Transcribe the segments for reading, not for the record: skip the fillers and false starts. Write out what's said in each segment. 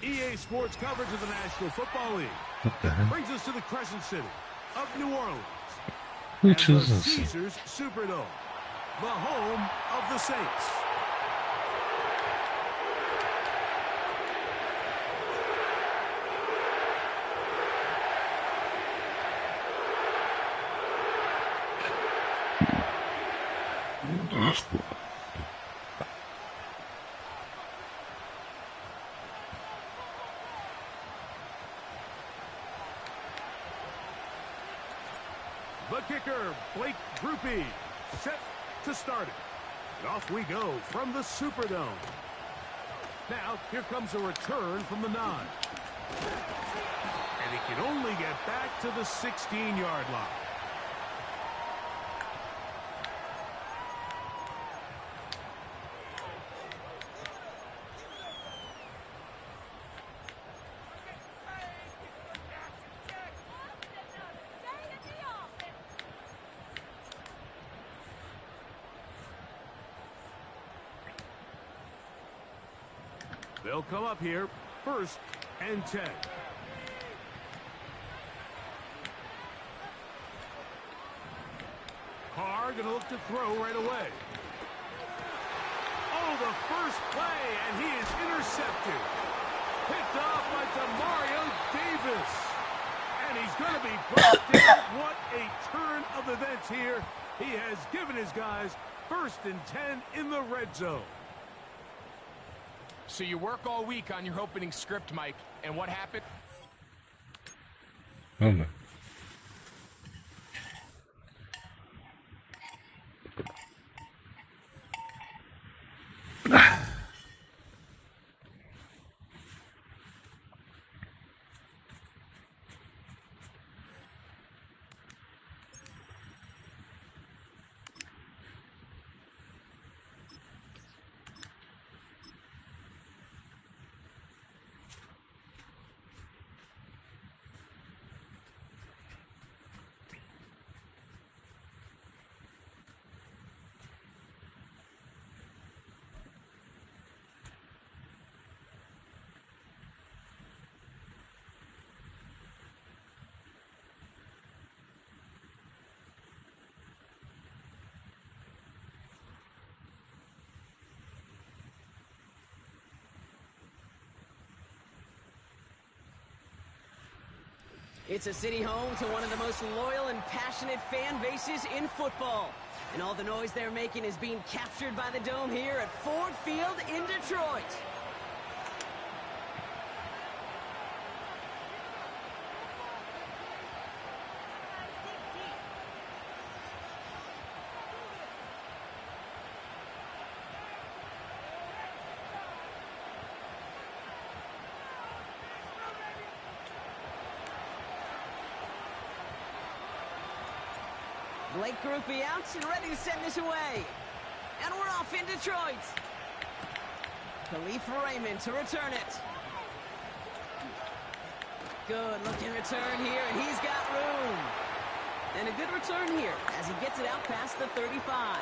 EA Sports coverage of the National Football League brings us to the Crescent City of New Orleans and the Caesars Superdome, the home of the Saints. The kicker, Blake Groupie, set to start it. And off we go from the Superdome. Now, here comes a return from the 9. And he can only get back to the 16-yard line. They'll come up here, 1st and 10. Carr going to look to throw right away. Oh, the first play, and he is intercepted. Picked off by Demario Davis. And he's going to be brought down. What a turn of events here. He has given his guys 1st and 10 in the red zone. So you work all week on your opening script, Mike, and what happened? Oh my. It's a city home to one of the most loyal and passionate fan bases in football. And all the noise they're making is being captured by the Dome here at Ford Field in Detroit. Blake Groupie out and ready to send this away. And we're off in Detroit. Khalif Raymond to return it. Good looking return here, and he's got room. And a good return here as he gets it out past the 35.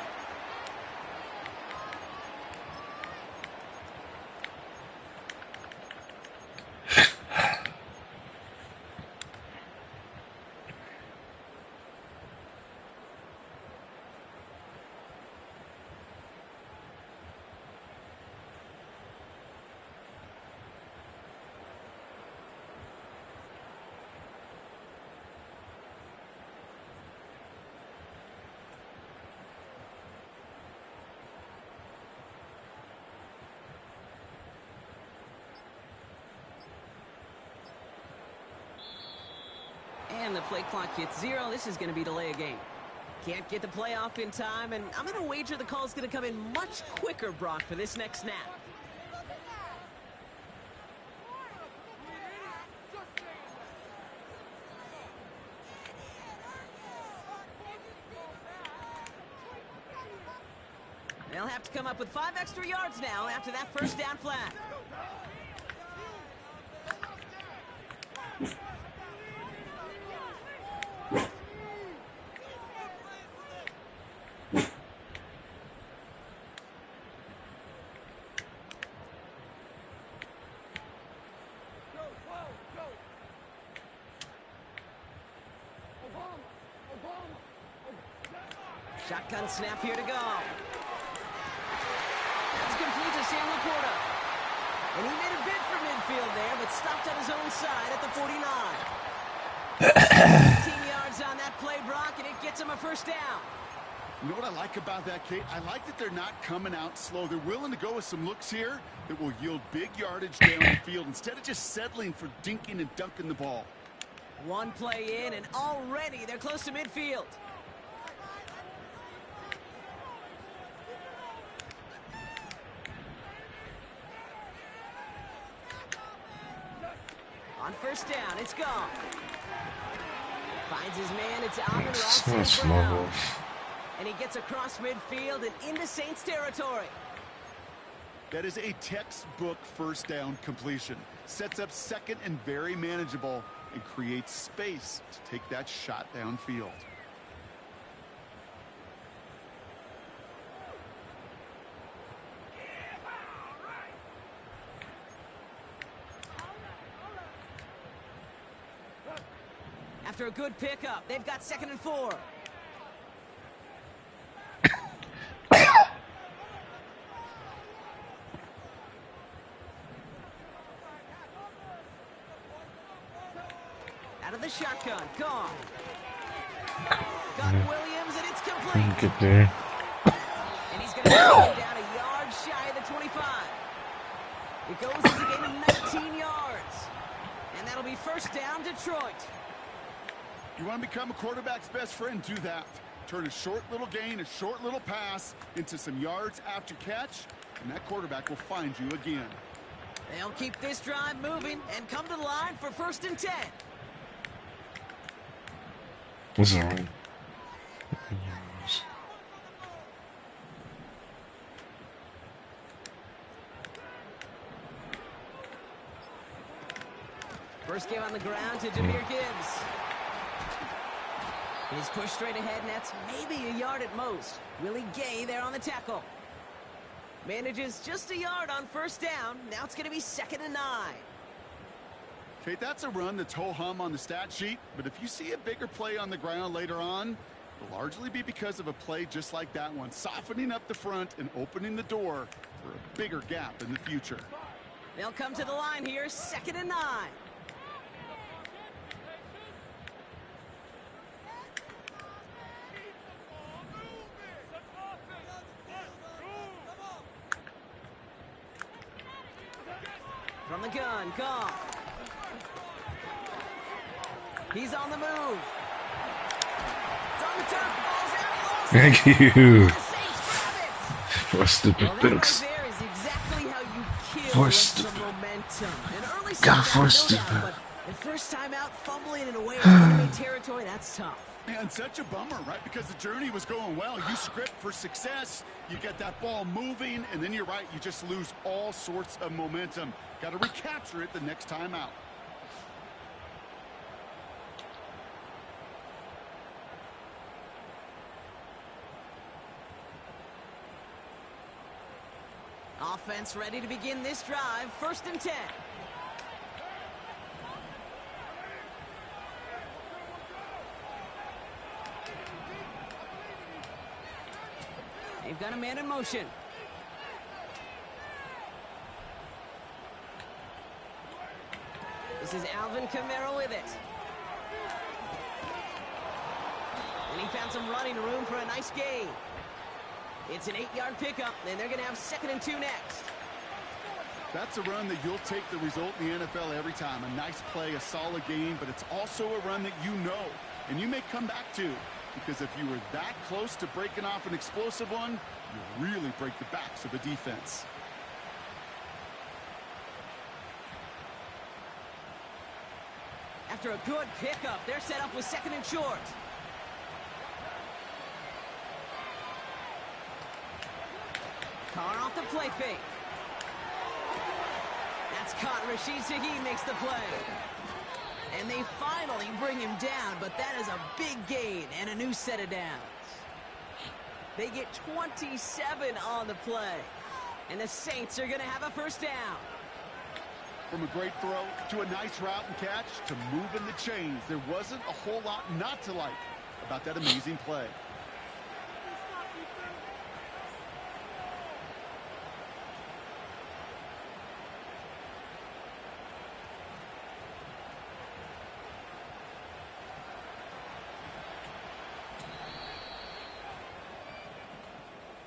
And the play clock hits 0. This is going to be delay a game. Can't get the play off in time, and I'm going to wager the call is going to come in much quicker, Brock, for this next snap. They'll have to come up with 5 extra yards now after that first down flag. Shotgun snap here to go. That's complete to Sam Laporta. And he made a bid for midfield there, but stopped on his own side at the 49. 18 yards on that play, Brock, and it gets him a first down. You know what I like about that, Kate? I like that they're not coming out slow. They're willing to go with some looks here that will yield big yardage down the field instead of just settling for dinking and dunking the ball. One play in, and already they're close to midfield. On first down, it's gone. Finds his man, it's Amon-Ra St. Brown. And he gets across midfield and into Saints territory. That is a textbook first down completion. Sets up second and very manageable and creates space to take that shot downfield. After a good pickup, they've got 2nd and 4. Out of the shotgun, gone. Got Williams, and it's complete. Get there. And he's going to take him down a yard shy of the 25. It goes as a gain of 19 yards. And that'll be first down, Detroit. You want to become a quarterback's best friend, do that. Turn a short little gain, a short little pass into some yards after catch, and that quarterback will find you again. They'll keep this drive moving and come to the line for 1st and 10. This is right. First game on the ground to Jahmyr Gibbs. He's pushed straight ahead, and that's maybe a yard at most. Willie Gay there on the tackle. Manages just a yard on first down. Now it's going to be 2nd and 9. Kate, that's a run that's ho-hum on the stat sheet, but if you see a bigger play on the ground later on, it'll largely be because of a play just like that one, softening up the front and opening the door for a bigger gap in the future. They'll come to the line here, 2nd and 9. From the gun, gone. He's on the move. It's on the turf, ball's out, he lost it. Thank you. The Saints grab it. For stupid Well, that right picks. there is exactly how you kill For with stupid. some momentum. An early God, setback, for no stupid. doubt, but the first time out, fumbling in a way of enemy territory, that's tough. Man, such a bummer, right? Because the journey was going well. You script for success, you get that ball moving, and then you're right, you just lose all sorts of momentum. Got to recapture it the next time out. Offense ready to begin this drive, 1st and 10. They've got a man in motion. This is Alvin Kamara with it. And he found some running room for a nice gain. It's an 8-yard pickup, and they're going to have 2nd and 2 next. That's a run that you'll take the result in the NFL every time. A nice play, a solid game, but it's also a run that you know, and you may come back to. Because if you were that close to breaking off an explosive one, you really break the backs of a defense. After a good pickup, they're set up with 2nd and short. Carr off the play fake. That's caught. Rashid Shaheed makes the play. And they finally bring him down, but that is a big gain and a new set of downs. They get 27 on the play. And the Saints are going to have a first down. From a great throw to a nice route and catch to moving the chains, there wasn't a whole lot not to like about that amazing play.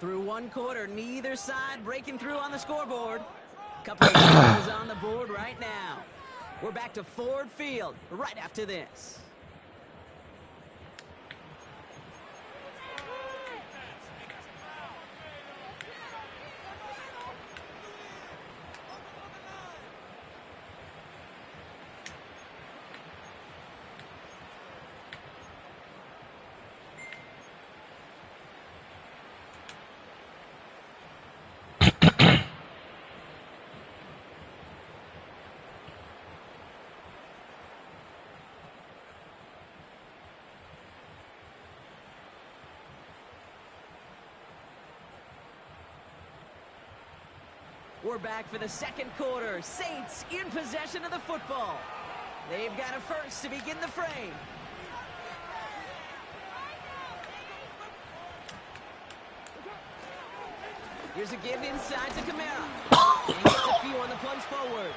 Through one quarter, neither side breaking through on the scoreboard. Couple of goals on the board right now. We're back to Ford Field right after this. We're back for the second quarter. Saints in possession of the football. They've got a first to begin the frame. Here's a give inside to Kamara. And gets a few on the plunge forward.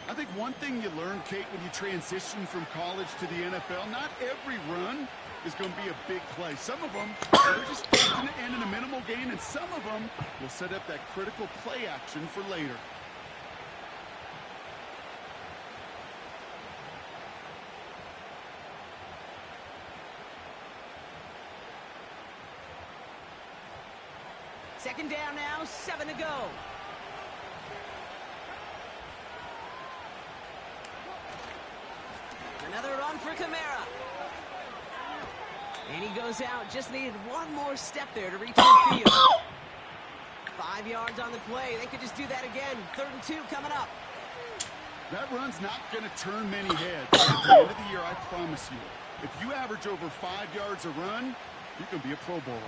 I think one thing you learn, Kate, when you transition from college to the NFL, not every run is going to be a big play. Some of them are just going to end in a minimal gain, and some of them will set up that critical play action for later. Second down now, 7 to go. Another run for Kamara. And he goes out. Just needed one more step there to reach midfield. 5 yards on the play. They could just do that again. 3rd and 2 coming up. That run's not going to turn many heads. At the end of the year, I promise you, if you average over 5 yards a run, you can be a Pro Bowler.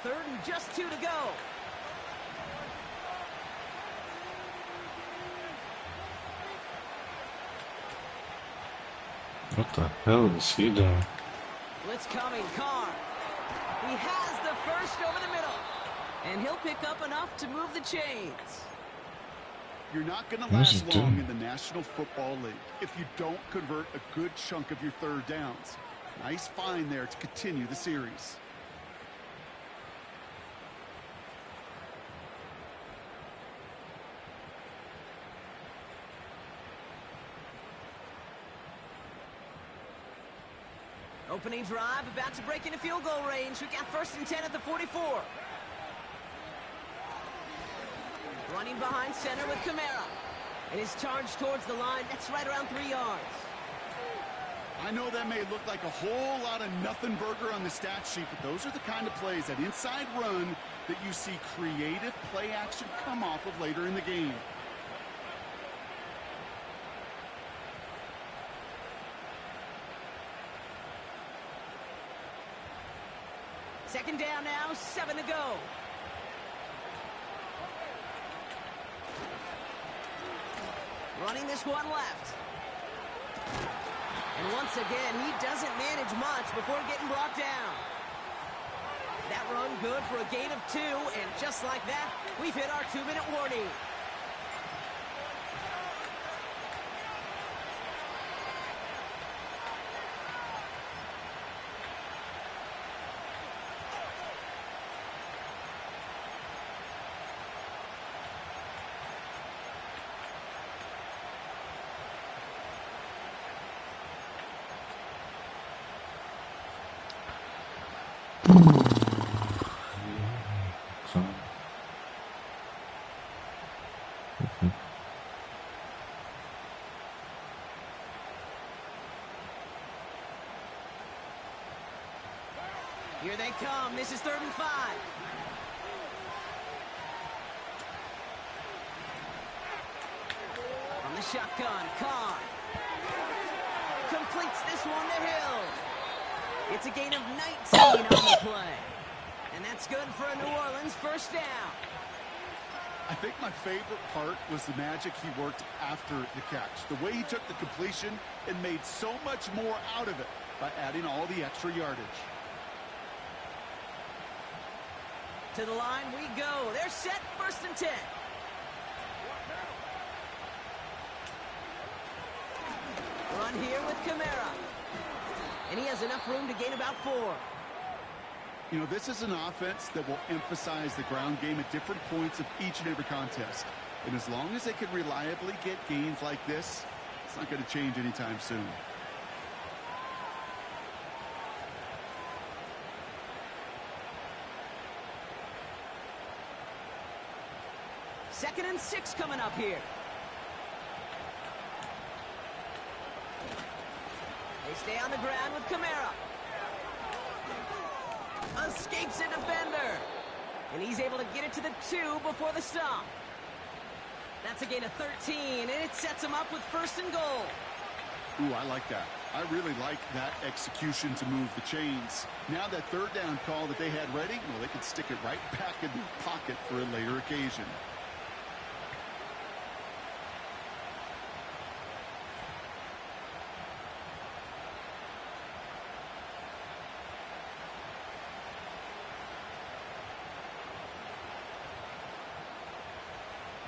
Third and just 2 to go. What the hell is he doing? Blitz coming, Carr. He has the first over the middle. And he'll pick up enough to move the chains. You're not going to What's he last long doing? in the National Football League if you don't convert a good chunk of your third downs. Nice find there to continue the series. Opening drive, about to break into field goal range. We got 1st and 10 at the 44. Running behind center with Kamara. And his charge towards the line, that's right around 3 yards. I know that may look like a whole lot of nothing burger on the stat sheet, but those are the kind of plays, that inside run, that you see creative play action come off of later in the game. Second down now, 7 to go. Running this one left. And once again, he doesn't manage much before getting brought down. That run good for a gain of 2, and just like that, we've hit our 2-minute warning. Here they come. This is 3rd and 5. From the shotgun, Carr completes this one to Hill. It's a gain of 19 on the play. And that's good for a New Orleans 1st down. I think my favorite part was the magic he worked after the catch. The way he took the completion and made so much more out of it by adding all the extra yardage. To the line we go. They're set, 1st and 10. Run here with Kamara. And he has enough room to gain about 4. You know, this is an offense that will emphasize the ground game at different points of each and every contest. And as long as they can reliably get gains like this, it's not going to change anytime soon. Second and 6 coming up here. They stay on the ground with Kamara. Escapes a defender. And he's able to get it to the 2 before the stop. That's a gain of 13, and it sets him up with first and goal. Ooh, I like that. I really like that execution to move the chains. Now that third down call that they had ready, well, they can stick it right back in their pocket for a later occasion.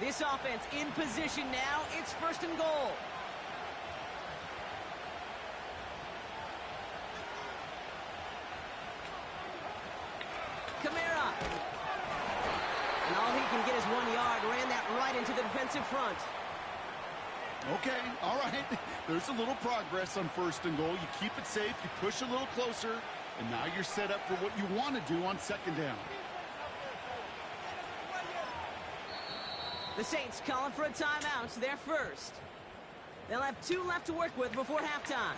This offense in position now. It's first and goal. Kamara. And all he can get is 1 yard. Ran that right into the defensive front. Okay, all right. There's a little progress on first and goal. You keep it safe, you push a little closer, and now you're set up for what you want to do on second down. The Saints calling for a timeout. They're first. They'll have 2 left to work with before halftime.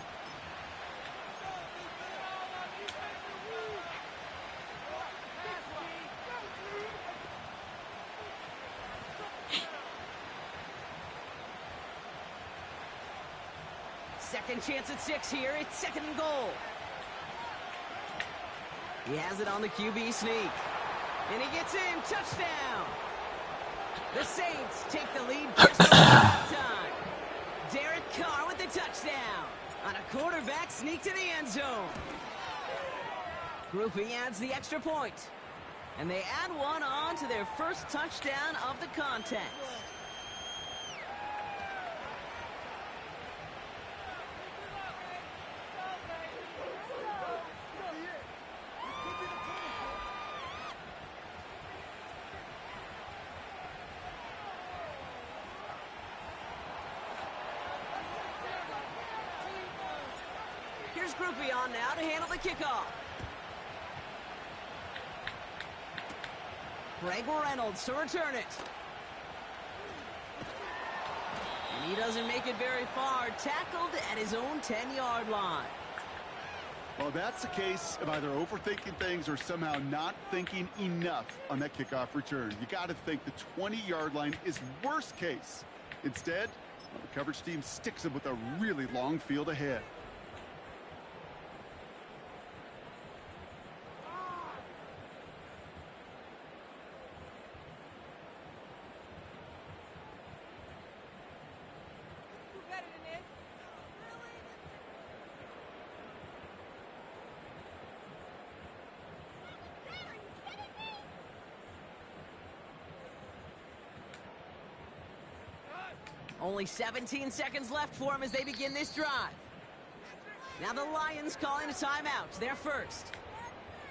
Second chance at 6 here. It's second and goal. He has it on the QB sneak. And he gets in. Touchdown. The Saints take the lead just over halftime. Derek Carr with the touchdown on a quarterback sneak to the end zone. Grouping adds the extra point. And they add one on to their first touchdown of the contest. Here's Groupie on now to handle the kickoff. Greg Reynolds to return it. And he doesn't make it very far. Tackled at his own 10-yard line. Well, that's the case of either overthinking things or somehow not thinking enough on that kickoff return. You got to think the 20-yard line is worst case. Instead, well, the coverage team sticks him with a really long field ahead. Only 17 seconds left for him as they begin this drive. Now the Lions calling a timeout. They're first.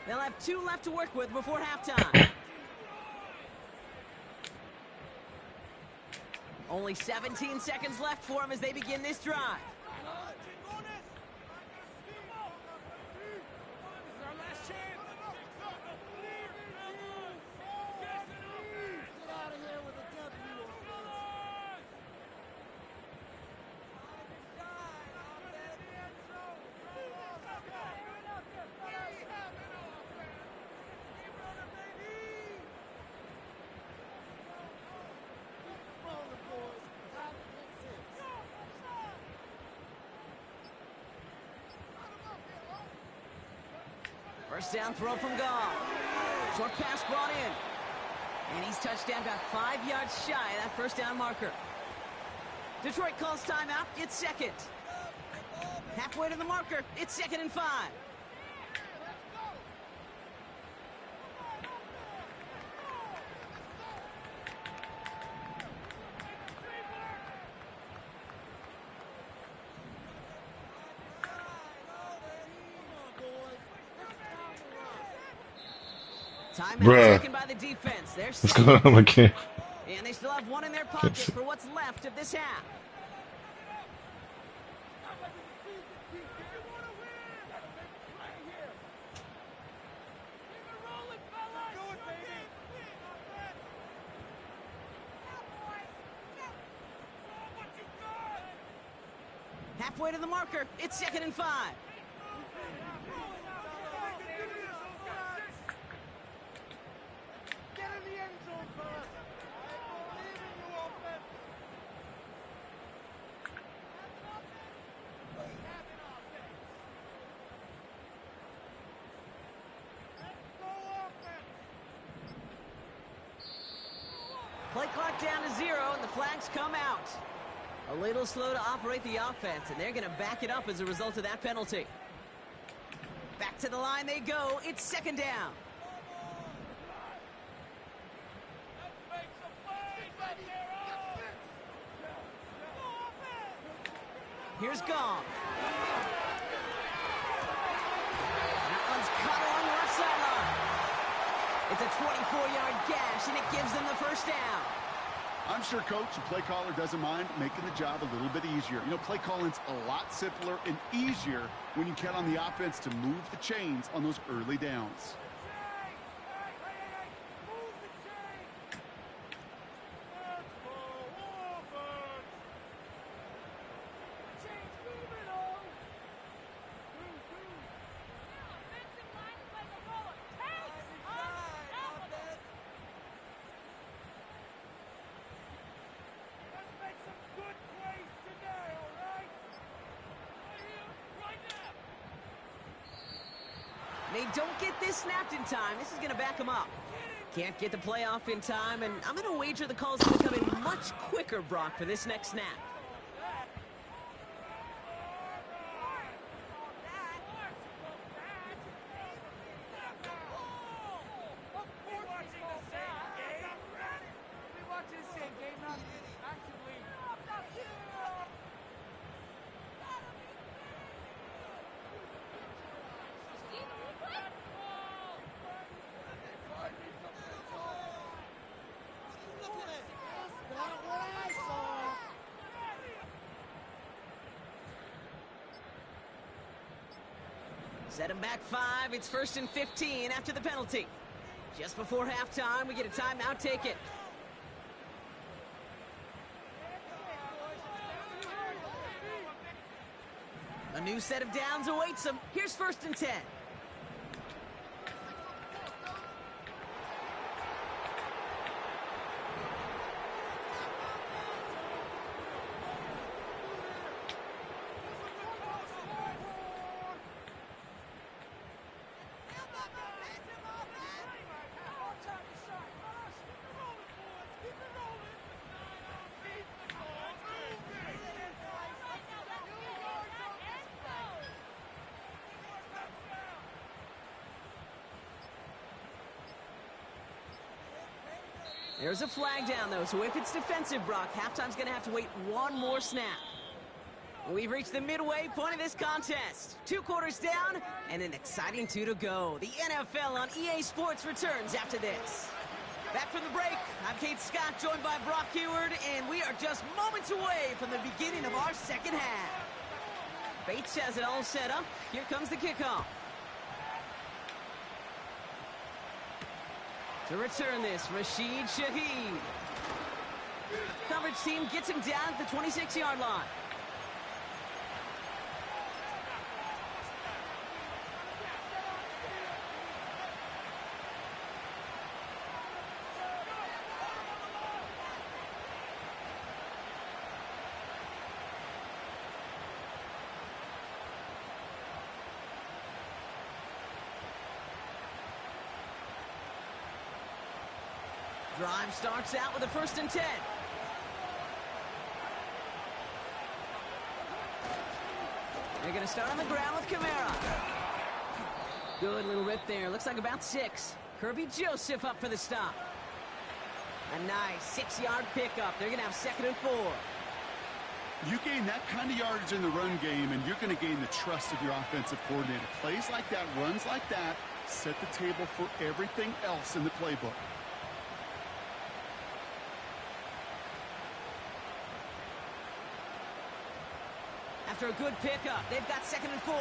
They'll have 2 left to work with before halftime. Only 17 seconds left for him as they begin this drive. First down throw from Goff. Short pass brought in. And he's touchdown, about 5 yards shy of that first down marker. Detroit calls timeout. It's second. Halfway to the marker. It's 2nd and 5. Timeout Bruh. taken by the defense. They're What's set. going on with my game? And they still have one in their pocket for what's left of this half. Halfway to the marker. It's 2nd and 5. Play clock down to 0, and the flags come out. A little slow to operate the offense, and they're going to back it up as a result of that penalty. Back to the line they go. It's 2nd down. Here's Gong. That one's cut along the left sideline. It's a 24-yard gash, and it gives them the first down. I'm sure coach and play caller doesn't mind making the job a little bit easier. You know, play calling's a lot simpler and easier when you count on the offense to move the chains on those early downs. They don't get this snapped in time. This is going to back them up. Can't get the play off in time, and I'm going to wager the call's going to come in much quicker, Brock, for this next snap. Set him back 5. It's 1st and 15 after the penalty. Just before halftime, we get a timeout taken. A new set of downs awaits them. Here's 1st and 10. There's a flag down, though, so if it's defensive, Brock, halftime's going to have to wait one more snap. We've reached the midway point of this contest. 2 quarters down, and an exciting 2 to go. The NFL on EA Sports returns after this. Back from the break, I'm Kate Scott, joined by Brock Heward, and we are just moments away from the beginning of our second half. Bates has it all set up. Here comes the kickoff. To return this, Rashid Shaheed. Coverage team gets him down at the 26-yard line. Drive starts out with a 1st and 10. They're going to start on the ground with Kamara. Good little rip there. Looks like about 6. Kirby Joseph up for the stop. A nice 6-yard pickup. They're going to have 2nd and 4. You gain that kind of yardage in the run game, and you're going to gain the trust of your offensive coordinator. Plays like that, runs like that, set the table for everything else in the playbook. After a good pickup, they've got 2nd and 4.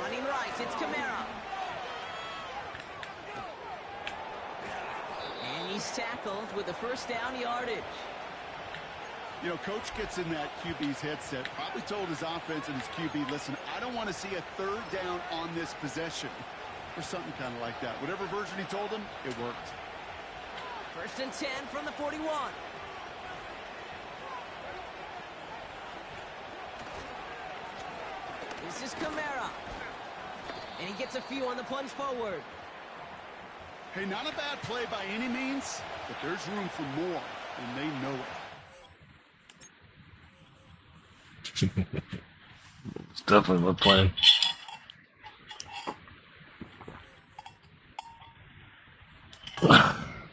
Running right, it's Kamara. And he's tackled with a first down yardage. You know, coach gets in that QB's headset, probably told his offense and his QB, listen, I don't want to see a 3rd down on this possession, or something kind of like that. Whatever version he told him, it worked. 1st and 10 from the 41. This is Kamara. And he gets a few on the plunge forward. Hey, not a bad play by any means, but there's room for more, and they know it. It's definitely my plan.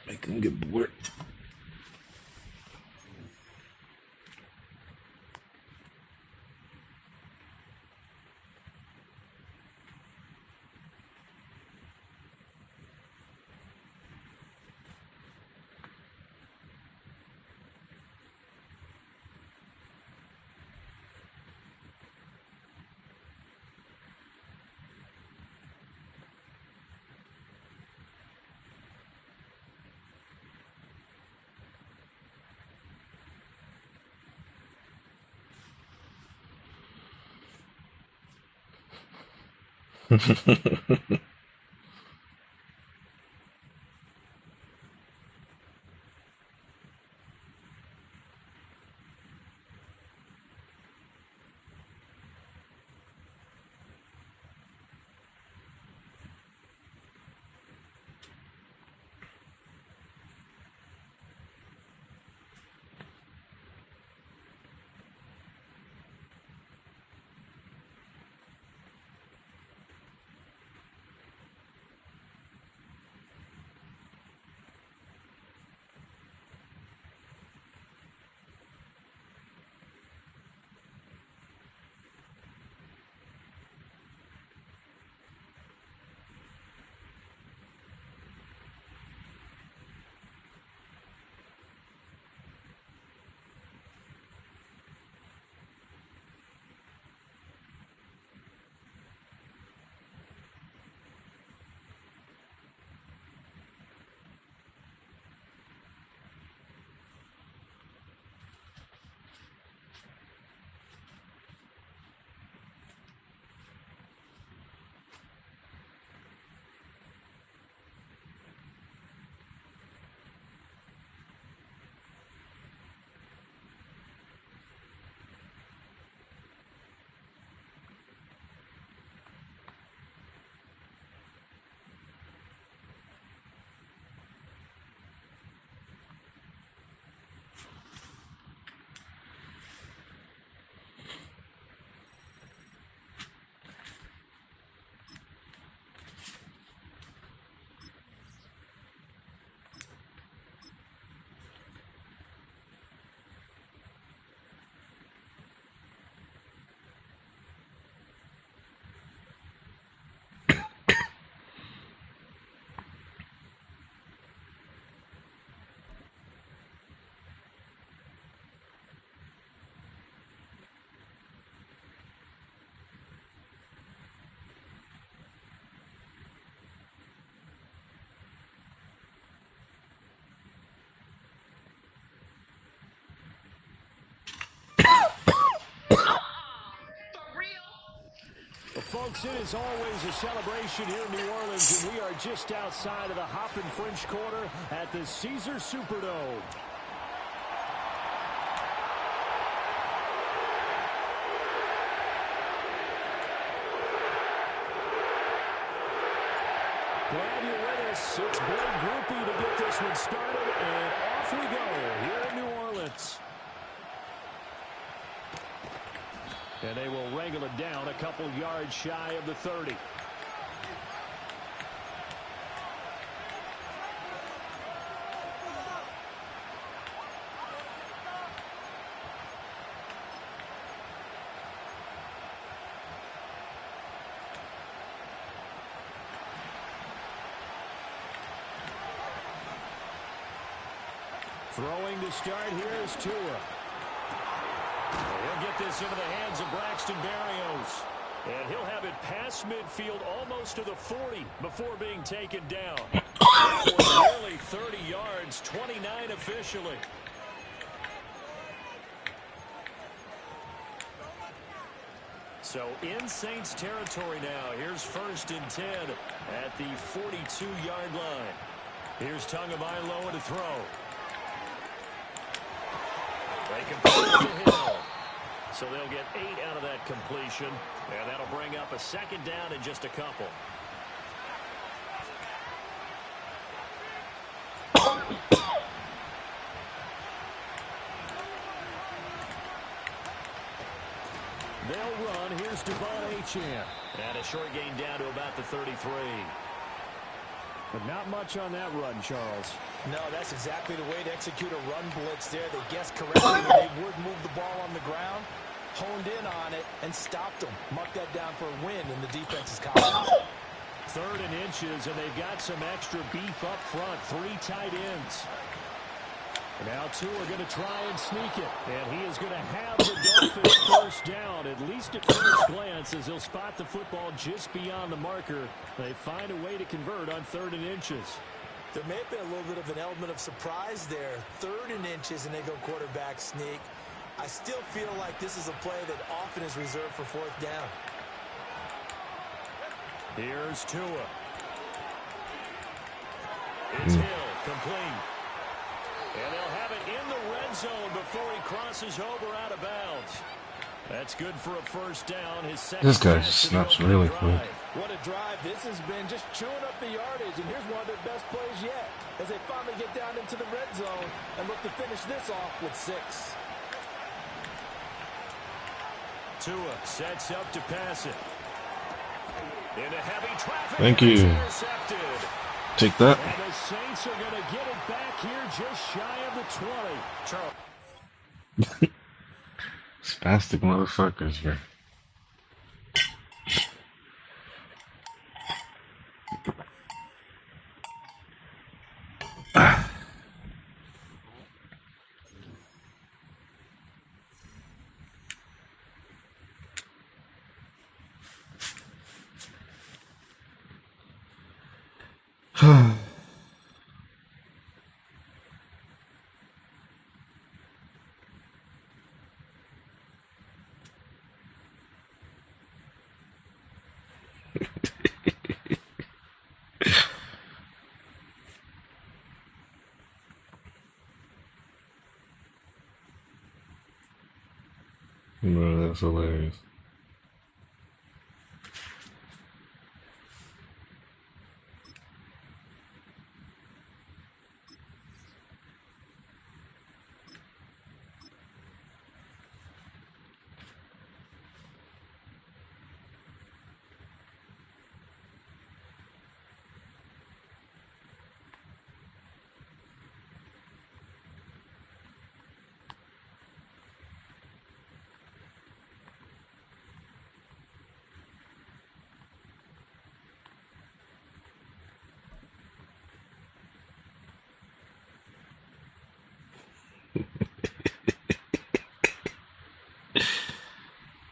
Make them get bored. Well, folks, it is always a celebration here in New Orleans, and we are just outside of the Hoppin' French Quarter at the Caesar Superdome. Glad you're with us. It's Blake Groupie to get this one started, and off we go here in New Orleans. And they will wrangle it down a couple yards shy of the 30. Throwing to start here is Tua. He'll get this into the hands of Braxton Berrios. And he'll have it past midfield almost to the 40 before being taken down. For nearly 30 yards, 29 officially. So in Saints territory now. Here's 1st and 10 at the 42-yard line. Here's Tagovailoa to throw. They complete it to Hill. So they'll get 8 out of that completion, and that'll bring up a 2nd down in just a couple. They'll run. Here's Devon Achane. And a short gain down to about the 33. But not much on that run, Charles. No, that's exactly the way to execute a run blitz there. They guessed correctly that they would move the ball on the ground, honed in on it, and stopped them. Marked that down for a win in the defense's column. 3rd and inches, and they've got some extra beef up front. 3 tight ends. Now Tua are going to try and sneak it. And he is going to have the Dolphins first down, at least at first glance, as he'll spot the football just beyond the marker. They find a way to convert on 3rd and inches. There may have been a little bit of an element of surprise there. 3rd and inches, and they go quarterback sneak. I still feel like this is a play that often is reserved for 4th down. Here's Tua. It's Hill, complete. And they'll have it in the red zone before he crosses over out of bounds. That's good for a 1st down. His 2nd. This guy snaps really quick. What a drive this has been, just chewing up the yardage. And here's one of their best plays yet, as they finally get down into the red zone and look to finish this off with 6. Tua sets up to pass it. Into heavy traffic. Thank you. Intercepted. Take that. And the Saints are going to get it back here just shy of the 20. Charles. Spastic motherfuckers, man. Bro, that's hilarious.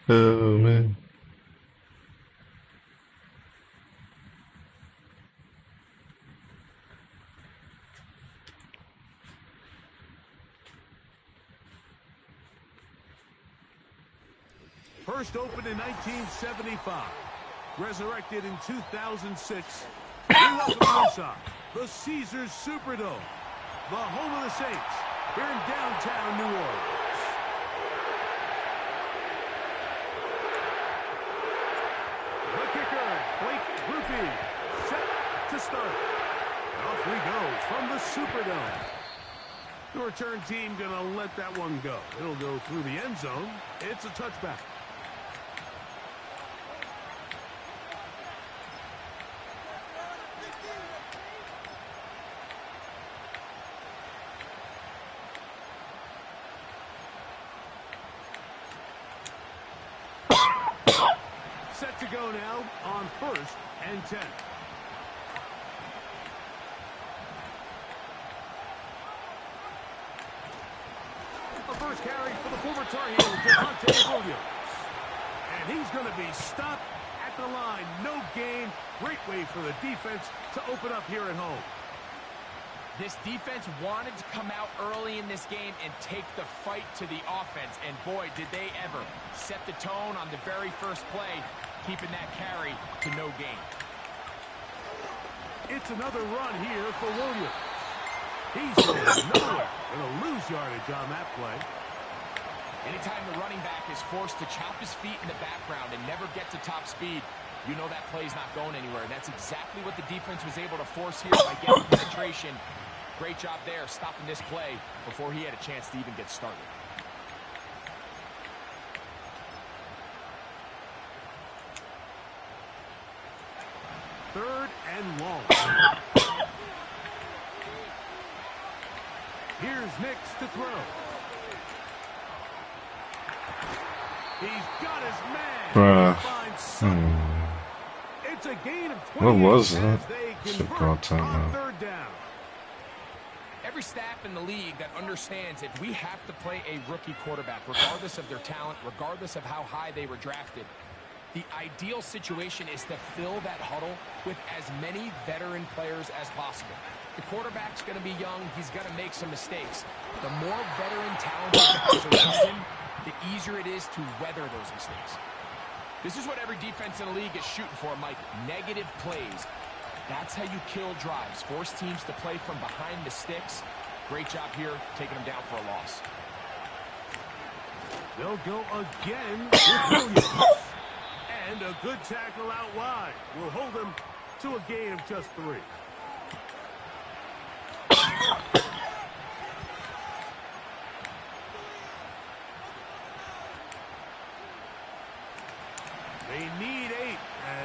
Oh, man. First opened in 1975. Resurrected in 2006. We welcome inside the Caesars Superdome, the home of the Saints, here in downtown New Orleans. The kicker, Blake Rupi, set to start. And off we go from the Superdome. The return team going to let that one go. It'll go through the end zone. It's a touchback. Set to go now on 1st and 10. first carry for the former Tar Heel, Javonte Williams. And he's going to be stopped at the line. No gain. Great way for the defense to open up here at home. This defense wanted to come out early in this game and take the fight to the offense. And boy, did they ever set the tone on the very first play, keeping that carry to no gain. It's another run here for Williams. He's going nowhere. Going to lose yardage on that play. Anytime the running back is forced to chop his feet in the background and never get to top speed, you know that play's not going anywhere. That's exactly what the defense was able to force here by getting penetration. Great job there, stopping this play before he had a chance to even get started. Third and long. Here's Nix to throw. He's got his man. Bruh. It's a gain of 20. What was that? Football time. Third down. Every staff in the league that understands if we have to play a rookie quarterback, regardless of their talent, regardless of how high they were drafted, the ideal situation is to fill that huddle with as many veteran players as possible. The quarterback's going to be young. He's going to make some mistakes. The more veteran, talented guys around him, the easier it is to weather those mistakes. This is what every defense in the league is shooting for, Mike. Negative plays. That's how you kill drives. Force teams to play from behind the sticks. Great job here, taking them down for a loss. They'll go again with Williams. And a good tackle out wide will hold them to a gain of just 3. They need 8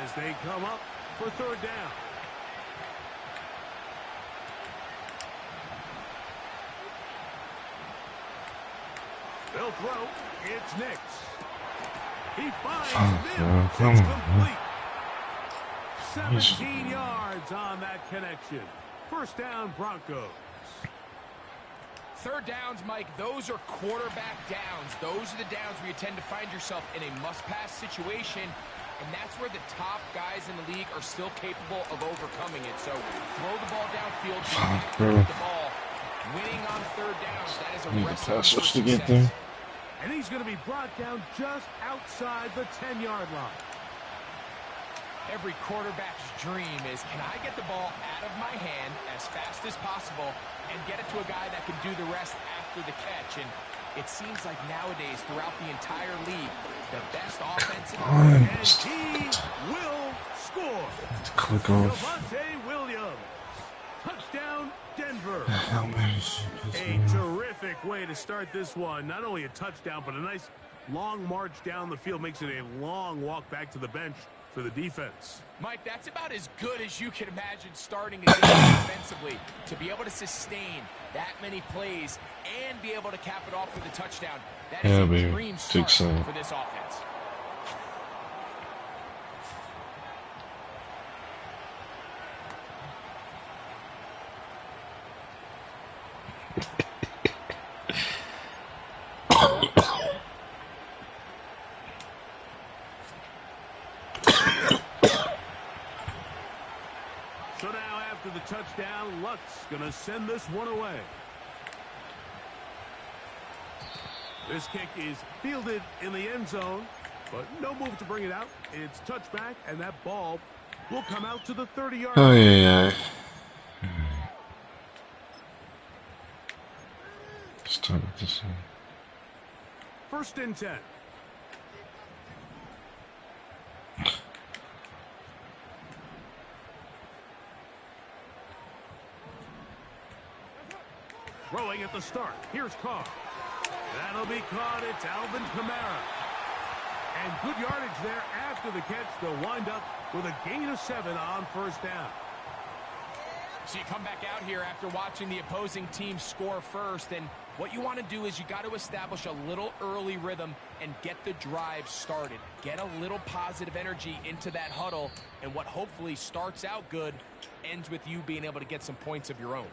as they come up for third down. They'll throw. It's Nix. He finds Mills. It's complete. 17 yards on that connection. First down, Broncos. Third downs, Mike, those are quarterback downs. Those are the downs where you tend to find yourself in a must-pass situation, and that's where the top guys in the league are still capable of overcoming it. So throw the ball downfield, the ball. Winning on third downs, that is a recipe for success. And he's going to be brought down just outside the 10-yard line. Every quarterback's dream is, can I get the ball out of my hand as fast as possible and get it to a guy that can do the rest after the catch? And it seems like nowadays, throughout the entire league, the best offensive and he will score. Click off. Javonte Williams. Touchdown, Denver. A A terrific way to start this one. Not only a touchdown, but a nice long march down the field. Makes it a long walk back to the bench for the defense. Mike, that's about as good as you can imagine starting a game defensively. To be able to sustain that many plays and be able to cap it off with a touchdown, that is a dream start for this offense. So now after the touchdown, Luck's going to send this one away. This kick is fielded in the end zone, but no move to bring it out. It's touchback, and that ball will come out to the 30-yard line. Oh, yeah. Start with this one. First and 10. Throwing at the start. Here's Carr. That'll be caught. It's Alvin Kamara. And good yardage there after the catch. They'll wind up with a gain of 7 on first down. So you come back out here after watching the opposing team score first, and what you want to do is you got to establish a little early rhythm and get the drive started. Get a little positive energy into that huddle, and what hopefully starts out good ends with you being able to get some points of your own.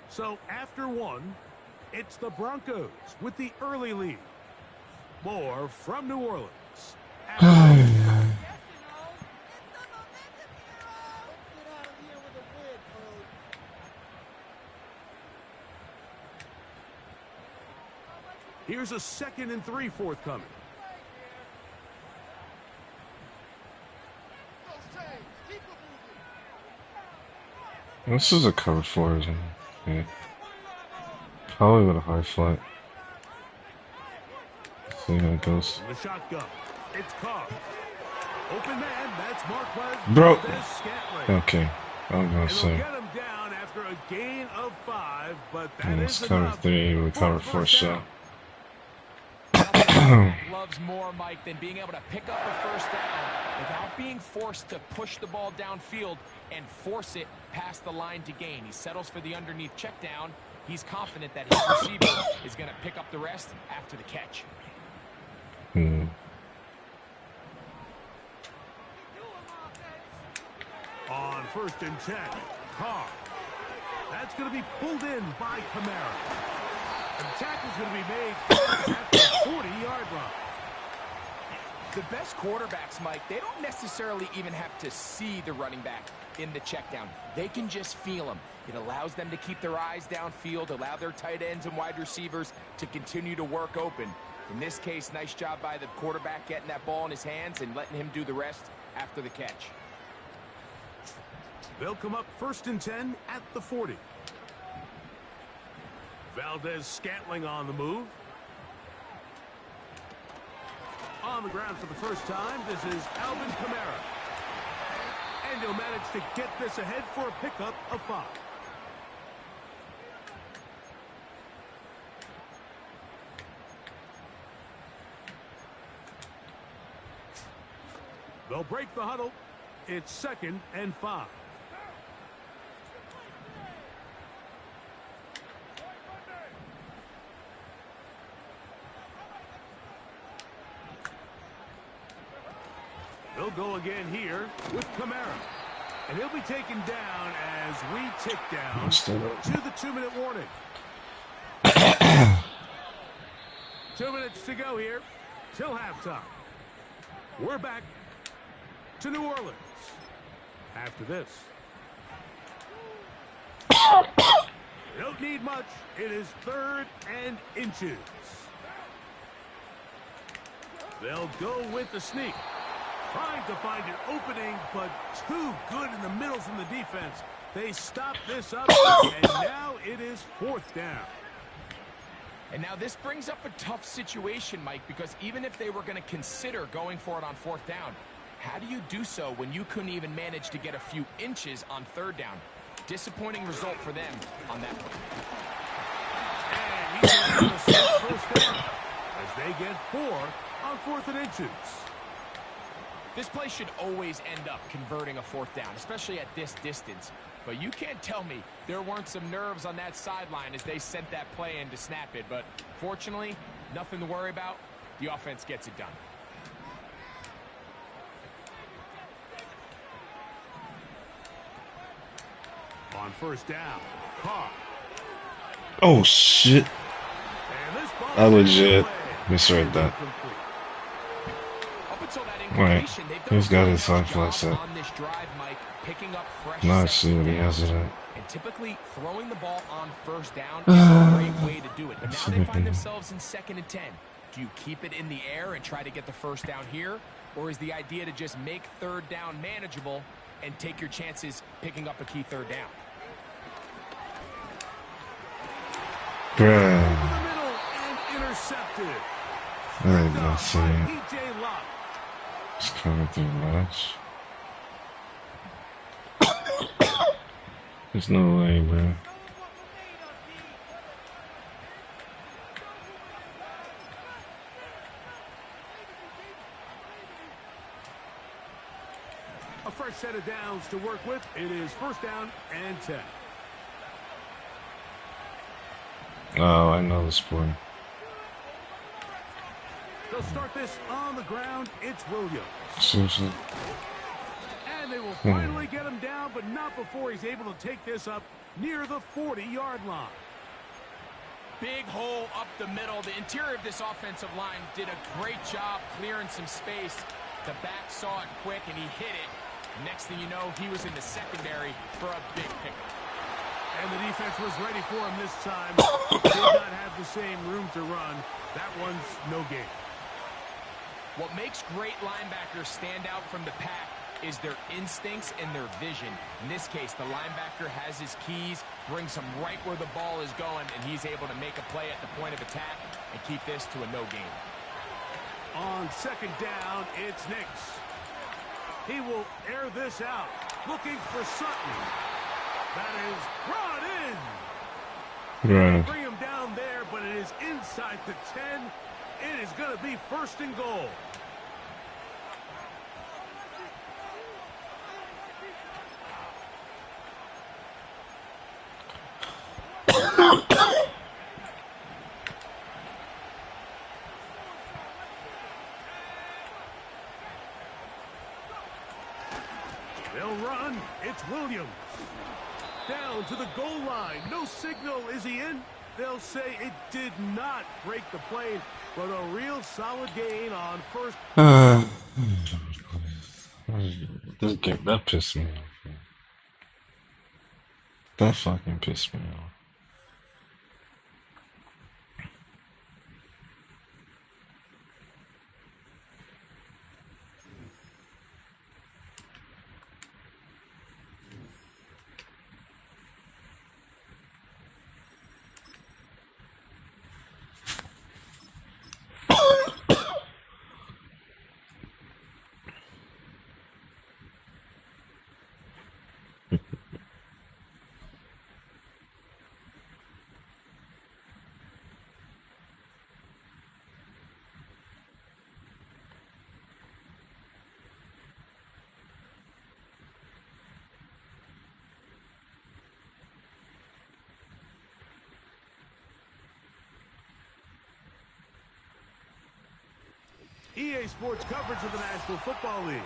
So after 1, It's the Broncos with the early lead. More from New Orleans. Here's a 2nd and 3 forthcoming. This is a cover 4, isn't it? Yeah. Probably with a high flat. See how it goes. The shotgun. It's Carr. Open man. That's Marquez. Bro. Scantling. Okay. I'm gonna And say. they'll get him down after a gain of 5, but that It's is cover enough 3 with for cover a 4 first shot. down. Loves more, Mike, than being able to pick up a first down without being forced to push the ball downfield and force it past the line to gain. He settles for the underneath check down. He's confident that his receiver is going to pick up the rest after the catch. On 1st and 10, Carr. That's going to be pulled in by Kamara. And the tackle's going to be made at the 40-yard line. The best quarterbacks, Mike, they don't necessarily even have to see the running back in the check down. They can just feel him. It allows them to keep their eyes downfield, allow their tight ends and wide receivers to continue to work open. In this case, nice job by the quarterback getting that ball in his hands and letting him do the rest after the catch. They'll come up 1st and 10 at the 40. Valdez Scantling on the move. On the ground for the first time, this is Alvin Kamara. And he'll manage to get this ahead for a pickup of 5. They'll break the huddle. It's 2nd and 5. They'll go again here with Kamara. And he'll be taken down as we tick down to the 2-minute warning. 2 minutes to go here till halftime. We're back to New Orleans after this. They don't need much. It is 3rd and inches. They'll go with the sneak. Trying to find an opening, but too good in the middle from the defense. They stop this up, and now it is 4th down. And now this brings up a tough situation, Mike, because even if they were going to consider going for it on 4th down, how do you do so when you couldn't even manage to get a few inches on 3rd down? Disappointing result for them on that one. And he's going to get a 1st down as they get 4 on 4th and inches. This play should always end up converting a 4th down, especially at this distance. But you can't tell me there weren't some nerves on that sideline as they sent that play in to snap it. But fortunately, nothing to worry about. The offense gets it done. On 1st down, Carr. Oh, shit. And this ball I legit misread that. Right. He's got his high fly set. Now I see what he has it at. And typically, throwing the ball on 1st down is a great way to do it. But now they find themselves in 2nd and 10. Do you keep it in the air and try to get the 1st down here? Or is the idea to just make 3rd down manageable and take your chances picking up a key 3rd down? Bruh. Over the middle and intercepted. I did not see it. P.J. Locke. Just coming through much. There's no way, bro. A fresh set of downs to work with. It is 1st down and 10. Oh, I know this play. They'll start this on the ground. It's Williams. Seriously. And they will finally get him down, but not before he's able to take this up near the 40-yard line. big hole up the middle. The interior of this offensive line did a great job clearing some space. The back saw it quick, and he hit it. Next thing you know, he was in the secondary for a big pickup. And the defense was ready for him this time. Did not have the same room to run. That one's no gain. What makes great linebackers stand out from the pack is their instincts and their vision. In this case, the linebacker has his keys, brings him right where the ball is going, and he's able to make a play at the point of attack and keep this to a no gain. On second down, it's Nix. He will air this out, looking for Sutton. That is brought in. Right. Bring him down there, but it is inside the 10. It is going to be first and goal. They'll run. It's Williams. Down to the goal line. No signal. Is he in? They'll say it did not break the plane, but a real solid gain on first. This game, that pissed me off. That fucking pissed me off. EA Sports coverage of the National Football League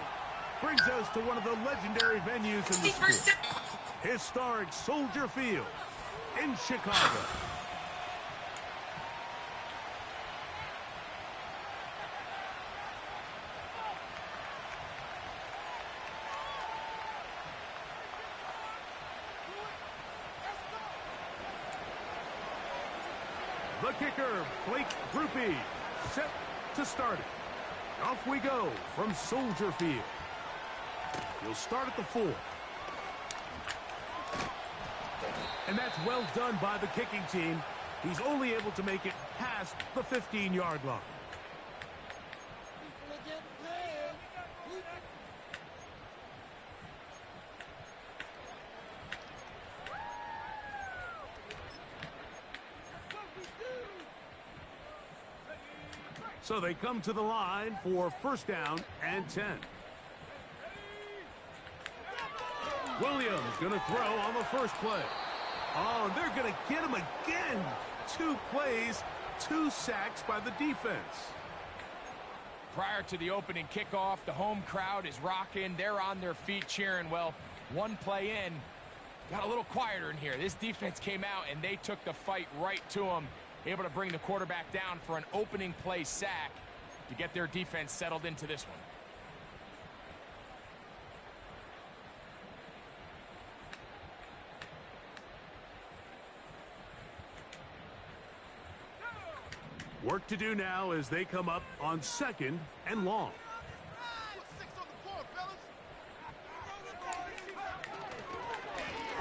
brings us to one of the legendary venues in the sport, historic Soldier Field in Chicago. The kicker, Blake Grupe, set to start it. Off we go from Soldier Field. He'll start at the 4. And that's well done by the kicking team. He's only able to make it past the 15-yard line. So they come to the line for first down and 10. Williams going to throw on the first play. Oh, and they're going to get him again. 2 plays, 2 sacks by the defense. Prior to the opening kickoff, the home crowd is rocking. They're on their feet cheering. Well, 1 play in, got a little quieter in here. This defense came out, and they took the fight right to them, able to bring the quarterback down for an opening play sack to get their defense settled into this one. Work to do now as they come up on second and long.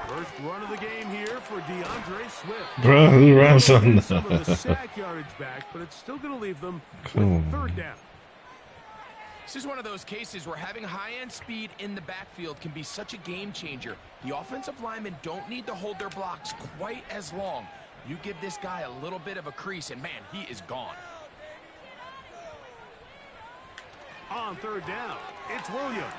First run of the game here for DeAndre Swift. Bro, who runs on Some of the that? sack yardage back, but it's still going to leave them Cool. with third down. This is one of those cases where having high-end speed in the backfield can be such a game changer. The offensive linemen don't need to hold their blocks quite as long. You give this guy a little bit of a crease, and man, he is gone. On third down, it's Williams.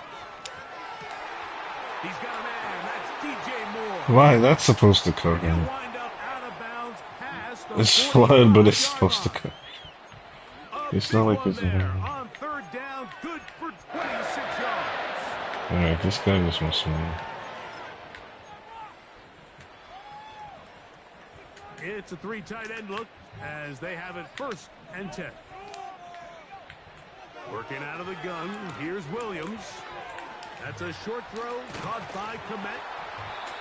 He's got a man. That's DJ Moore. Why? That's supposed to cover He'll him. wind up out of bounds past the It's fine, but it's 45-yard supposed to line. cover. A It's big not like one it's there. On third down, good for 26 yards. Alright, this guy just wants to win. It's a 3 tight end look as they have it 1st and 10. Working out of the gun, here's Williams. That's a short throw, caught by Komet.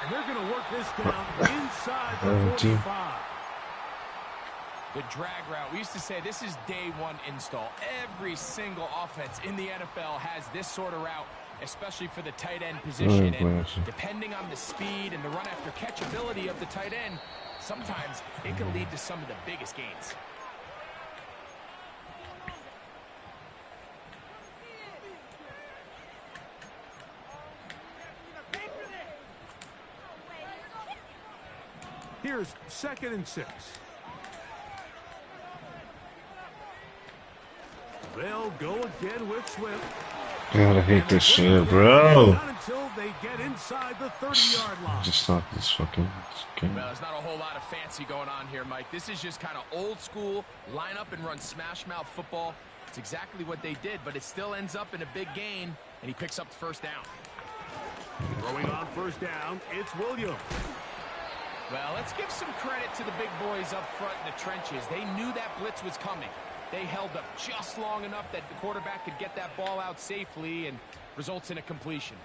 And they're going to work this down inside the 45. The drag route. We used to say this is day one install. Every single offense in the NFL has this sort of route, especially for the tight end position. And depending on the speed and the run after catch ability of the tight end, sometimes it can lead to some of the biggest gains. Here's 2nd and 6. They'll go again with Swift. God, I hate this shit, bro. Not until they get inside the 30-yard line. Just stop this fucking game. Well, there's not a whole lot of fancy going on here, Mike. This is just kind of old school, line up and run smash mouth football. It's exactly what they did, but it still ends up in a big gain, and he picks up the 1st down. Throwing on 1st down, it's Williams. Well, let's give some credit to the big boys up front in the trenches. They knew that blitz was coming. They held up just long enough that the quarterback could get that ball out safely and results in a completion.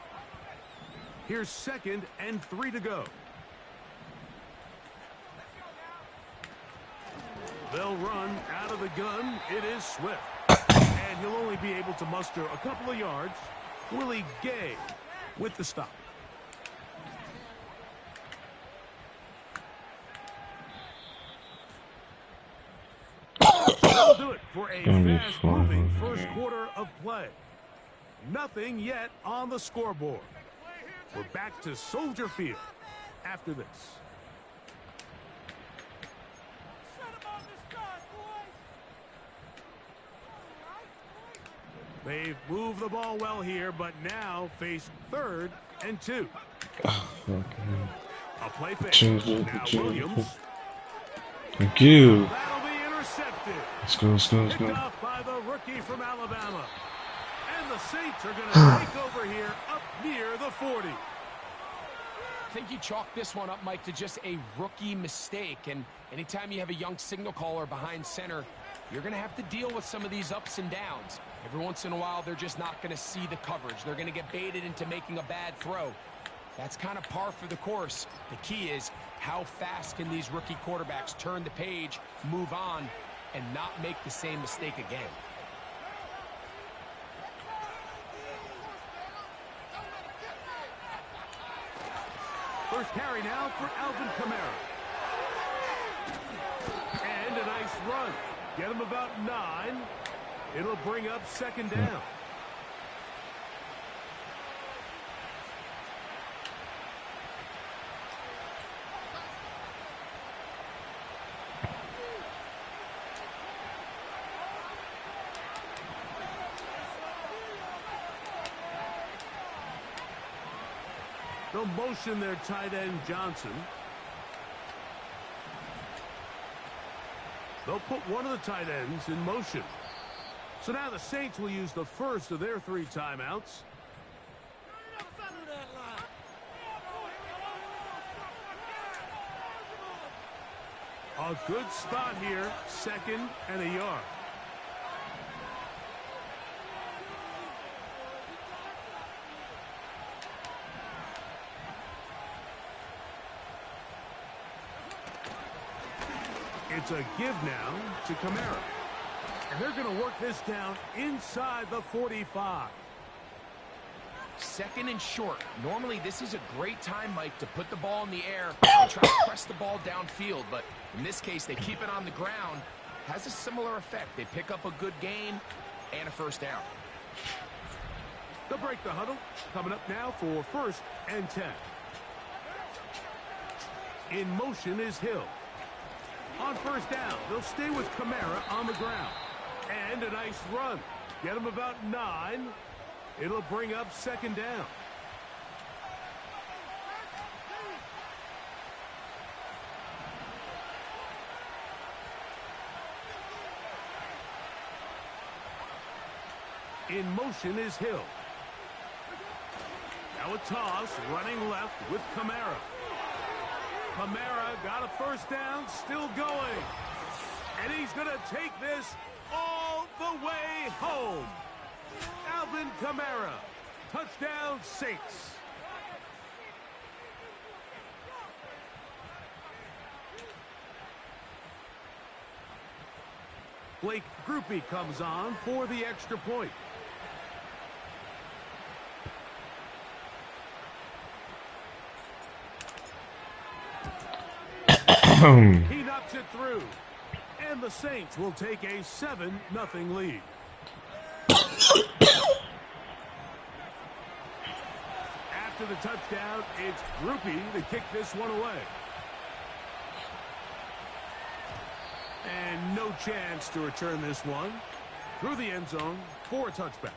Here's 2nd and 3 to go. They'll run out of the gun. It is Swift. And he'll only be able to muster a couple of yards. Willie Gay with the stop. That'll do it for a fast-moving 1st quarter of play. Nothing yet on the scoreboard. We're back to Soldier Field after this. They've moved the ball well here, but now face 3rd and 2. A play fake. Now Williams. Thank you. That'll be intercepted. Let's go, let's go, let's Picked go. off by the rookie from Alabama. And the Saints are going to take over here up near the 40. I think you chalk this one up, Mike, to just a rookie mistake. And anytime you have a young signal caller behind center, you're going to have to deal with some of these ups and downs. Every once in a while, they're just not going to see the coverage. They're going to get baited into making a bad throw. That's kind of par for the course. The key is how fast can these rookie quarterbacks turn the page, move on, and not make the same mistake again. First carry now for Alvin Kamara. And a nice run. Get him about 9. It'll bring up 2nd down. They'll motion their tight end Johnson. They'll put one of the tight ends in motion. So now the Saints will use the first of their 3 timeouts. A good spot here, 2nd and a yard. It's a give now to Kamara. And they're going to work this down inside the 45. 2nd and short. Normally, this is a great time, Mike, to put the ball in the air and try to press the ball downfield. But in this case, they keep it on the ground. Has a similar effect. They pick up a good gain and a 1st down. They'll break the huddle. Coming up now for 1st and 10. In motion is Hill. On 1st down, they'll stay with Kamara on the ground. And a nice run. Get him about 9. It'll bring up 2nd down. In motion is Hill. Now a toss, running left with Kamara. Kamara got a first down, still going. And he's going to take this all the way home. Alvin Kamara, touchdown Saints. Blake Groupie comes on for the extra point. He knocks it through. And the Saints will take a 7-0 lead. After the touchdown, it's Groupie to kick this one away. And no chance to return this one through the end zone for a touchback.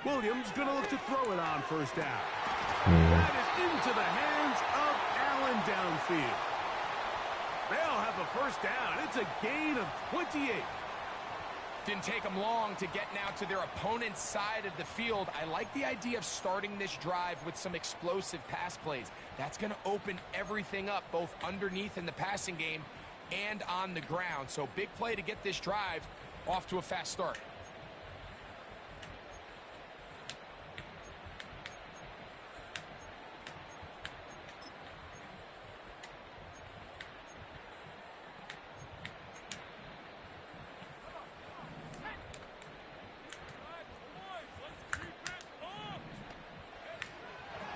Williams going to look to throw it on first down. That is into the hands of Allen downfield. They'll have a first down. It's a gain of 28. Didn't take them long to get now to their opponent's side of the field. I like the idea of starting this drive with some explosive pass plays. That's going to open everything up, both underneath in the passing game and on the ground. So big play to get this drive off to a fast start.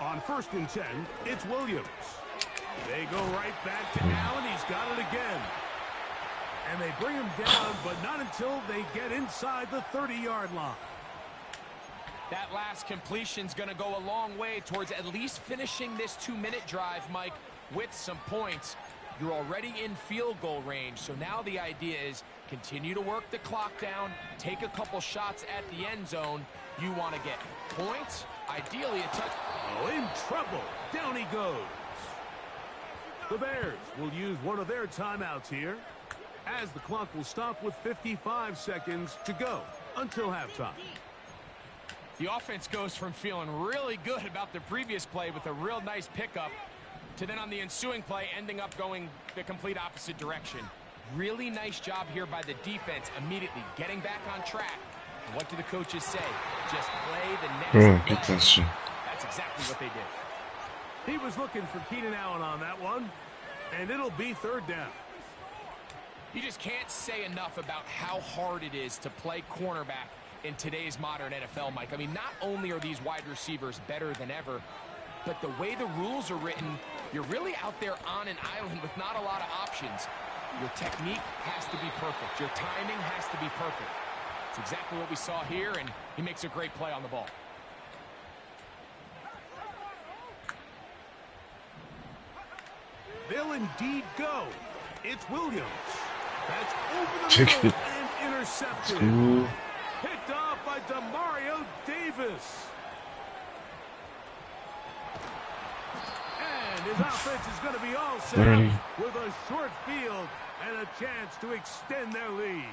On 1st and 10, it's Williams. They go right back to Allen. He's got it again. And they bring him down, but not until they get inside the 30-yard line. That last completion's going to go a long way towards at least finishing this 2-minute drive, Mike, with some points. You're already in field goal range, so now the idea is continue to work the clock down, take a couple shots at the end zone. You want to get points, ideally a touch. Oh, in trouble. Down he goes. The Bears will use one of their timeouts here, as the clock will stop with 55 seconds to go until halftime. The offense goes from feeling really good about the previous play with a real nice pickup to then on the ensuing play ending up going the complete opposite direction. Really nice job here by the defense, immediately getting back on track. And what do the coaches say? Just play the next play. That's exactly what they did. He was looking for Keenan Allen on that one, and it'll be 3rd down. You just can't say enough about how hard it is to play cornerback in today's modern NFL, Mike. I mean, not only are these wide receivers better than ever, but the way the rules are written, you're really out there on an island with not a lot of options. Your technique has to be perfect. Your timing has to be perfect. It's exactly what we saw here, and he makes a great play on the ball. They'll indeed go. It's Williams. That's over the middle and intercepted. Picked off by Demario Davis. And his offense is going to be all set up with a short field and a chance to extend their lead.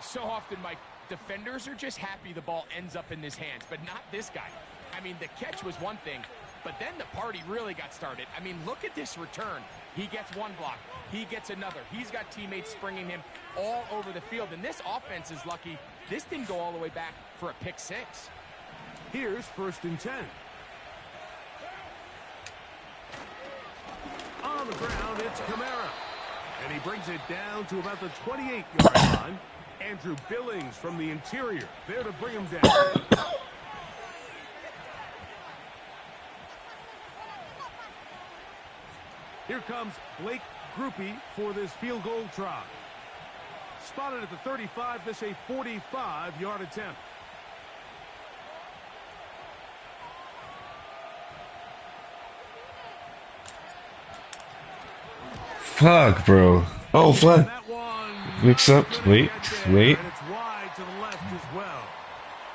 So often, Mike, defenders are just happy the ball ends up in his hands, but not this guy. I mean, the catch was one thing, but then the party really got started. I mean, look at this return. He gets one block. He gets another. He's got teammates springing him all over the field. And this offense is lucky this didn't go all the way back for a pick 6. Here's 1st and 10. On the ground, it's Kamara. And he brings it down to about the 28-yard line. Andrew Billings from the interior there to bring him down. Here comes Blake Groupie for this field goal try. Spotted at the 35, this a 45-yard attempt. Fuck, bro. Oh, flag. Mix up. Wait. And it's wide to the left as well.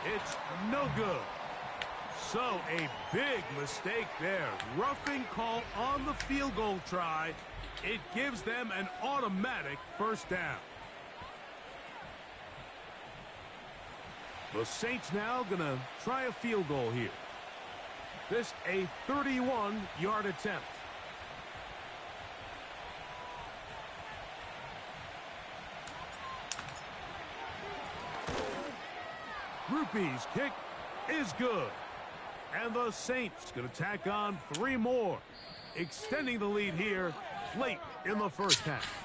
It's no good. So a big mistake there. Roughing call on the field goal try. It gives them an automatic first down. The Saints now going to try a field goal here. This a 31-yard attempt. Groupie's kick is good. And the Saints going to tack on 3 more, extending the lead here late in the first half.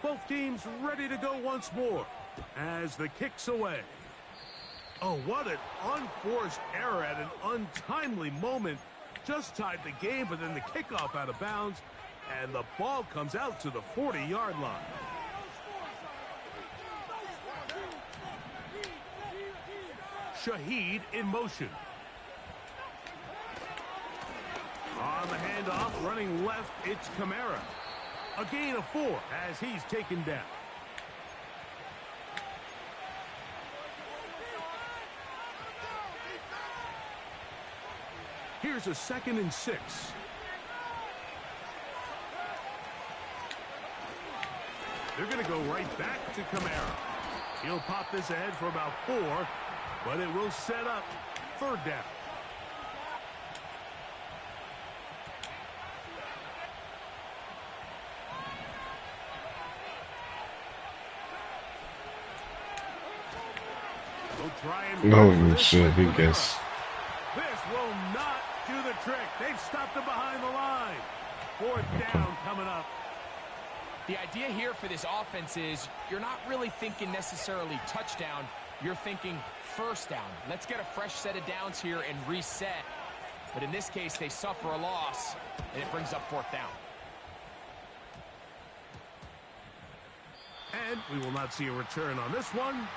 Both teams ready to go once more as the kick's away. Oh, what an unforced error at an untimely moment. Just tied the game, but then the kickoff out of bounds, and the ball comes out to the 40-yard line. Shaheed in motion. On the handoff, running left, it's Kamara. A gain of 4 as he's taken down. Here's a 2nd and 6. They're going to go right back to Kamara. He'll pop this ahead for about 4, but it will set up 3rd down. They'll try and No shit, he gets. This will not do the trick. They've stopped him behind the line. 4th down coming up. The idea here for this offense is you're not really thinking necessarily touchdown. You're thinking first down. Let's get a fresh set of downs here and reset. But in this case, they suffer a loss, and it brings up 4th down. And we will not see a return on this one,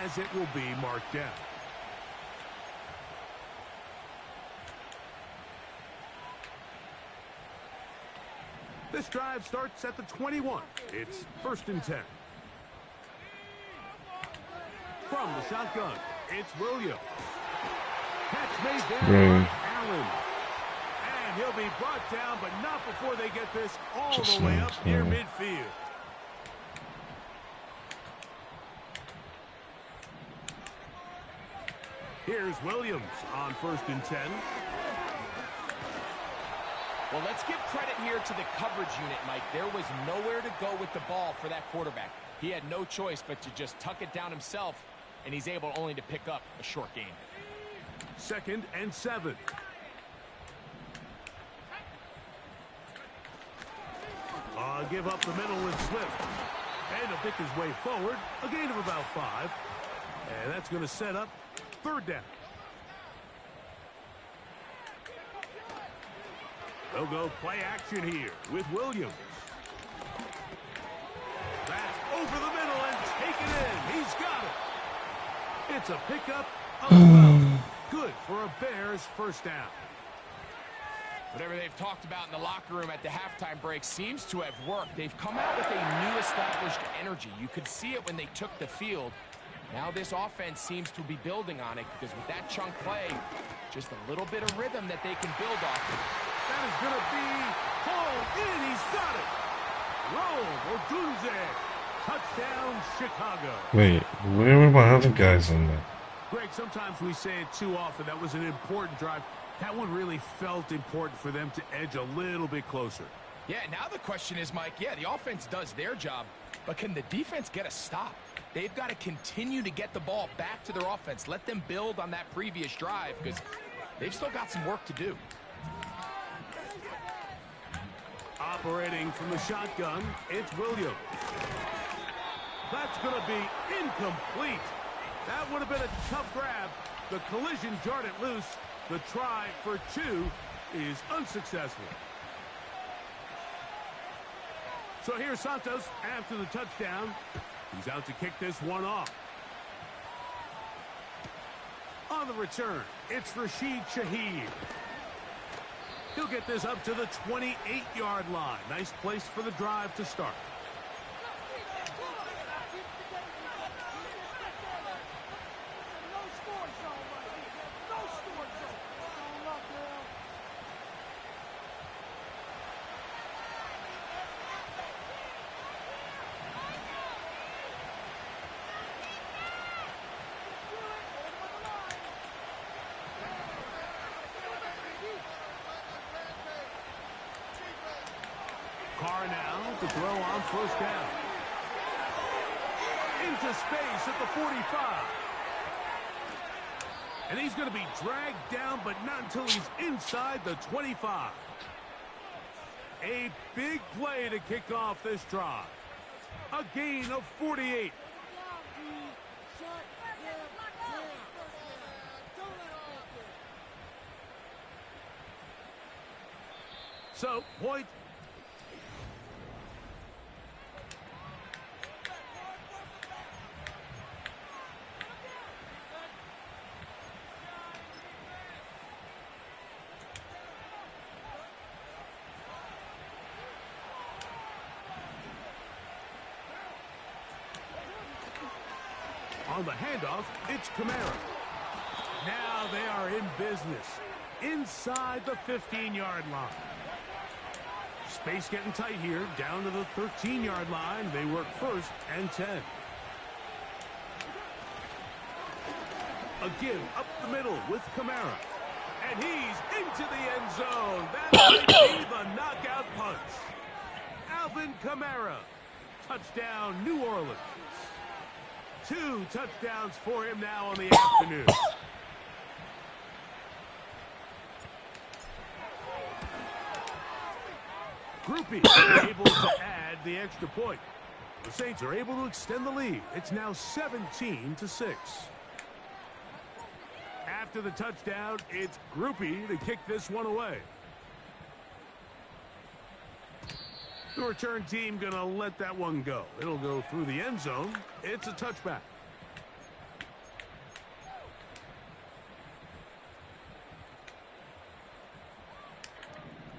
as it will be marked down. This drive starts at the 21. It's 1st and 10. From the shotgun, it's Williams. Catch made there by Allen. And he'll be brought down, but not before they get this all the way up near midfield. Here's Williams on 1st and 10. Well, let's give credit here to the coverage unit, Mike. There was nowhere to go with the ball for that quarterback. He had no choice but to just tuck it down himself, and he's able only to pick up a short gain. 2nd and 7. Give up the middle with Swift. And he'll pick his way forward. A gain of about 5. And that's going to set up 3rd down. They'll go play action here with Williams. That's over the middle and taken in. He's got it. It's a pickup of 12. Good for a Bears first down. Whatever they've talked about in the locker room at the halftime break seems to have worked. They've come out with a new established energy. You could see it when they took the field. Now this offense seems to be building on it because with that chunk play, just a little bit of rhythm that they can build off of. That is going to be hauled in. He's got it. Roll Odunze. Touchdown, Chicago. Wait, where were my other guys in there? Greg, sometimes we say it too often. That was an important drive. That one really felt important for them to edge a little bit closer. Yeah, now the question is, Mike, yeah, the offense does their job, but can the defense get a stop? They've got to continue to get the ball back to their offense. Let them build on that previous drive because they've still got some work to do. Operating from the shotgun, it's Williams. That's going to be incomplete. That would have been a tough grab. The collision jarred it loose. The try for 2 is unsuccessful. So here's Santos after the touchdown. He's out to kick this one off. On the return, it's Rashid Shaheed. He'll get this up to the 28-yard line. Nice place for the drive to start. Carr now to throw on first down. Into space at the 45. And he's going to be dragged down, but not until he's inside the 25. A big play to kick off this drive. A gain of 48. So, point. On the handoff, it's Kamara. Now they are in business. Inside the 15-yard line. Space getting tight here. Down to the 13-yard line. They work first and 10. A give up the middle with Kamara. And he's into the end zone. That might be the knockout punch. Alvin Kamara. Touchdown, New Orleans. 2 touchdowns for him now on the afternoon. Groupie able to add the extra point. The Saints are able to extend the lead. It's now 17-6. After the touchdown, it's Groupie to kick this one away. The return team going to let that one go. It'll go through the end zone. It's a touchback.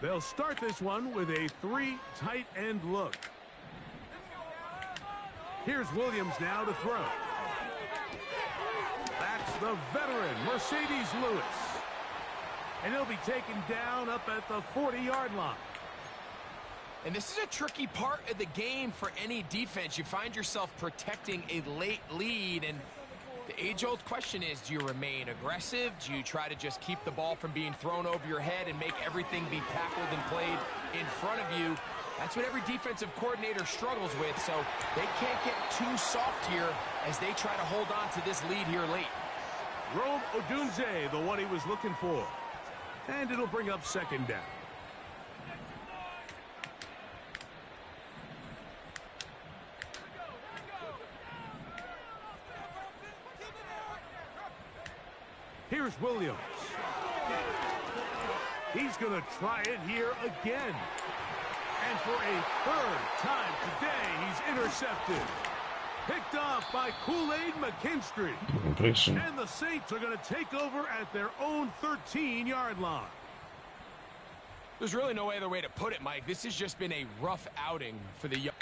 They'll start this one with a 3 tight end look. Here's Williams now to throw. That's the veteran, Mercedes Lewis. And he'll be taken down up at the 40-yard line. And this is a tricky part of the game for any defense. You find yourself protecting a late lead, and the age-old question is, do you remain aggressive? Do you try to just keep the ball from being thrown over your head and make everything be tackled and played in front of you? That's what every defensive coordinator struggles with, so they can't get too soft here as they try to hold on to this lead here late. Rome Odunze, the one he was looking for. And it'll bring up second down. Here's Williams. He's going to try it here again. And for a third time today, he's intercepted. Picked off by Kool-Aid McKinstry. And the Saints are going to take over at their own 13-yard line. There's really no other way to put it, Mike. This has just been a rough outing for the young.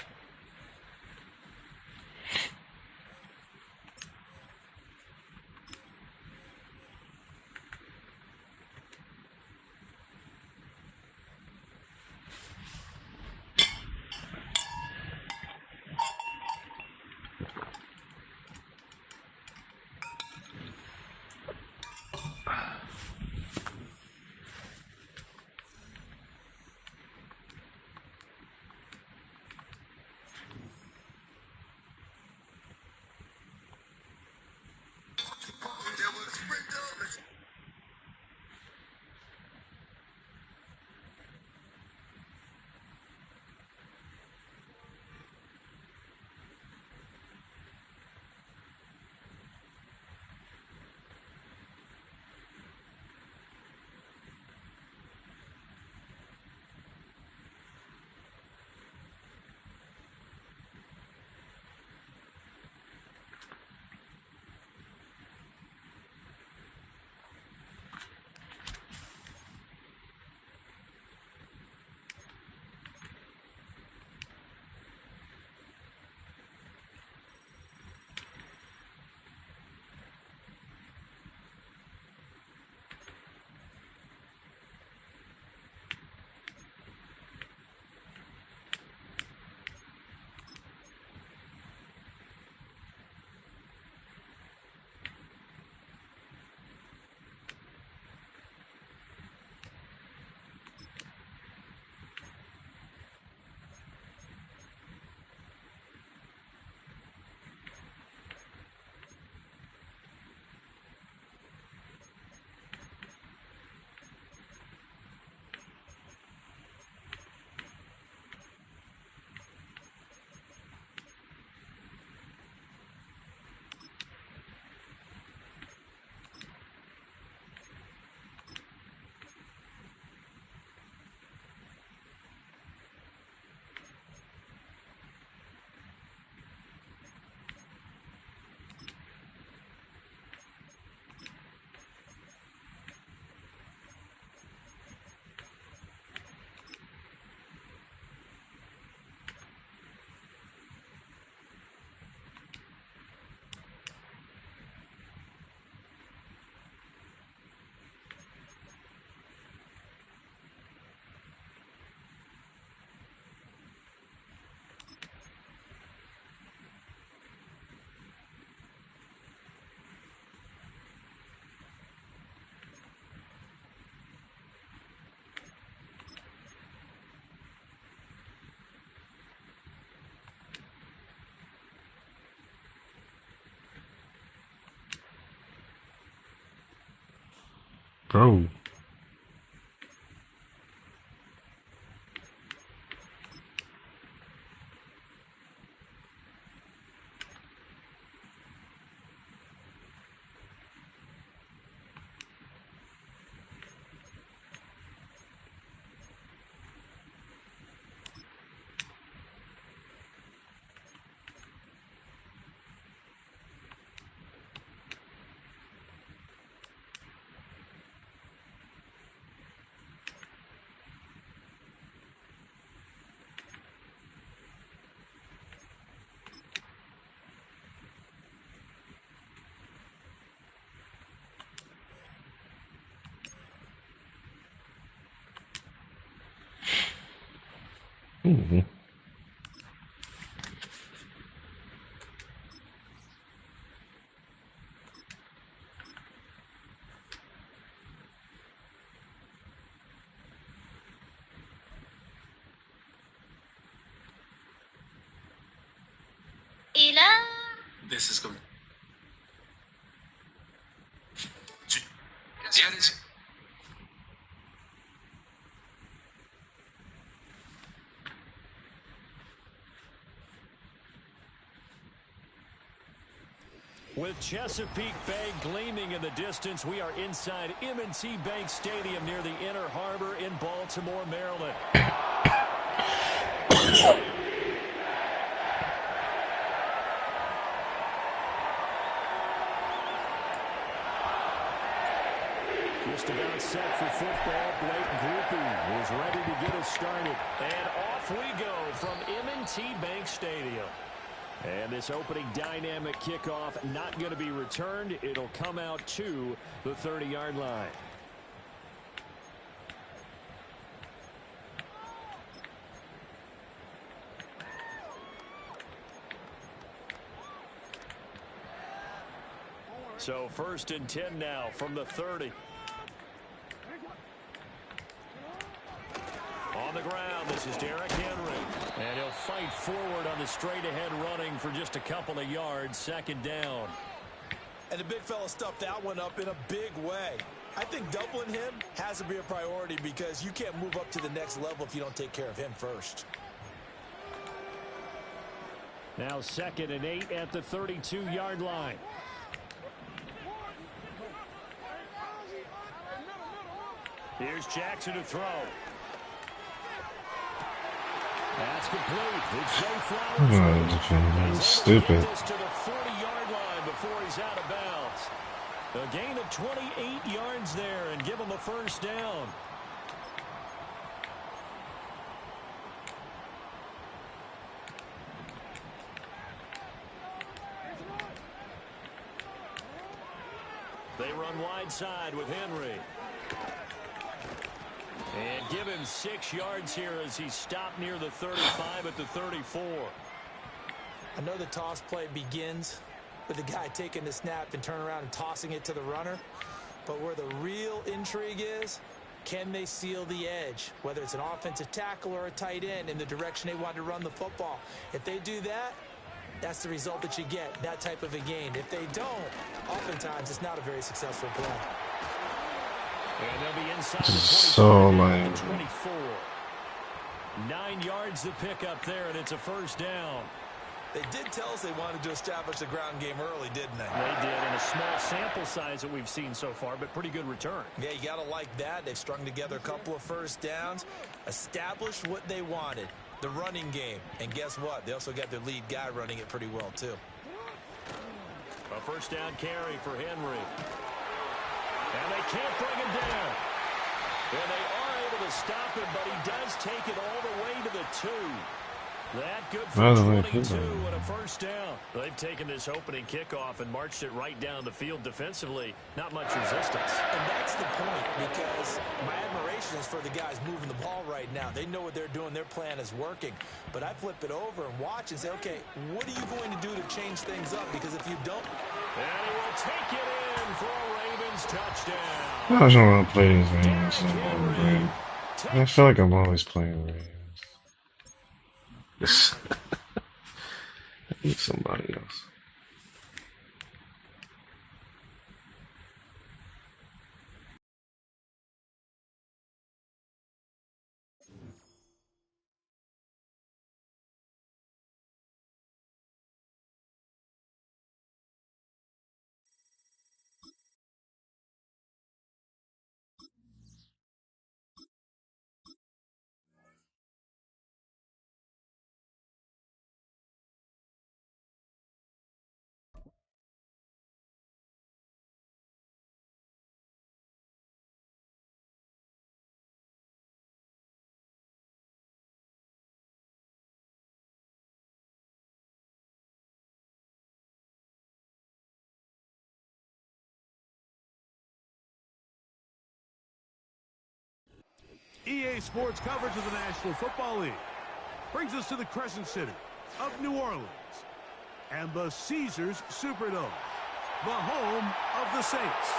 Go. Mm-hmm. This is good. زيادة. With Chesapeake Bay gleaming in the distance, we are inside M&T Bank Stadium near the Inner Harbor in Baltimore, Maryland. Just about set for football. Blake Groupie is ready to get us started. And off we go from M&T Bank Stadium. And this opening dynamic kickoff not going to be returned. It'll come out to the 30-yard line. So 1st and 10 now from the 30. On the ground, this is Derrick Henry. And he'll fight forward on the straight-ahead running for just a couple of yards. 2nd down. And the big fella stuffed that one up in a big way. I think doubling him has to be a priority because you can't move up to the next level if you don't take care of him first. Now 2nd and 8 at the 32-yard line. Here's Jackson to throw. That's complete. It's Zay Flowers. That's stupid. To the 40-yard line before he's out of bounds. A gain of 28 yards there and give him a 1st down. They run wide side with Henry. And give him 6 yards here as he's stopped near the 35 at the 34. I know the toss play begins with the guy taking the snap and turn around and tossing it to the runner. But where the real intrigue is, can they seal the edge? Whether it's an offensive tackle or a tight end in the direction they want to run the football. If they do that, that's the result that you get, that type of a gain. If they don't, oftentimes it's not a very successful play. And they'll be inside This the is 25 so and lame. the 24. 9 yards to pick up there, and it's a 1st down. They did tell us they wanted to establish the ground game early, didn't they? They did, and a small sample size that we've seen so far, but pretty good return. Yeah, you got to like that. They've strung together a couple of 1st downs, established what they wanted, the running game. And guess what? They also got their lead guy running it pretty well, too. A 1st down carry for Henry. And they can't bring him down. And they are able to stop him, but he does take it all the way to the 2. That good for 22 and a 1st down. They've taken this opening kickoff and marched it right down the field defensively. Not much resistance. And that's the point, because my admiration is for the guys moving the ball right now. They know what they're doing. Their plan is working. But I flip it over and watch and say, okay, what are you going to do to change things up? Because if you don't... And he will take it in for a Ravens touchdown. I don't want to play these games anymore, I feel like I'm always playing Ravens. I need somebody else. EA Sports coverage of the National Football League brings us to the Crescent City of New Orleans and the Caesars Superdome, the home of the Saints.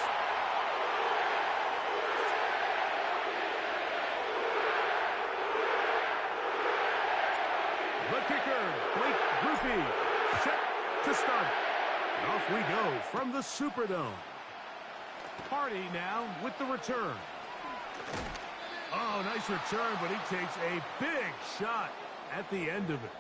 The kicker, Blake Grupe, set to start. And off we go from the Superdome. Hardy now with the return. Oh, nice return, but he takes a big shot at the end of it.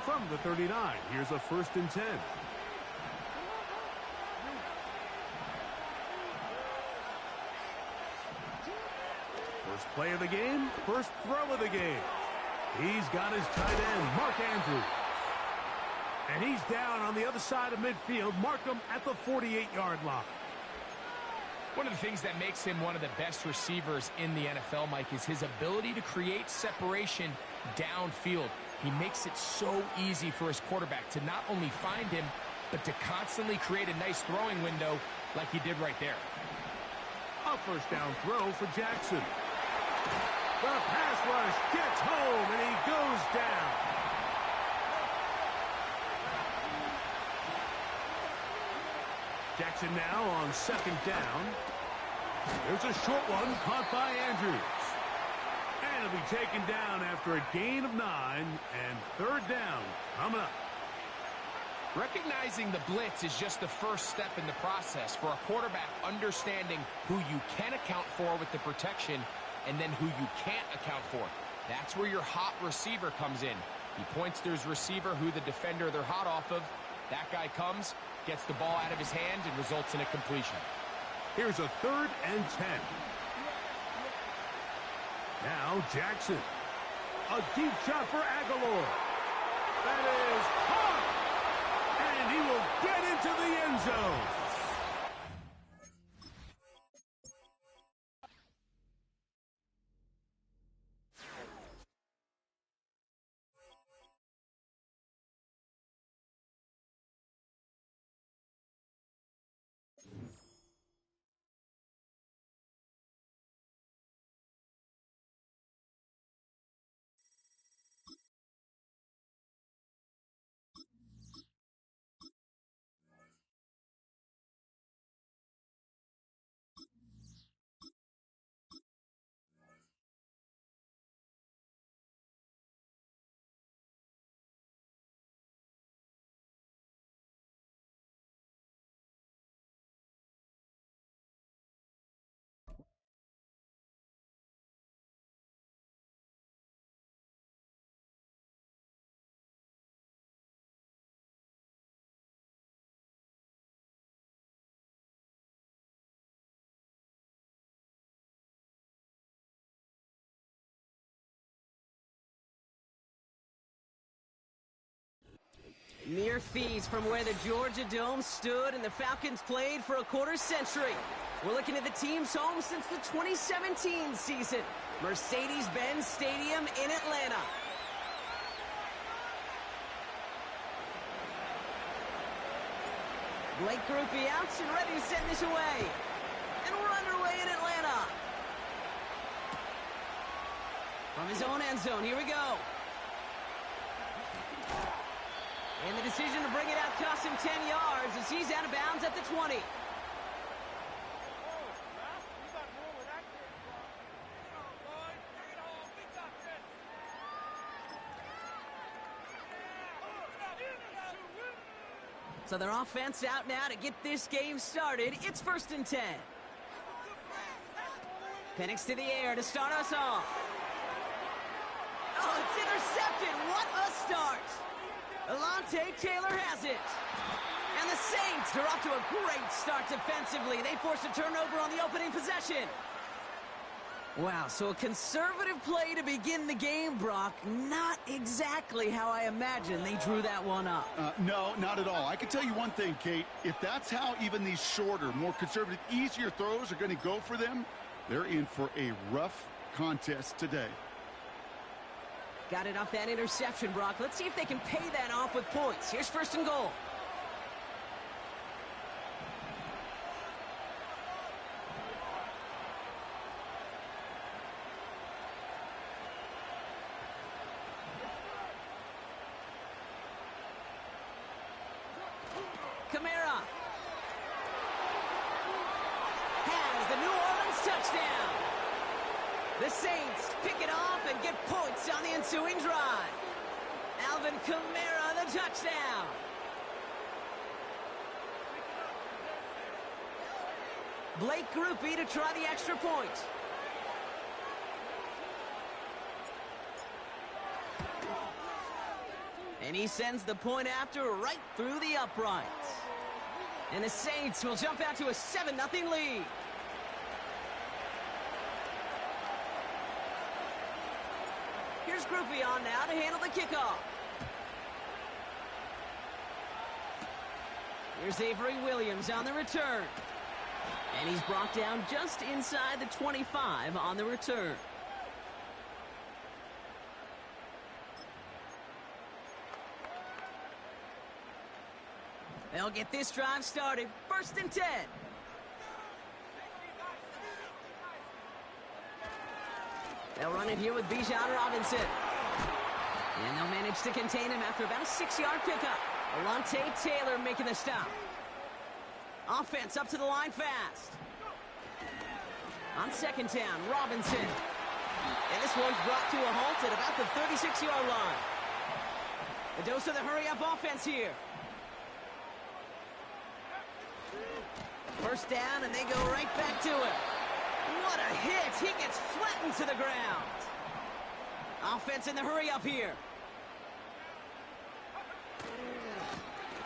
From the 39, here's a 1st and 10. First play of the game, first throw of the game. He's got his tight end, Mark Andrews. And he's down on the other side of midfield. Mark him at the 48-yard line. One of the things that makes him one of the best receivers in the NFL, Mike, is his ability to create separation downfield. He makes it so easy for his quarterback to not only find him, but to constantly create a nice throwing window like he did right there. A first down throw for Jackson. The pass rush gets home, and he goes down. Jackson now on 2nd down. There's a short one caught by Andrews. And it'll be taken down after a gain of 9, and 3rd down coming up. Recognizing the blitz is just the first step in the process for a quarterback understanding who you can account for with the protection and then who you can't account for. That's where your hot receiver comes in. He points to his receiver who the defender they're hot off of. That guy comes, gets the ball out of his hand, and results in a completion. Here's a 3rd and 10. Now Jackson. A deep shot for Aguilar. That is caught. And he will get into the end zone. Mere feet from where the Georgia Dome stood and the Falcons played for a quarter-century. We're looking at the team's home since the 2017 season. Mercedes-Benz Stadium in Atlanta. Blake Grupe out and ready to send this away. And we're underway in Atlanta. From his own end zone, here we go. And the decision to bring it out cost him 10 yards as he's out of bounds at the 20. So their offense out now to get this game started. It's 1st and 10. Penix to the air to start us off. Oh, it's intercepted. What a start. Alontae Taylor has it. And the Saints are off to a great start defensively. They forced a turnover on the opening possession. Wow, so a conservative play to begin the game, Brock. Not exactly how I imagined they drew that one up. No, not at all. I can tell you one thing, Kate. If that's how even these shorter, more conservative, easier throws are going to go for them, they're in for a rough contest today. Got it off that interception, Brock. Let's see if they can pay that off with points. Here's first and goal. Kamara has the New Orleans touchdown. The Saints pick it off and get points on the ensuing drive. Alvin Kamara, the touchdown. Blake Groupie to try the extra point. And he sends the point after right through the uprights. And the Saints will jump out to a 7-0 lead. Here's Groupie on now to handle the kickoff. Here's Avery Williams on the return. And he's brought down just inside the 25 on the return. They'll get this drive started. First and 10. They'll run it here with Bijan Robinson. And they'll manage to contain him after about a 6-yard pickup. Alontae Taylor making the stop. Offense up to the line fast. On second down, Robinson. And this one's brought to a halt at about the 36-yard line. A dose of the hurry-up offense here. First down, and they go right back to it. What a hit! He gets flattened to the ground. Offense in the hurry-up here.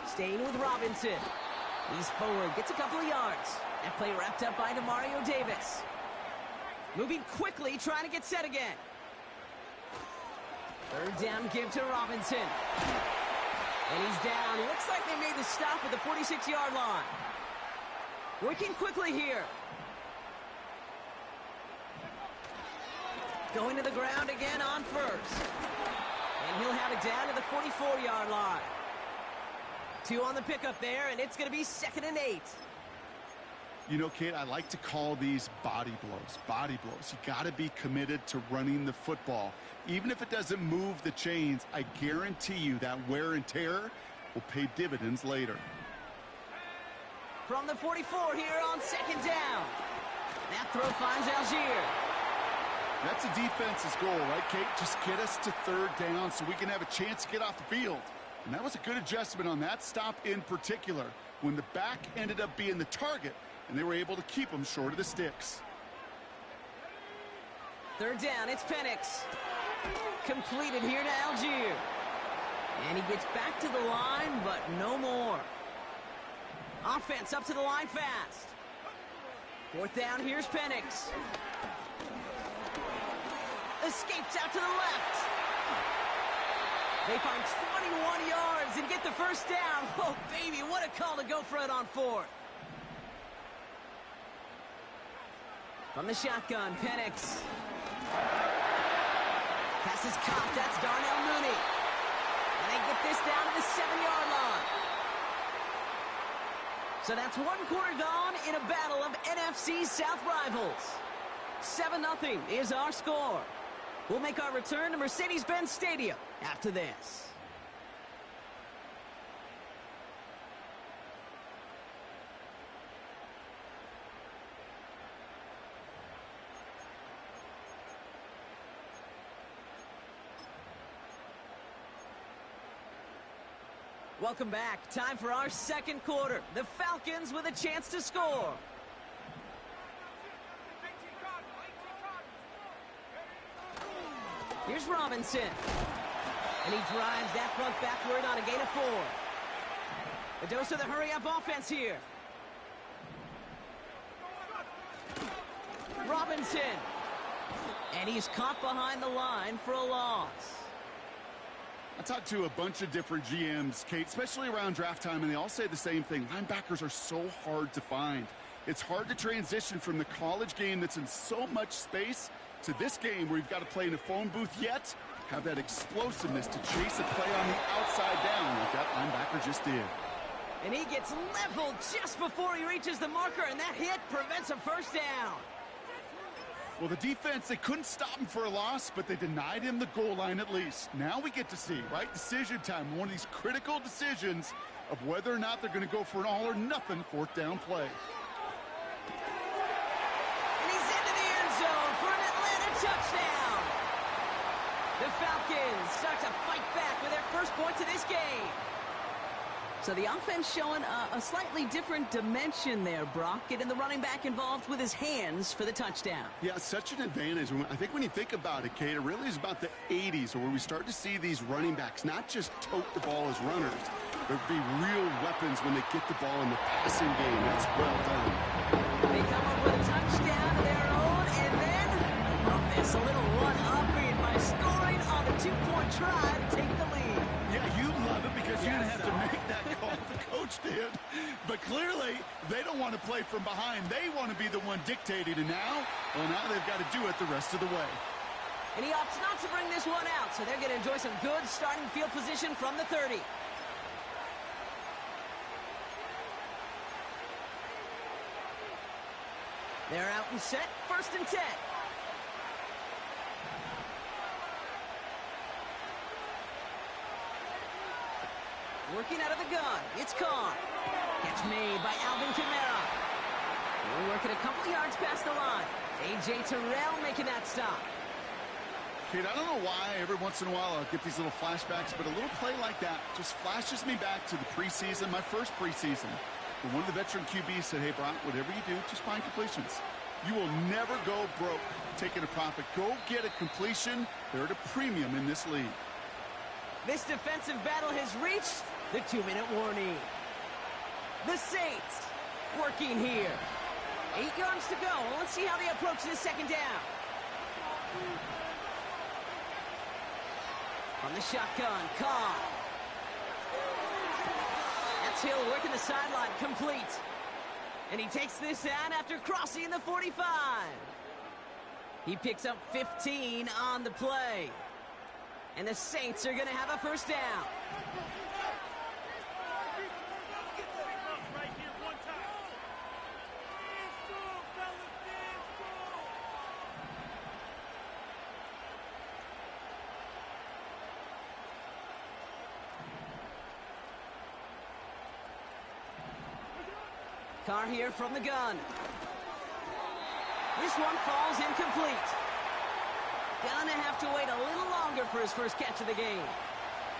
Staying with Robinson. He's forward, gets a couple of yards. That play wrapped up by Mario Davis. Moving quickly, trying to get set again. Third down give to Robinson. And he's down. It looks like they made the stop at the 46-yard line. Working quickly here. Going to the ground again on first. And he'll have it down to the 44-yard line. 2 on the pickup there, and it's going to be 2nd and 8. You know, Kate, I like to call these body blows. Body blows. You got to be committed to running the football. Even if it doesn't move the chains, I guarantee you that wear and tear will pay dividends later. From the 44 here on second down. That throw finds Algier. That's a defense's goal, right, Kate? Just get us to third down so we can have a chance to get off the field. And that was a good adjustment on that stop in particular, when the back ended up being the target, and they were able to keep him short of the sticks. Third down, it's Penix. Completed here to Algier. And he gets back to the line, but no more. Offense up to the line fast. Fourth down, here's Penix. Escapes out to the left. They find 21 yards and get the first down. Oh, baby, what a call to go for it on fourth. From the shotgun, Penix. Pass is caught. That's Darnell Mooney. And they get this down to the 7-yard line. So that's 1 quarter gone in a battle of NFC South rivals. 7-0 is our score. We'll make our return to Mercedes-Benz Stadium after this. Welcome back. Time for our second quarter. The Falcons with a chance to score. Here's Robinson. And he drives that front backward on a gain of 4. A dose of the hurry-up offense here. Robinson. And he's caught behind the line for a loss. I talked to a bunch of different GMs, Kate, especially around draft time, and they all say the same thing. Linebackers are so hard to find. It's hard to transition from the college game that's in so much space to this game where you've got to play in a phone booth, yet have that explosiveness to chase a play on the outside down like that linebacker just did. And he gets leveled just before he reaches the marker, and that hit prevents a first down. Well, the defense, they couldn't stop him for a loss, but they denied him the goal line at least. Now we get to see, right, decision time, one of these critical decisions of whether or not they're going to go for an all-or-nothing fourth down play. And he's into the end zone for an Atlanta touchdown. The Falcons start to fight back with their first points of this game. So the offense showing a slightly different dimension there, Brock, getting the running back involved with his hands for the touchdown. Yeah, such an advantage. I think when you think about it, Kate, it really is about the 80s where we start to see these running backs not just tote the ball as runners, but be real weapons when they get the ball in the passing game. That's well done. They come up with a touchdown of their own, and then, I love this, a little one-upping by scoring on the two-point try to take the lead. Yeah, you love it because you didn't have to make that call. The coach did. But clearly, they don't want to play from behind. They want to be the one dictating. And now, well, now they've got to do it the rest of the way. And he opts not to bring this one out, so they're going to enjoy some good starting field position from the 30. They're out and set, 1st and 10. Working out of the gun, it's Carr. Catch made by Alvin Kamara. We're working a couple yards past the line. A.J. Terrell making that stop. Kate, I don't know why every once in a while I'll get these little flashbacks, but a little play like that just flashes me back to the preseason, my first preseason. When one of the veteran QBs said, hey, Brock, whatever you do, just find completions. You will never go broke taking a profit. Go get a completion. They're at a premium in this league. This defensive battle has reached the 2-minute warning. The Saints working here. 8 yards to go. Well, let's see how they approach this second down. On the shotgun, Carr. That's Hill working the sideline, complete. And he takes this down after crossing the 45. He picks up 15 on the play. And the Saints are going to have a first down. Carr here from the gun. This one falls incomplete. Gonna have to wait a little longer for his first catch of the game.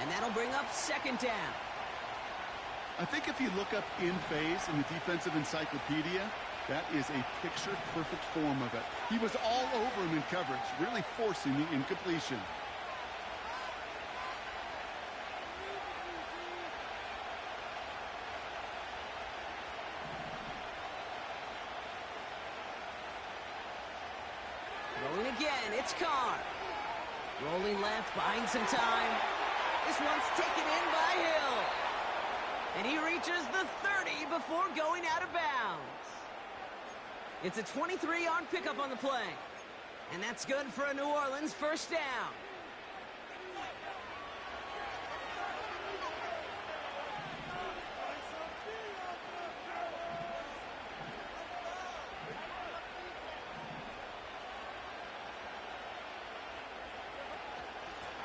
And that'll bring up second down. I think if you look up in phase in the defensive encyclopedia, that is a picture-perfect form of it. He was all over him in coverage, really forcing the incompletion. Rolling again, it's Carr. Rolling left, buying some time. This one's taken in by Hill. And he reaches the 30 before going out of bounds. It's a 23-yard pickup on the play. And that's good for a New Orleans first down.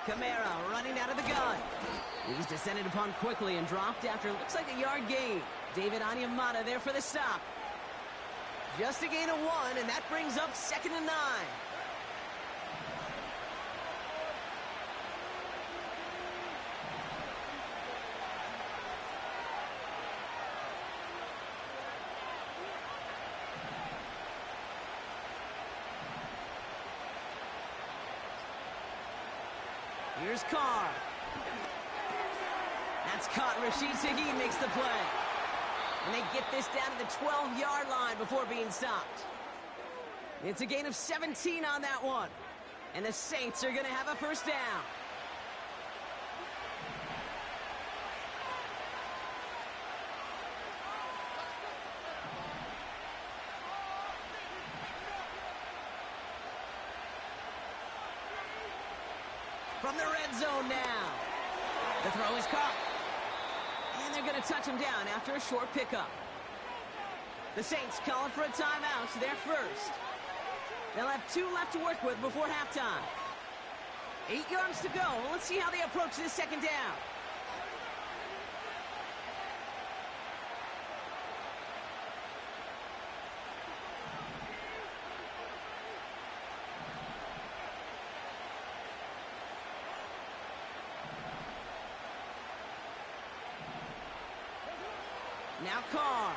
Kamara running out of the gun. He's descended upon quickly and dropped after looks like a yard gain. David Onyemata there for the stop. Just a gain of 1, and that brings up 2nd and 9. Here's Carr. That's caught. Rashid Shaheed makes the play. And they get this down to the 12-yard line before being stopped. It's a gain of 17 on that one. And the Saints are going to have a first down. From the red zone now. The throw is caught. And they're going to touch him down after a short pickup. The Saints calling for a timeout, so they're first. They'll have 2 left to work with before halftime. 8 yards to go. Let's see how they approach this second down. Now Carr.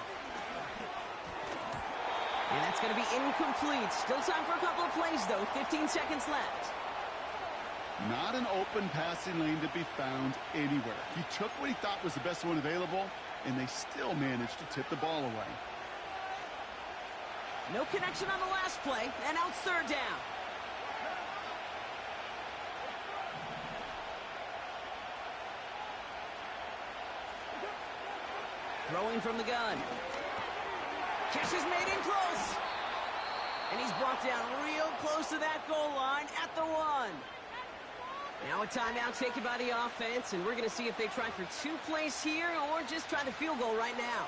And that's going to be incomplete. Still time for a couple of plays, though. 15 seconds left. Not an open passing lane to be found anywhere. He took what he thought was the best one available, and they still managed to tip the ball away. No connection on the last play, and now it's third down. Throwing from the gun. Catch is made in close. And he's brought down real close to that goal line at the 1. Now a timeout taken by the offense, and we're going to see if they try for 2 plays here or just try the field goal right now.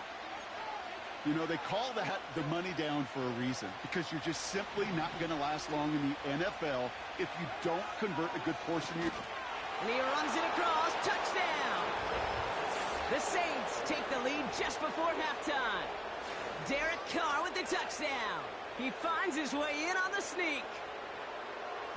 You know, they call that the money down for a reason, because you're just simply not going to last long in the NFL if you don't convert a good portion of your... And he runs it across. Touchdown! The Saints take the lead just before halftime. Derek Carr with the touchdown. He finds his way in on the sneak.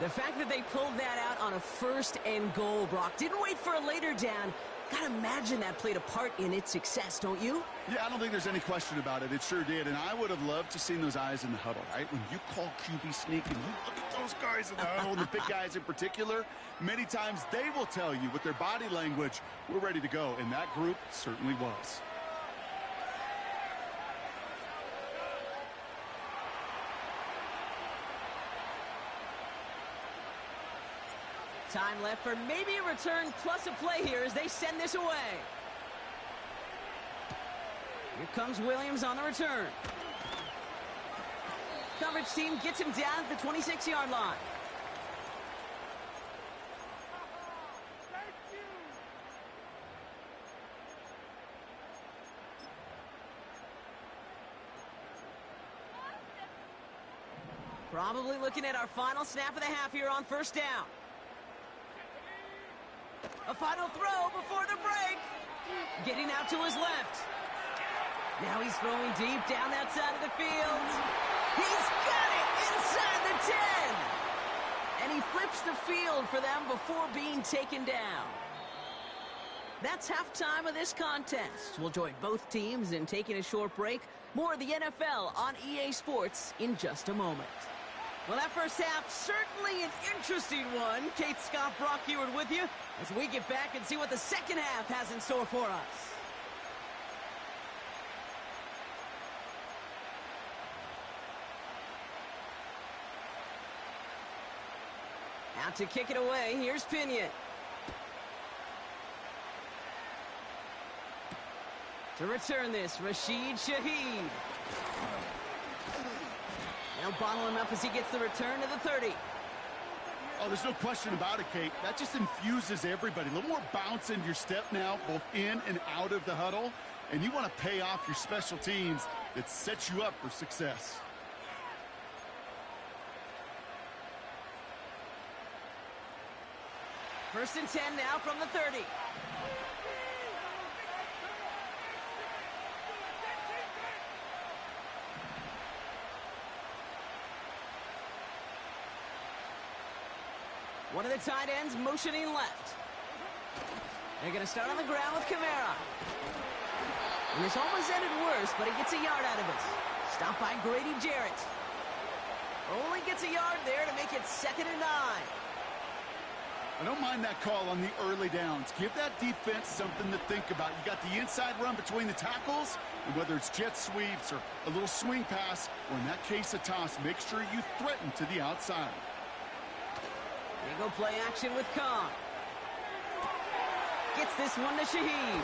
The fact that they pulled that out on a 1st and goal, Brock, didn't wait for a later down. Gotta imagine that played a part in its success, don't you? Yeah, I don't think there's any question about it. It sure did. And I would have loved to seen those eyes in the huddle, right? When you call QB sneak and you look at those guys in the huddle, and the big guys in particular, many times they will tell you with their body language, we're ready to go. And that group certainly was. Time left for maybe a return plus a play here as they send this away. Here comes Williams on the return. Coverage team gets him down at the 26-yard line. Probably looking at our final snap of the half here on first down. A final throw before the break. Getting out to his left. Now he's throwing deep down that side of the field. He's got it inside the 10. And he flips the field for them before being taken down. That's halftime of this contest. We'll join both teams in taking a short break. More of the NFL on EA Sports in just a moment. Well, that first half, certainly an interesting one. Kate, Scott, Brock Heward with you as we get back and see what the second half has in store for us. Out to kick it away, here's Pinion. To return this, Rashid Shaheed. Now bottle him up as he gets the return to the 30. Oh, there's no question about it, Kate. That just infuses everybody. A little more bounce in your step now, both in and out of the huddle. And you want to pay off your special teams that sets you up for success. First and 10 now from the 30. One of the tight ends motioning left. They're going to start on the ground with Kamara. And this almost ended worse, but he gets a yard out of it. Stopped by Grady Jarrett. Only gets a yard there to make it 2nd and 9. I don't mind that call on the early downs. Give that defense something to think about. You got the inside run between the tackles, and whether it's jet sweeps or a little swing pass, or in that case a toss, make sure you threaten to the outside. They go play action with Khan. Gets this one to Shaheed.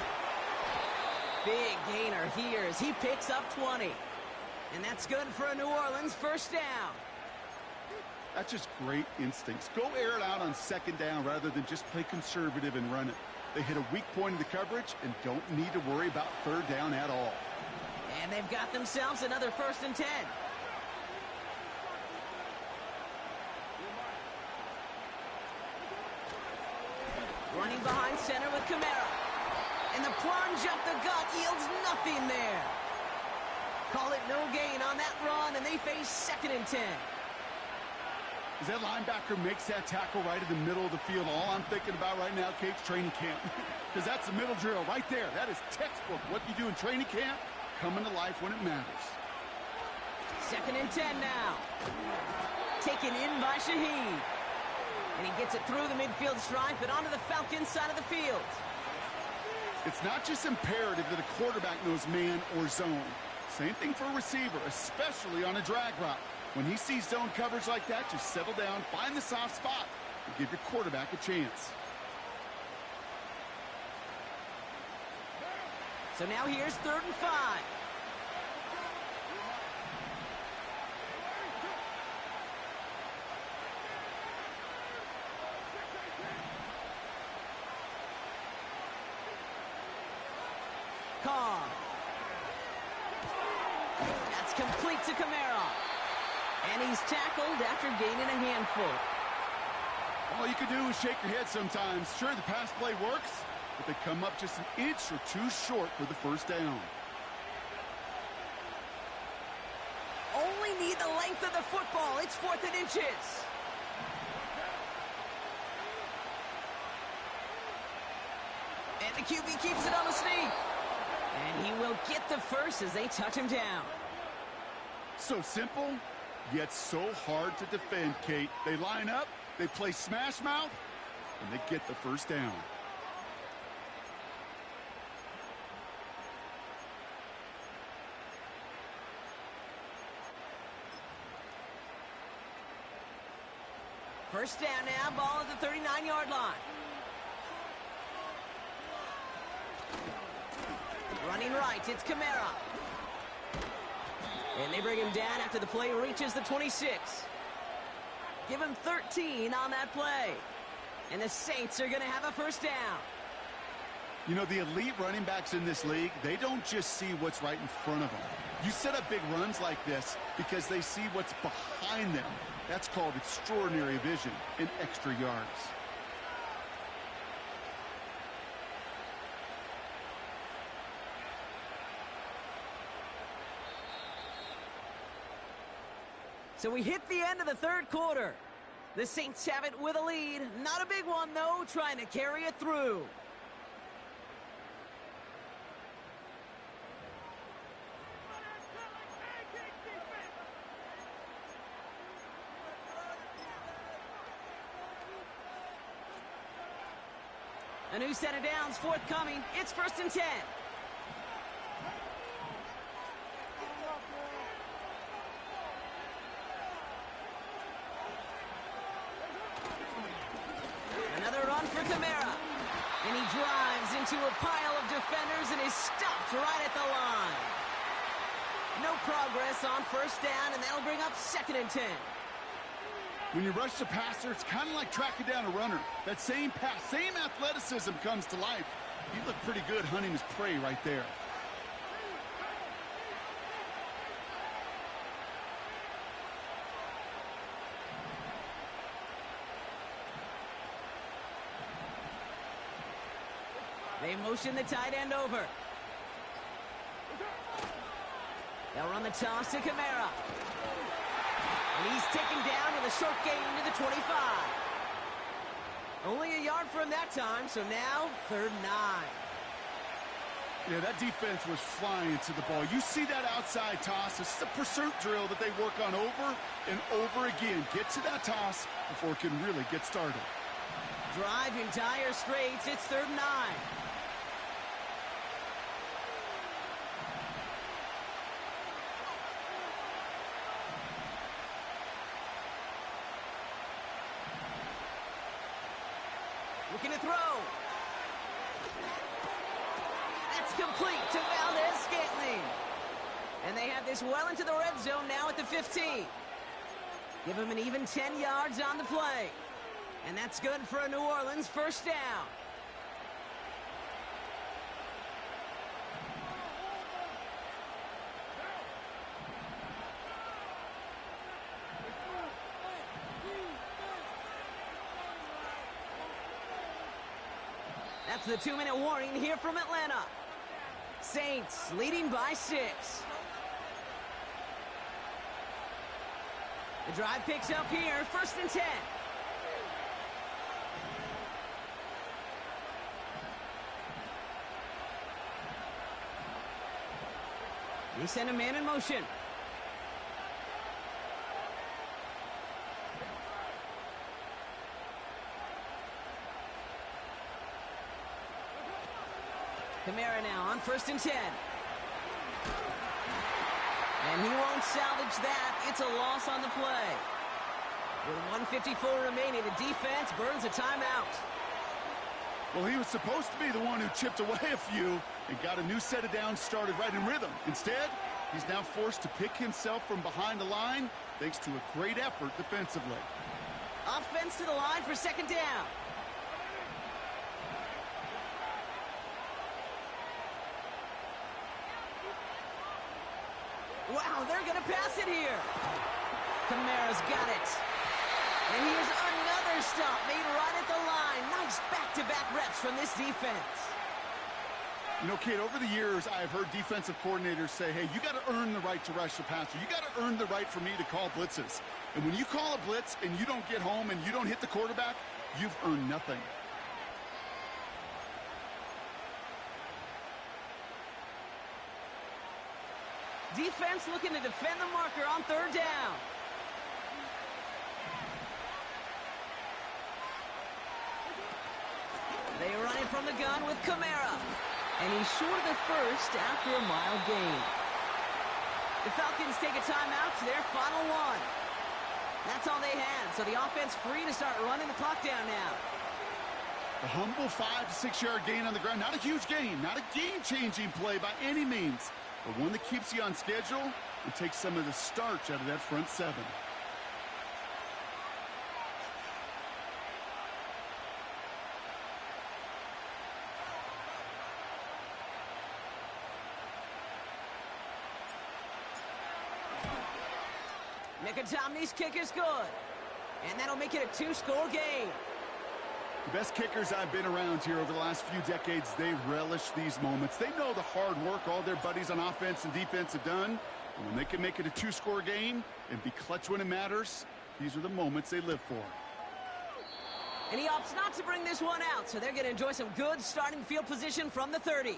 Big gainer here as he picks up 20. And that's good for a New Orleans first down. That's just great instincts. Go air it out on second down rather than just play conservative and run it. They hit a weak point in the coverage and don't need to worry about third down at all. And they've got themselves another 1st and 10. Running behind center with Kamara. And the plunge up the gut yields nothing there. Call it no gain on that run, and they face 2nd and 10. As that linebacker makes that tackle right in the middle of the field, all I'm thinking about right now, Kate's training camp. Because that's the middle drill right there. That is textbook. What you do in training camp, coming to life when it matters. 2nd and 10 now. Taken in by Shaheed. And he gets it through the midfield stripe and onto the Falcons side of the field. It's not just imperative that a quarterback knows man or zone. Same thing for a receiver, especially on a drag route. When he sees zone coverage like that, just settle down, find the soft spot, and give your quarterback a chance. So now here's 3rd and 5. Carr. That's complete to Kamara. And he's tackled after gaining a handful. All you can do is shake your head sometimes. Sure, the pass play works, but they come up just an inch or two short for the first down. Only need the length of the football. It's 4th and inches. And the QB keeps it on the sneak. And he will get the first as they touch him down. So simple, yet so hard to defend, Kate. They line up, they play smash mouth, and they get the first down. First down now, ball at the 39-yard line. Running right, it's Kamara. And they bring him down after the play reaches the 26. Give him 13 on that play. And the Saints are going to have a first down. You know, the elite running backs in this league, they don't just see what's right in front of them. You set up big runs like this because they see what's behind them. That's called extraordinary vision and extra yards. So we hit the end of the 3rd quarter. The Saints have it with a lead. Not a big one, though, trying to carry it through. A new set of downs forthcoming. It's 1st and 10. Another run for Kamara. And he drives into a pile of defenders and is stopped right at the line. No progress on first down, and that'll bring up 2nd and 10. When you rush the passer, it's kind of like tracking down a runner. That same pass, same athleticism comes to life. He looked pretty good hunting his prey right there. They motion the tight end over. They'll run the toss to Kamara. And he's taken down with a short gain to the 25. Only a yard for him that time, so now 3rd and 9. Yeah, that defense was flying to the ball. You see that outside toss. This is a pursuit drill that they work on over and over again. Get to that toss before it can really get started. Drive in dire straits. It's 3rd and 9. looking to throw. That's complete to Valdez-Scantling. And they have this well into the red zone now at the 15. Give him an even 10 yards on the play. And that's good for a New Orleans first down. That's the 2-minute warning here from Atlanta. Saints leading by 6. The drive picks up here, 1st and 10. They send a man in motion. Kamara now on 1st and 10. And he won't salvage that. It's a loss on the play. With 1:54 remaining, the defense burns a timeout. Well, he was supposed to be the one who chipped away a few and got a new set of downs started right in rhythm. Instead, he's now forced to pick himself from behind the line thanks to a great effort defensively. Offense to the line for 2nd down. Wow, they're going to pass it here. Kamara's got it. And here's another stop made right at the line. Nice back-to-back reps from this defense. You know, Kate, over the years, I've heard defensive coordinators say, hey, you got to earn the right to rush the passer. You got to earn the right for me to call blitzes. And when you call a blitz and you don't get home and you don't hit the quarterback, you've earned nothing. Defense looking to defend the marker on 3rd down. They run it from the gun with Kamara. And he's short of the first after a mild gain. The Falcons take a timeout to their final one. That's all they had, so the offense free to start running the clock down now. A humble 5 to 6 yard gain on the ground. Not a huge gain, not a game-changing play by any means. But one that keeps you on schedule and takes some of the starch out of that front 7. Nicotomney's kick is good. And that'll make it a 2-score game. The best kickers I've been around here over the last few decades, they relish these moments. They know the hard work all their buddies on offense and defense have done. And when they can make it a 2-score game and be clutch when it matters, these are the moments they live for. And he opts not to bring this one out, so they're going to enjoy some good starting field position from the 30.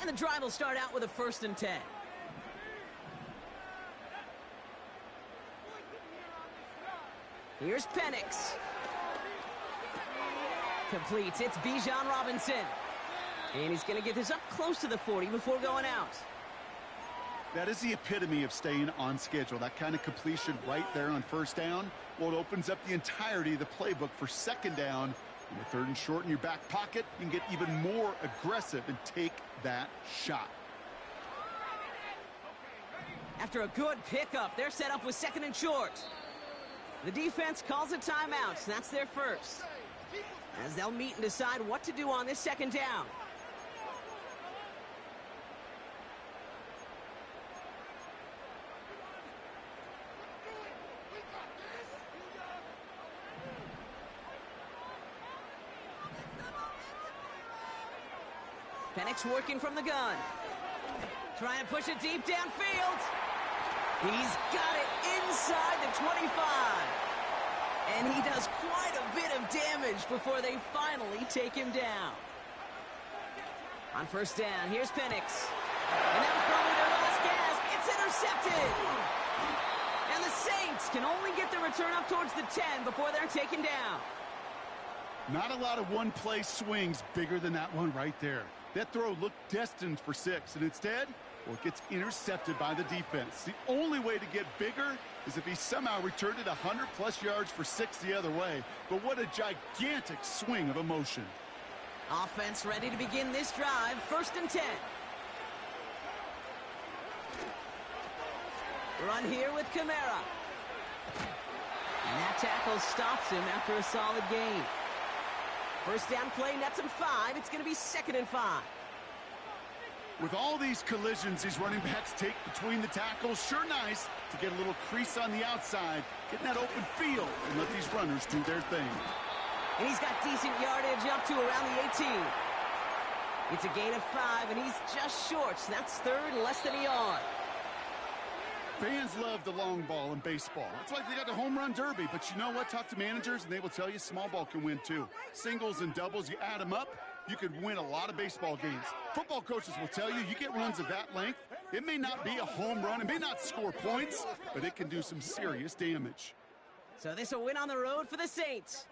And the drive will start out with a 1st and 10. Here's Penix. Completes. It's Bijan Robinson. And he's going to get this up close to the 40 before going out. That is the epitome of staying on schedule. That kind of completion right there on 1st down. Well, it opens up the entirety of the playbook for 2nd down. And with 3rd and short in your back pocket, you can get even more aggressive and take that shot. After a good pickup, they're set up with 2nd and short. The defense calls a timeout. That's their first. As they'll meet and decide what to do on this 2nd down. Penix working from the gun. Trying to push it deep downfield. He's got it inside the 25. And he does quite a bit of damage before they finally take him down. On 1st down, here's Penix. And that was probably their last gasp. It's intercepted. And the Saints can only get the return up towards the 10 before they're taken down. Not a lot of one-play swings bigger than that one right there. That throw looked destined for 6, and instead, well, it gets intercepted by the defense. The only way to get bigger is if he somehow returned it 100-plus yards for 6 the other way. But what a gigantic swing of emotion. Offense ready to begin this drive. 1st and 10. Run here with Kamara. And that tackle stops him after a solid gain. 1st down play nets him 5. It's going to be 2nd and 5. With all these collisions these running backs take between the tackles, sure nice to get a little crease on the outside, get in that open field, and let these runners do their thing. And he's got decent yardage up to around the 18. It's a gain of 5, and he's just short. So that's 3rd, less than a yard. Fans love the long ball in baseball. That's why they got the home run derby. But you know what? Talk to managers, and they will tell you small ball can win too. Singles and doubles, you add them up, you could win a lot of baseball games. Football coaches will tell you get runs of that length. It may not be a home run. It may not score points, but it can do some serious damage. So this a win on the road for the Saints.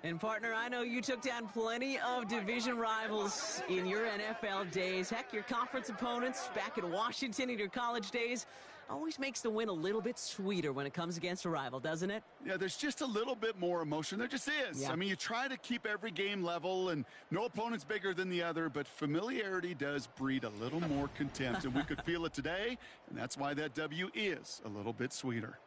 And, partner, I know you took down plenty of division rivals in your NFL days. Heck, your conference opponents back in Washington in your college days always makes the win a little bit sweeter when it comes against a rival, doesn't it? Yeah, there's just a little bit more emotion. There just is. Yeah. I mean, you try to keep every game level, and no opponent's bigger than the other, but familiarity does breed a little more contempt, and we could feel it today, and that's why that W is a little bit sweeter.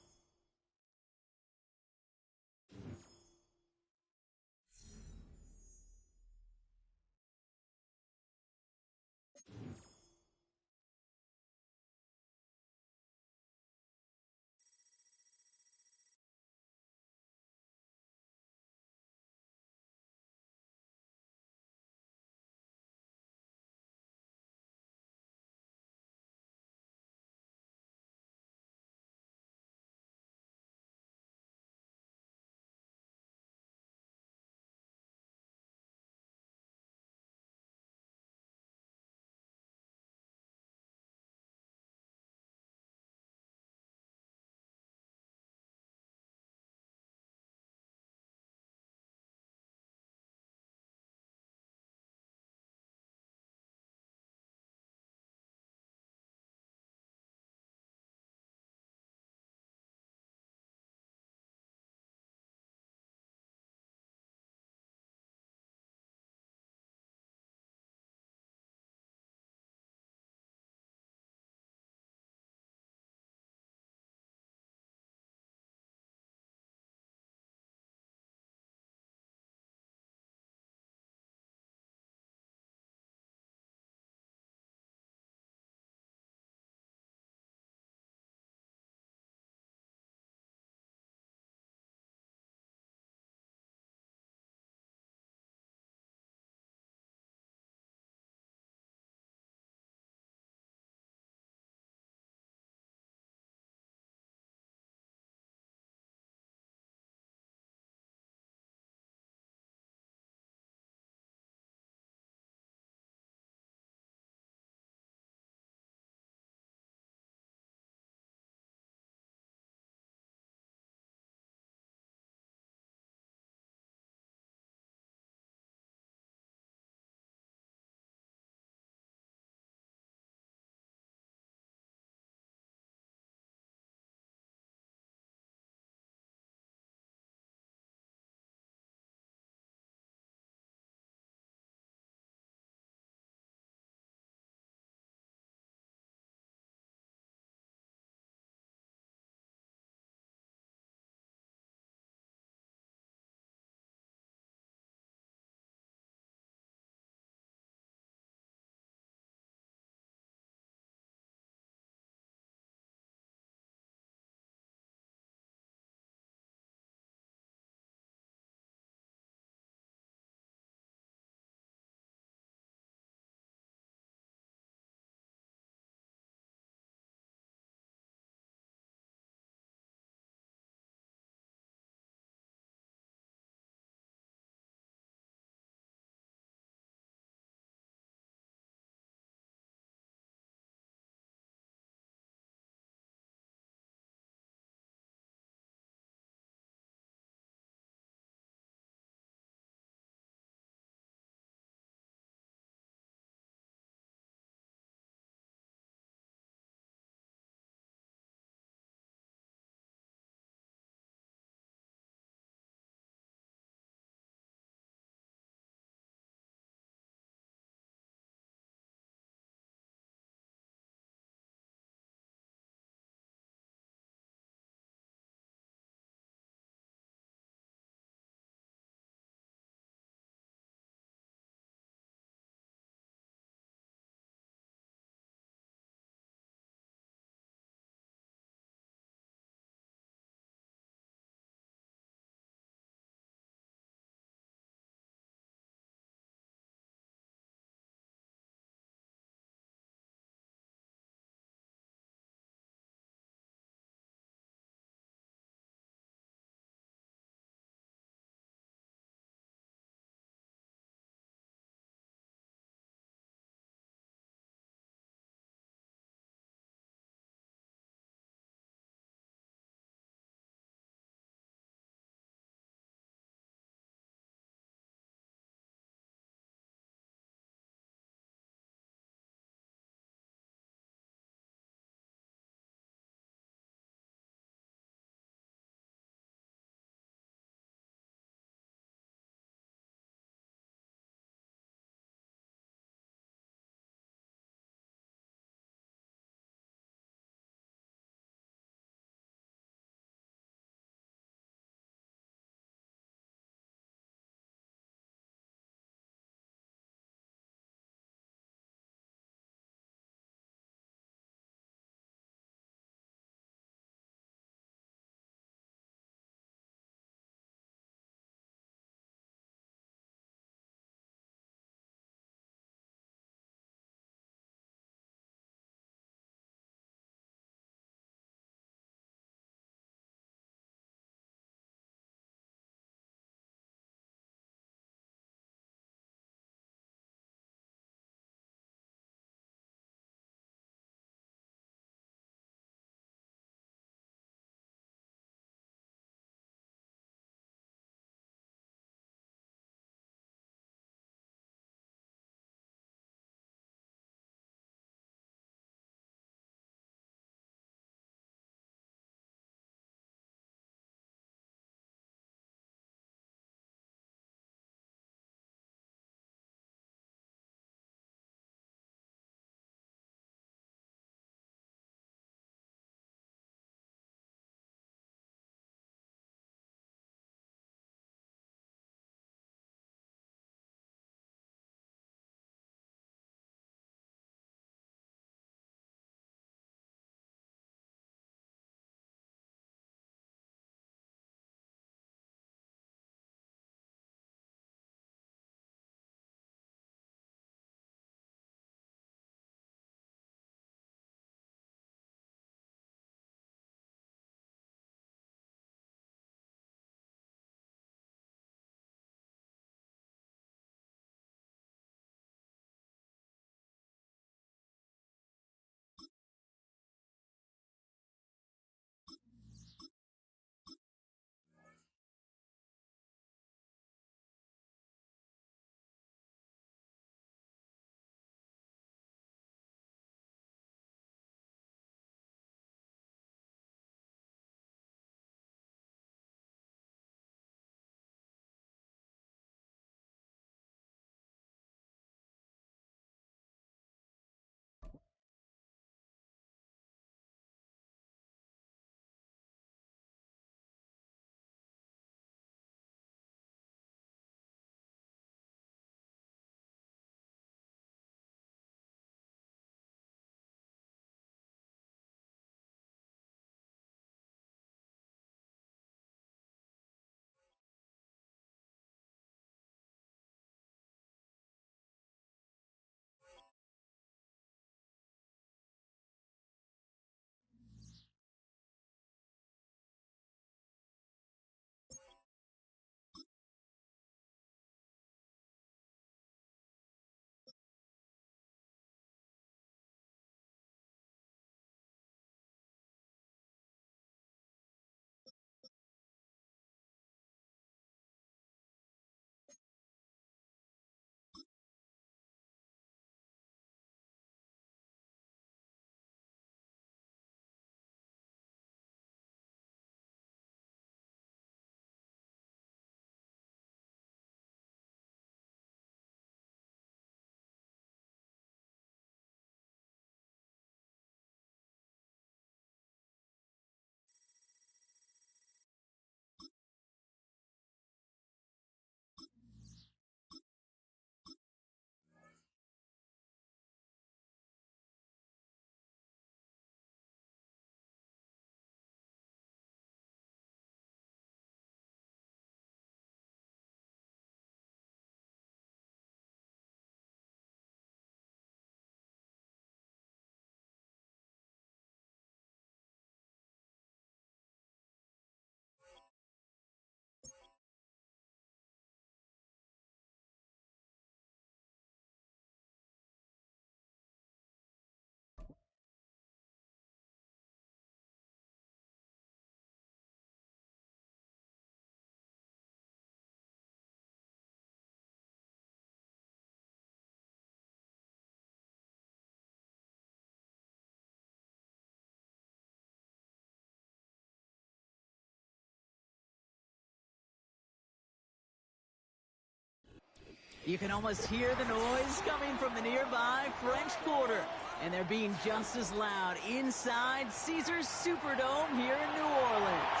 You can almost hear the noise coming from the nearby French Quarter. And they're being just as loud inside Caesars Superdome here in New Orleans.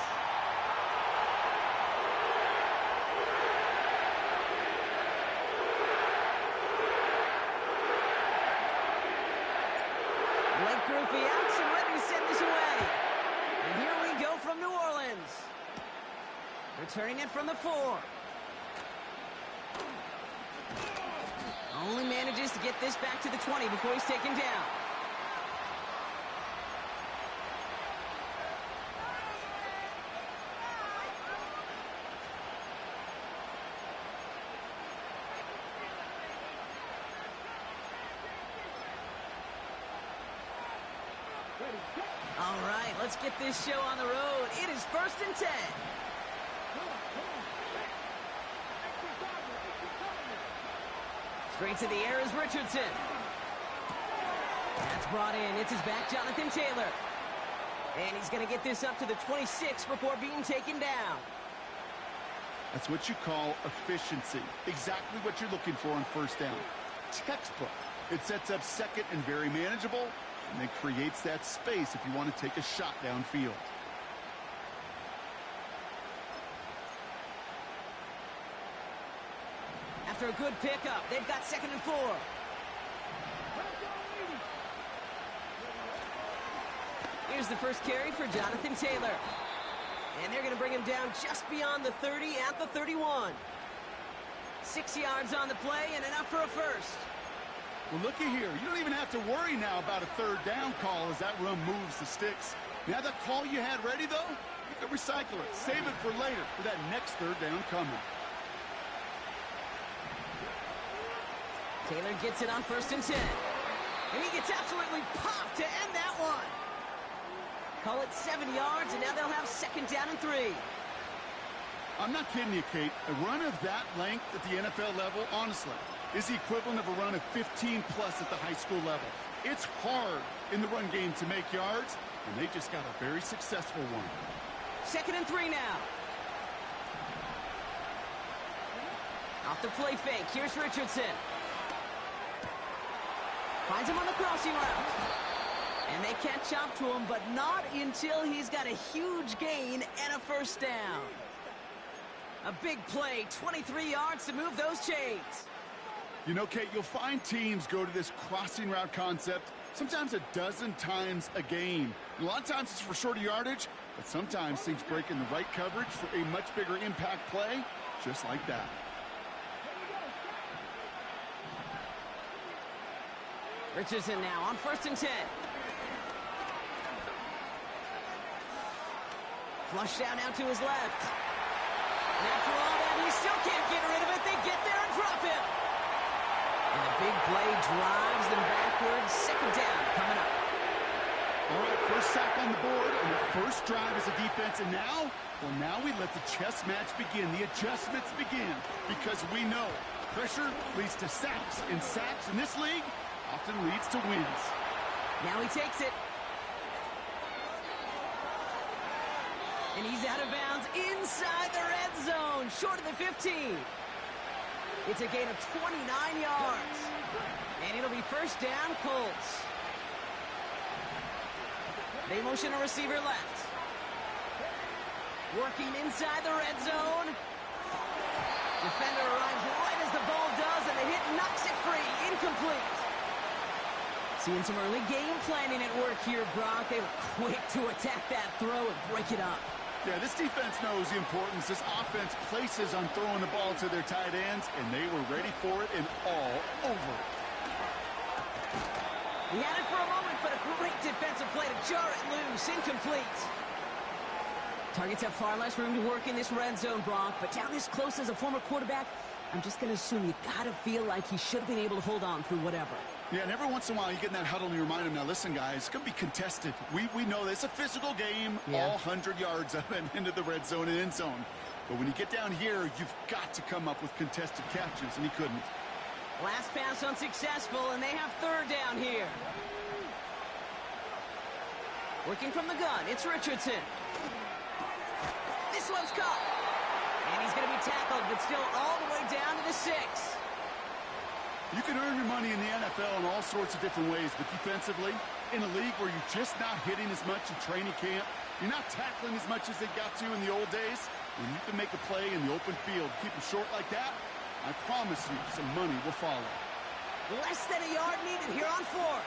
Blake Grupe out and ready to send this away. And here we go from New Orleans. Returning it from the 4. Only manages to get this back to the 20 before he's taken down. All right, let's get this show on the road. It is 1st and 10. Straight to the air is Richardson. That's brought in. It's his back, Jonathan Taylor. And he's going to get this up to the 26 before being taken down. That's what you call efficiency. Exactly what you're looking for on 1st down. Textbook. It sets up 2nd and very manageable, and then creates that space if you want to take a shot downfield. After a good pickup, they've got 2nd and 4. Here's the first carry for Jonathan Taylor. And they're going to bring him down just beyond the 30 at the 31. 6 yards on the play and enough for a first. Well, looky here. You don't even have to worry now about a 3rd down call as that run moves the sticks. Now that call you had ready, though, you can recycle it. Save it for later for that next 3rd down coming. Taylor gets it on 1st and 10. And he gets absolutely popped to end that one. Call it 7 yards, and now they'll have 2nd down and 3. I'm not kidding you, Kate. A run of that length at the NFL level, honestly, is the equivalent of a run of 15-plus at the high school level. It's hard in the run game to make yards, and they just got a very successful one. 2nd and 3 now. Off the play fake, here's Richardson. Finds him on the crossing route. And they catch up to him, but not until he's got a huge gain and a 1st down. A big play, 23 yards to move those chains. You know, Kate, you'll find teams go to this crossing route concept sometimes a dozen times a game. And a lot of times it's for shorter yardage, but sometimes things break in the right coverage for a much bigger impact play, just like that. Richardson now on 1st and 10. Flush down out to his left. And after all that, he still can't get rid of it. They get there and drop him. And the big play drives them backwards. 2nd down coming up. All right, first sack on the board, and the first drive as a defense. And now, well, now we let the chess match begin. The adjustments begin. Because we know pressure leads to sacks. And sacks in this league often leads to wins. Now he takes it. And he's out of bounds inside the red zone, short of the 15. It's a gain of 29 yards. And it'll be 1st down, Colts. They motion a receiver left. Working inside the red zone. Defender arrives right as the ball does, and the hit knocks it free. Incomplete. Seeing some early game planning at work here, Brock. They were quick to attack that throw and break it up. Yeah, this defense knows the importance this offense places on throwing the ball to their tight ends, and they were ready for it and all over it. He had it for a moment, but a great defensive play to jar it loose. Incomplete. Targets have far less room to work in this red zone, Brock, but down this close as a former quarterback, I'm just going to assume you got to feel like he should have been able to hold on through whatever. Yeah, and every once in a while you get in that huddle and you remind them, now listen, guys, it's going to be contested. We know this. It's a physical game, all 100 yards up and into the red zone and end zone. But when you get down here, you've got to come up with contested catches, and he couldn't. Last pass unsuccessful, and they have 3rd down here. Working from the gun, it's Richardson. This one's caught. And he's going to be tackled, but still all the way down to the 6. You can earn your money in the NFL in all sorts of different ways, but defensively, in a league where you're just not hitting as much in training camp, you're not tackling as much as they got to in the old days, when you can make a play in the open field, keep them short like that, I promise you some money will follow. Less than a yard needed here on 4th.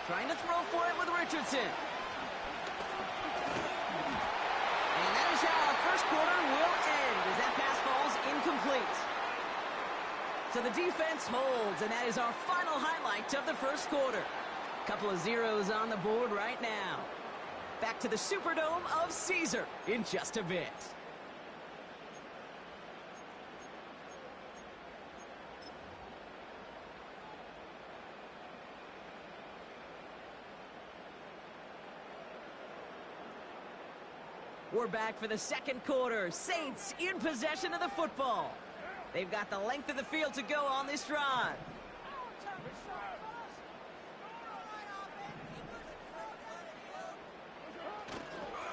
Trying to throw for it with Richardson. And that is how our first quarter will end as that pass falls incomplete. So the defense holds, and that is our final highlight of the first quarter. Couple of zeros on the board right now. Back to the Superdome of Caesar in just a bit. We're back for the second quarter. Saints in possession of the football. They've got the length of the field to go on this drive.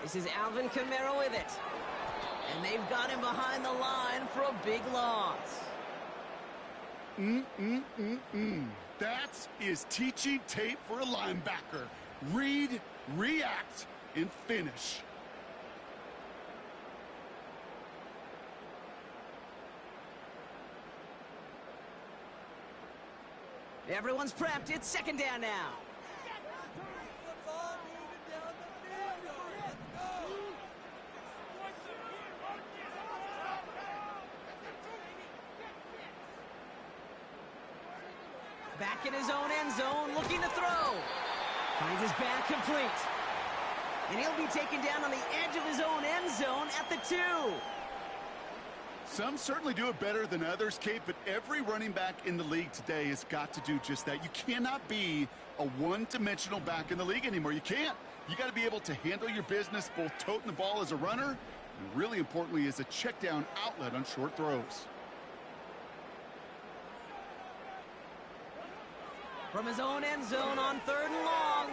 This is Alvin Kamara with it. And they've got him behind the line for a big loss. That is teaching tape for a linebacker. Read, react, and finish. Everyone's prepped. It's second down now. Back in his own end zone, looking to throw. Finds his back complete. And he'll be taken down on the edge of his own end zone at the 2. Some certainly do it better than others, Kate, but every running back in the league today has got to do just that. You cannot be a one-dimensional back in the league anymore. You can't. You got to be able to handle your business, both toting the ball as a runner, and really importantly, as a check-down outlet on short throws. From his own end zone on 3rd and long.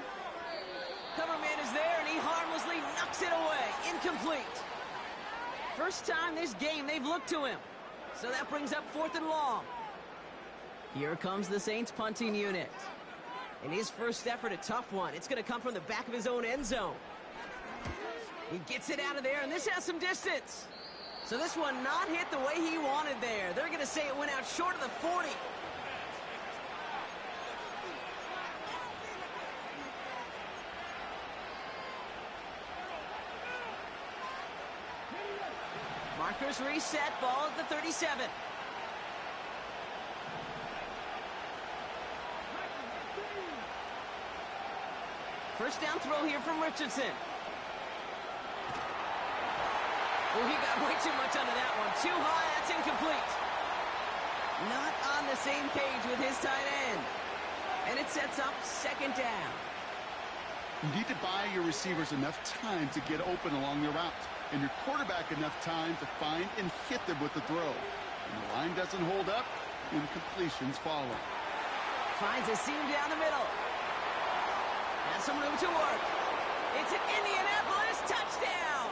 Coverman is there, and he harmlessly knocks it away. Incomplete. First time this game they've looked to him. So that brings up 4th and long. Here comes the Saints punting unit. In his first effort, a tough one. It's going to come from the back of his own end zone. He gets it out of there, and this has some distance. So this one not hit the way he wanted there. They're going to say it went out short of the 40. Markers reset, ball at the 37. First down throw here from Richardson. Oh, he got way too much onto that one. Too high, that's incomplete. Not on the same page with his tight end. And it sets up second down. You need to buy your receivers enough time to get open along their route, and your quarterback enough time to find and hit them with the throw. When the line doesn't hold up, incompletions follow. Finds a seam down the middle. Has some room to work. It's an Indianapolis touchdown.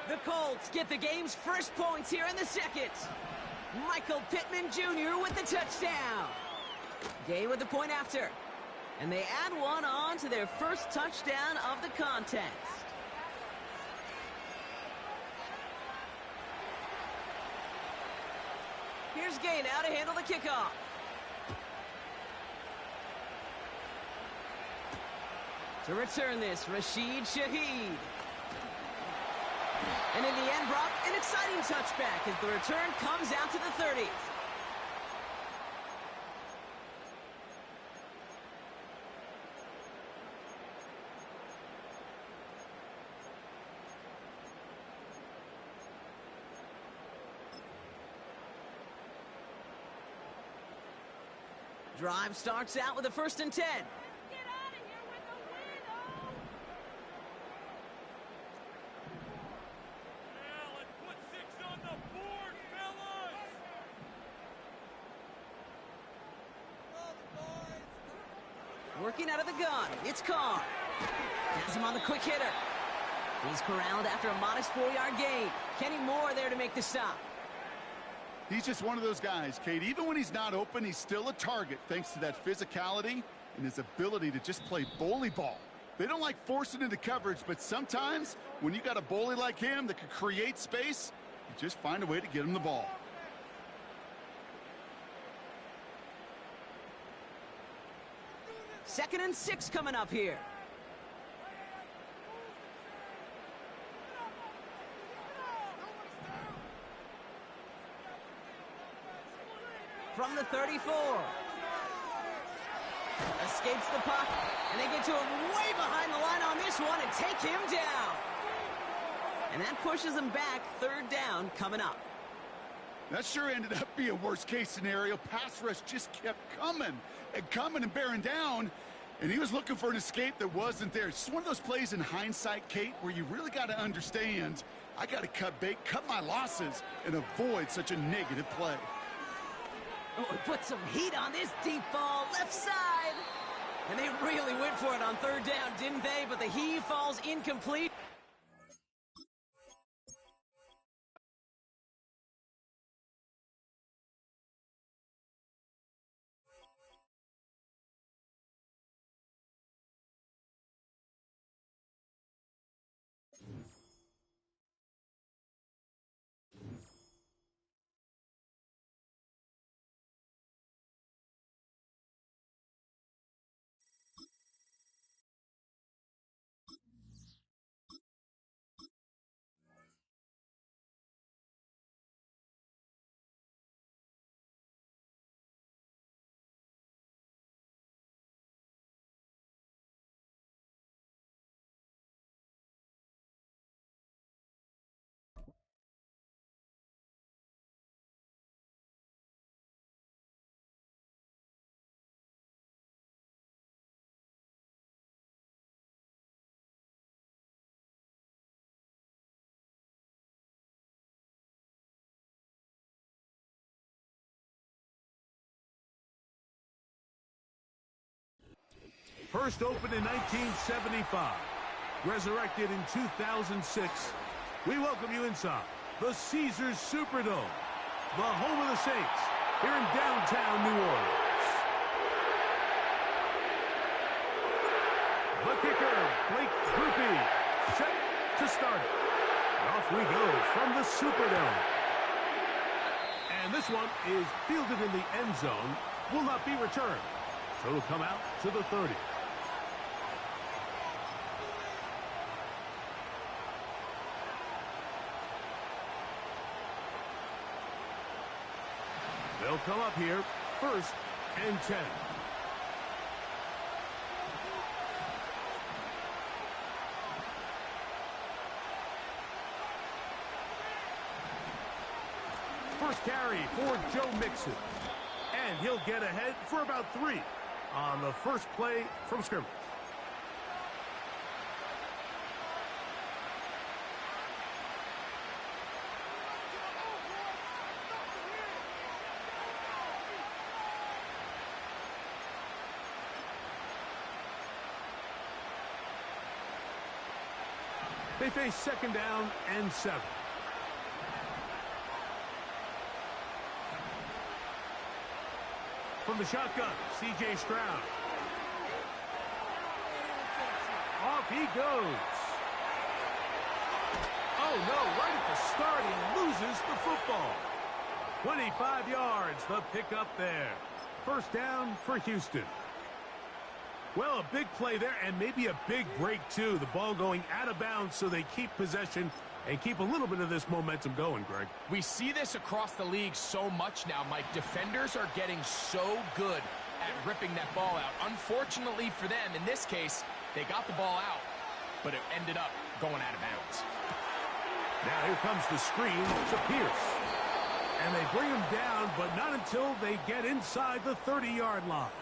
The Colts get the game's first points here in the second. Michael Pittman Jr. with the touchdown. Gay with the point after. And they add one on to their first touchdown of the contest. Here's Gay now to handle the kickoff. To return this, Rashid Shaheed. And in the end, Brock, an exciting touchback as the return comes out to the 30. Drive starts out with a 1st and 10. Working out of the gun. It's Carr. Has him on the quick hitter. He's corralled after a modest 4-yard gain. Kenny Moore there to make the stop. He's just one of those guys, Kate. Even when he's not open, he's still a target thanks to that physicality and his ability to just play bully ball. They don't like forcing into coverage, but sometimes when you got a bully like him that can create space, you just find a way to get him the ball. Second and 6 coming up here. From the 34. Escapes the pocket, and they get to him way behind the line on this one and take him down. And that pushes him back. Third down coming up. That sure ended up being a worst-case scenario. Pass rush just kept coming and bearing down, and he was looking for an escape that wasn't there. It's just one of those plays in hindsight, Kate, where you really got to understand, I got to cut bait, cut my losses, and avoid such a negative play. Oh, we put some heat on this deep ball, left side. And they really went for it on third down, didn't they? But the heave falls incomplete. First opened in 1975, resurrected in 2006. We welcome you inside the Caesars Superdome, the home of the Saints, here in downtown New Orleans. The kicker, Blake Rupe, set to start it. And off we go from the Superdome. And this one is fielded in the end zone, will not be returned. So it'll come out to the 30. They'll come up here, 1st and 10. First carry for Joe Mixon. And he'll get ahead for about 3 on the first play from scrimmage. They face 2nd down and 7. From the shotgun, C.J. Stroud. Off he goes. Oh, no, right at the start, he loses the football. 25 yards, the pickup there. First down for Houston. Well, a big play there, and maybe a big break, too. The ball going out of bounds, so they keep possession and keep a little bit of this momentum going, Greg. We see this across the league so much now, Mike. Defenders are getting so good at ripping that ball out. Unfortunately for them, in this case, they got the ball out, but it ended up going out of bounds. Now here comes the screen to Pierce. And they bring him down, but not until they get inside the 30-yard line.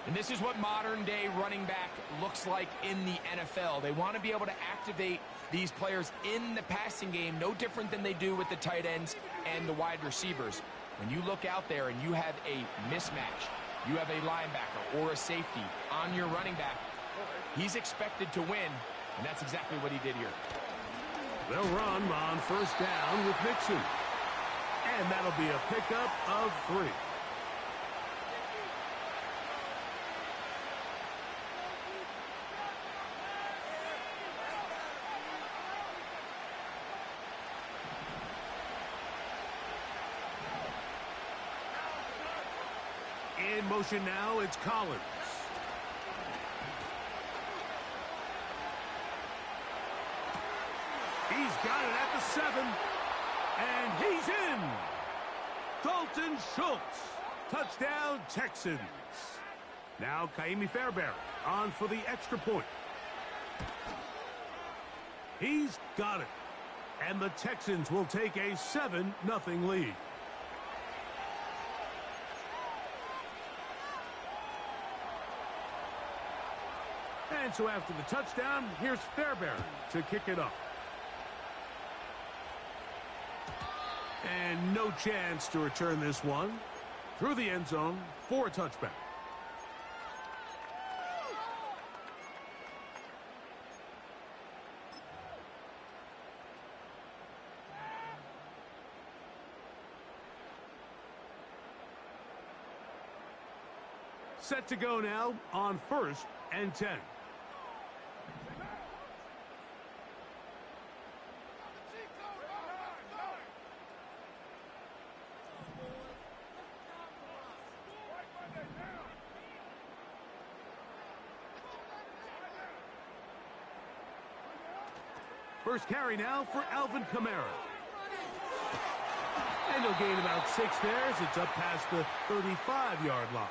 And this is what modern-day running back looks like in the NFL. They want to be able to activate these players in the passing game, no different than they do with the tight ends and the wide receivers. When you look out there and you have a mismatch, You have a linebacker or a safety on your running back. He's expected to win, and that's exactly what he did here. They'll run on first down with Nixon. And that'll be a pickup of 3. In motion now, it's Collins. He's got it at the 7. And he's in. Dalton Schultz. Touchdown, Texans. Now Kaimi Fairbairn on for the extra point. He's got it. And the Texans will take a 7-0 lead. And so after the touchdown, here's Fairbairn to kick it off. And no chance to return this one through the end zone for a touchback. Set to go now on 1st and 10. First carry now for Alvin Kamara. And he'll gain about 6 there as it's up past the 35-yard line.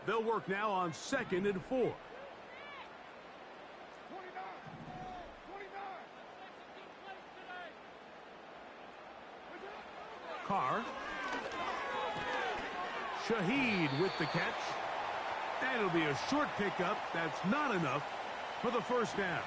They'll work now on 2nd and 4. Carr. Shaheed with the catch. And it'll be a short pickup. That's not enough for the first down.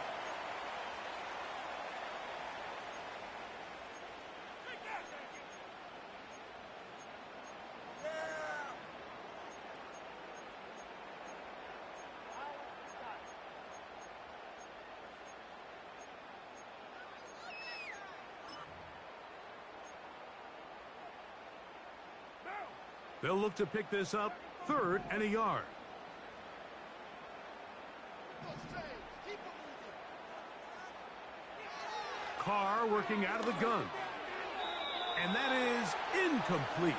They'll look to pick this up 3rd and a yard. Carr working out of the gun. And that is incomplete.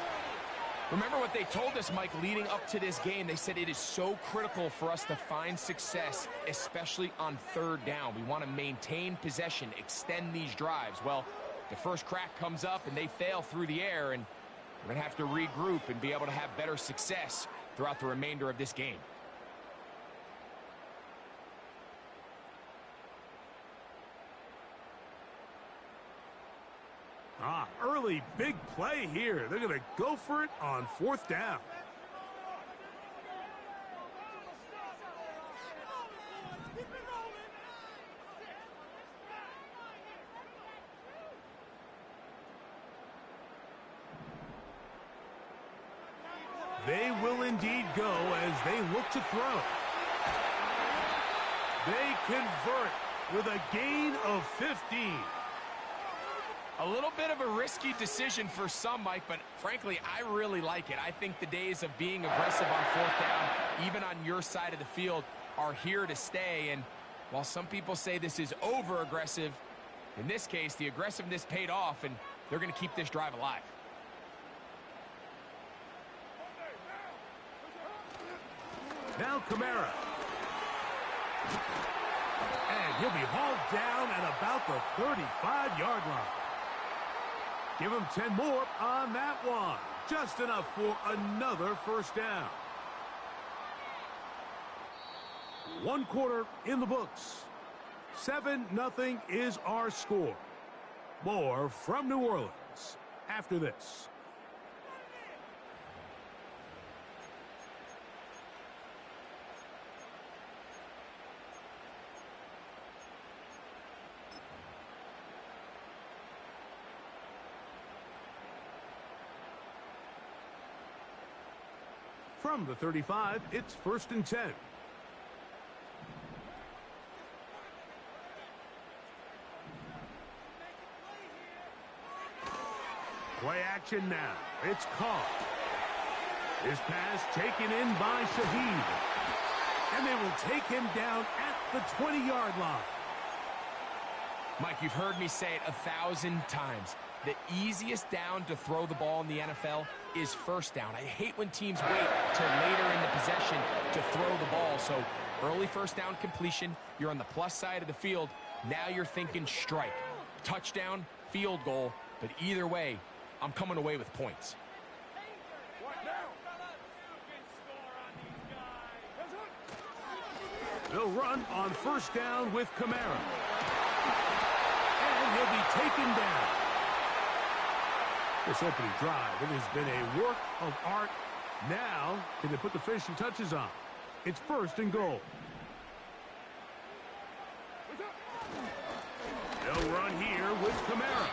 Remember what they told us, Mike, leading up to this game. They said it is so critical for us to find success, especially on 3rd down. We want to maintain possession, extend these drives. Well, the first crack comes up and they fail through the air, and we're going to have to regroup and be able to have better success throughout the remainder of this game. Early big play here. They're going to go for it on 4th down. They will indeed go as they look to throw. They convert with a gain of 15. A little bit of a risky decision for some, Mike, but frankly, I really like it. I think the days of being aggressive on 4th down, even on your side of the field, are here to stay. And while some people say this is over-aggressive, in this case, the aggressiveness paid off, and they're going to keep this drive alive. Now Kamara. And he'll be hauled down at about the 35-yard line. Give him 10 more on that one. Just enough for another first down. 1 quarter in the books. 7-0 is our score. More from New Orleans after this. From the 35, it's 1st and 10. Play action now. It's caught. His pass taken in by Shaheed. And they will take him down at the 20-yard line. Mike, you've heard me say it 1,000 times. The easiest down to throw the ball in the NFL is first down. I hate when teams wait till later in the possession to throw the ball. So early first down completion, you're on the plus side of the field. Now you're thinking strike, touchdown, field goal. But either way, I'm coming away with points. They'll run on first down with Kamara. And he'll be taken down. This opening drive, it has been a work of art. Now, can they put the finishing touches on? It's 1st and goal. They'll run here with Kamara.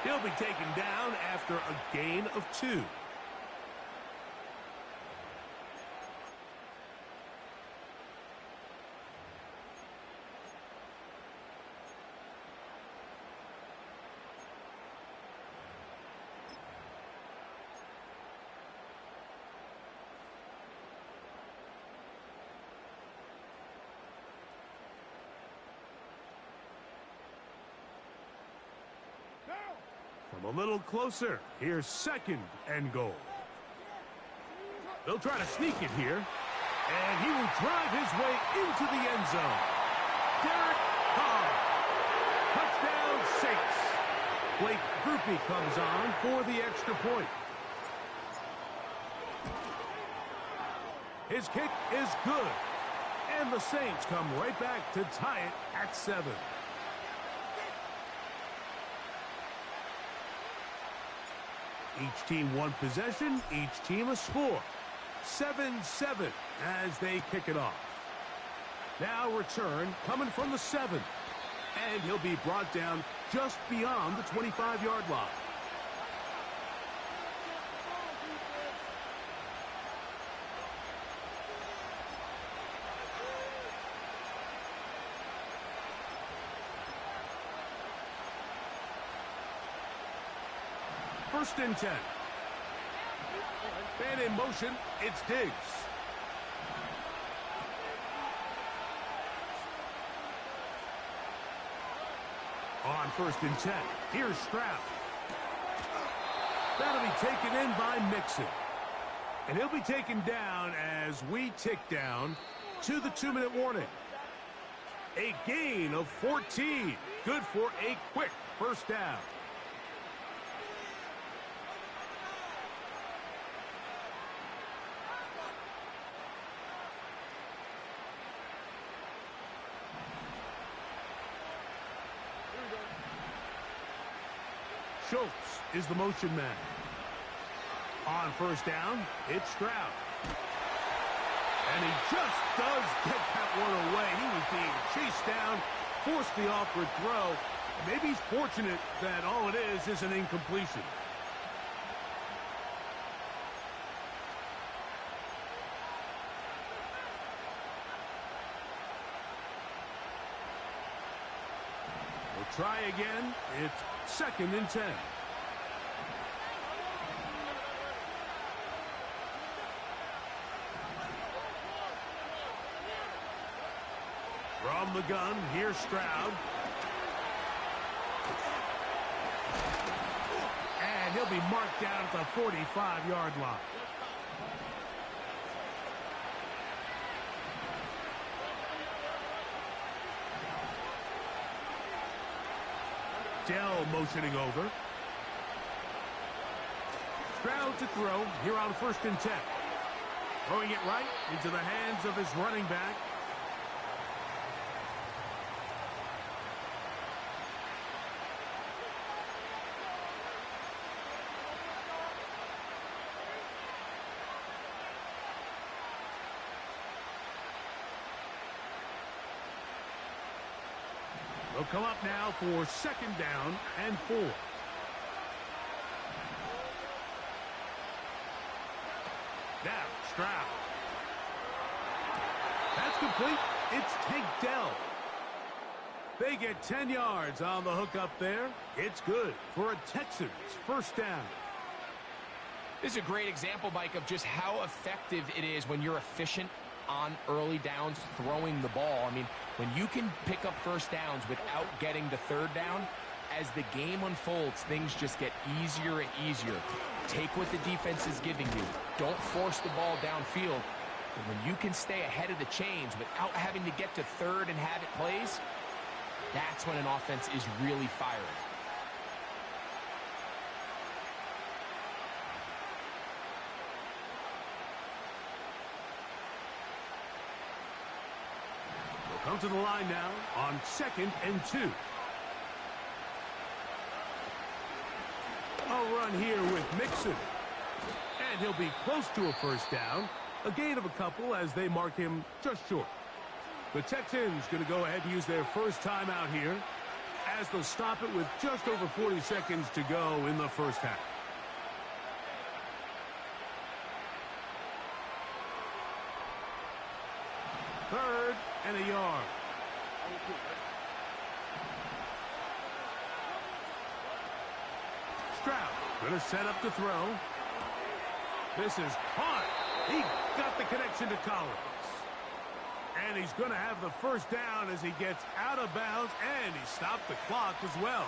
He'll be taken down after a gain of 2. From a little closer, here's 2nd and goal. They'll try to sneak it here, and he will drive his way into the end zone. Derek Carr, touchdown Saints. Blake Grupe comes on for the extra point. His kick is good, and the Saints come right back to tie it at 7. Each team one possession, each team a score. 7-7 as they kick it off. Now return coming from the 7. And he'll be brought down just beyond the 25-yard line. First and 10. And in motion, it's Diggs. On 1st and 10, here's Stroud. That'll be taken in by Mixon. And he'll be taken down as we tick down to the 2-minute warning. A gain of 14. Good for a quick first down. Schultz is the motion man. On first down, it's Stroud. And he just does get that one away. He was being chased down, forced the awkward throw. Maybe he's fortunate that all it is an incompletion. We'll try again. It's 2nd and 10. From the gun, here's Stroud. And he'll be marked down at the 45-yard line. Dell motioning over. Stroud to throw here on 1st and 10. Throwing it right into the hands of his running back. They'll come up now for 2nd down and 4. Now, Stroud. incomplete. It's Tank Dell. They get 10 yards on the hook up there. It's good for a Texans first down. This is a great example, Mike, of just how effective it is when you're efficient on early downs throwing the ball. I mean, when you can pick up first downs without getting the third down, as the game unfolds, things just get easier and easier. Take what the defense is giving you. Don't force the ball downfield. But when you can stay ahead of the chains without having to get to third and have it plays, that's when an offense is really firing. We'll come to the line now on 2nd and 2. A run here with Mixon. And he'll be close to a first down. A gain of a couple as they mark him just short. The Texans going to go ahead and use their first timeout here as they'll stop it with just over 40 seconds to go in the first half. Third and a yard. Stroud going to set up to throw. This is caught. He got the connection to Collins. And he's going to have the first down as he gets out of bounds, and he stopped the clock as well.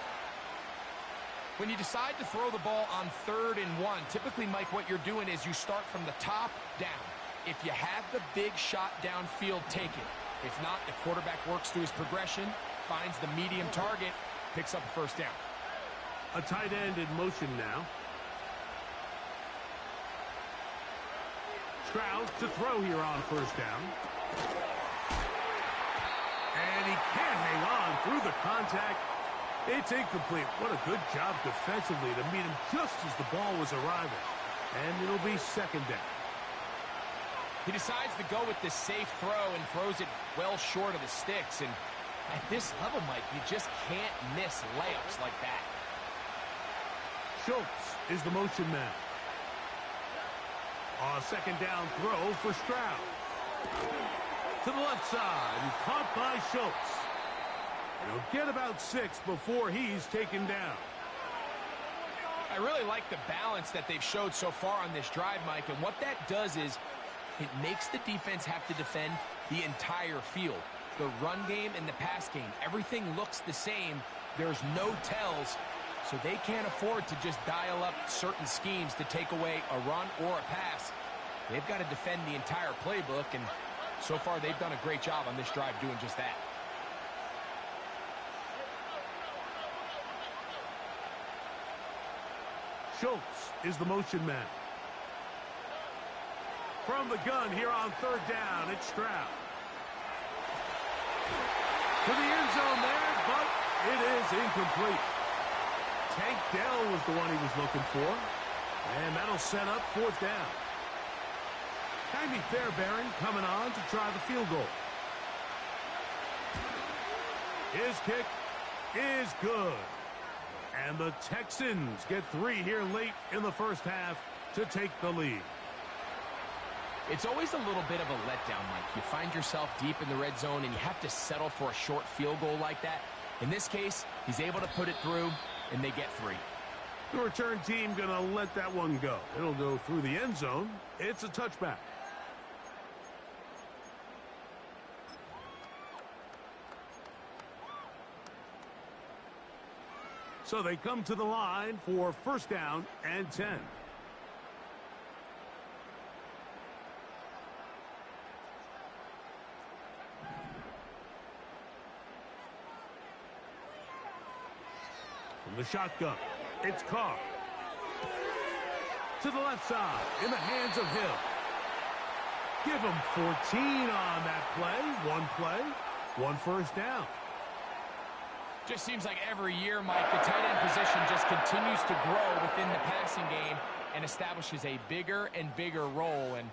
When you decide to throw the ball on 3rd and 1, typically, Mike, what you're doing is you start from the top down. If you have the big shot downfield, take it. If not, the quarterback works through his progression, finds the medium target, picks up a first down. A tight end in motion now. Stroud to throw here on first down. And he can't hang on through the contact. It's incomplete. What a good job defensively to meet him just as the ball was arriving. And it'll be second down. He decides to go with this safe throw and throws it well short of the sticks. And at this level, Mike, you just can't miss layups like that. Schultz is the motion man. A second down throw for Stroud. To the left side, and caught by Schultz. He'll get about 6 before he's taken down. I really like the balance that they've showed so far on this drive, Mike, and what that does is it makes the defense have to defend the entire field. The run game and the pass game, everything looks the same. There's no tells, so they can't afford to just dial up certain schemes to take away a run or a pass. They've got to defend the entire playbook, and so far they've done a great job on this drive doing just that. Schultz is the motion man. From the gun here on 3rd down, it's Stroud. To the end zone there, but it is incomplete. Tank Dell was the one he was looking for. And that'll set up 4th down. Jaime Fairbairn coming on to try the field goal. His kick is good. And the Texans get 3 here late in the first half to take the lead. It's always a little bit of a letdown, Mike. You find yourself deep in the red zone and you have to settle for a short field goal like that. In this case, he's able to put it through, and they get 3. The return team going to let that one go. It'll go through the end zone. It's a touchback. So they come to the line for first down and 10. From the shotgun, it's Carr. To the left side, in the hands of Hill. Give him 14 on that play, one first down. Just seems like every year, Mike, the tight end position just continues to grow within the passing game and establishes a bigger and bigger role. And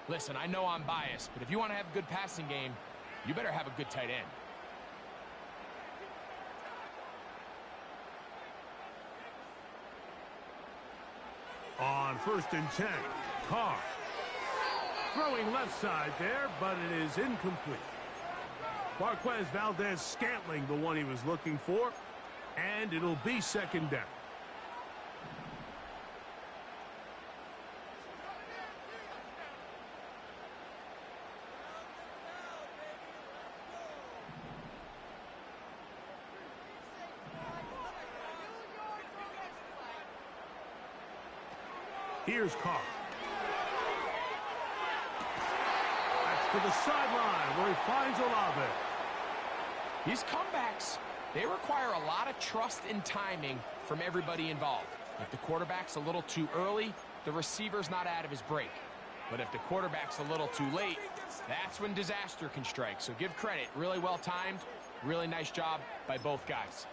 listen, I know I'm biased, but if you want to have a good passing game, you better have a good tight end. On 1st and 10, Carr. Throwing left side there, but it is incomplete. Marquez Valdez-Scantling, the one he was looking for. And it'll be second down. Here's Carr. That's to the sideline where he finds Olave. These comebacks, they require a lot of trust and timing from everybody involved. If the quarterback's a little too early, the receiver's not out of his break. But if the quarterback's a little too late, that's when disaster can strike. So give credit. Really well timed. Really nice job by both guys.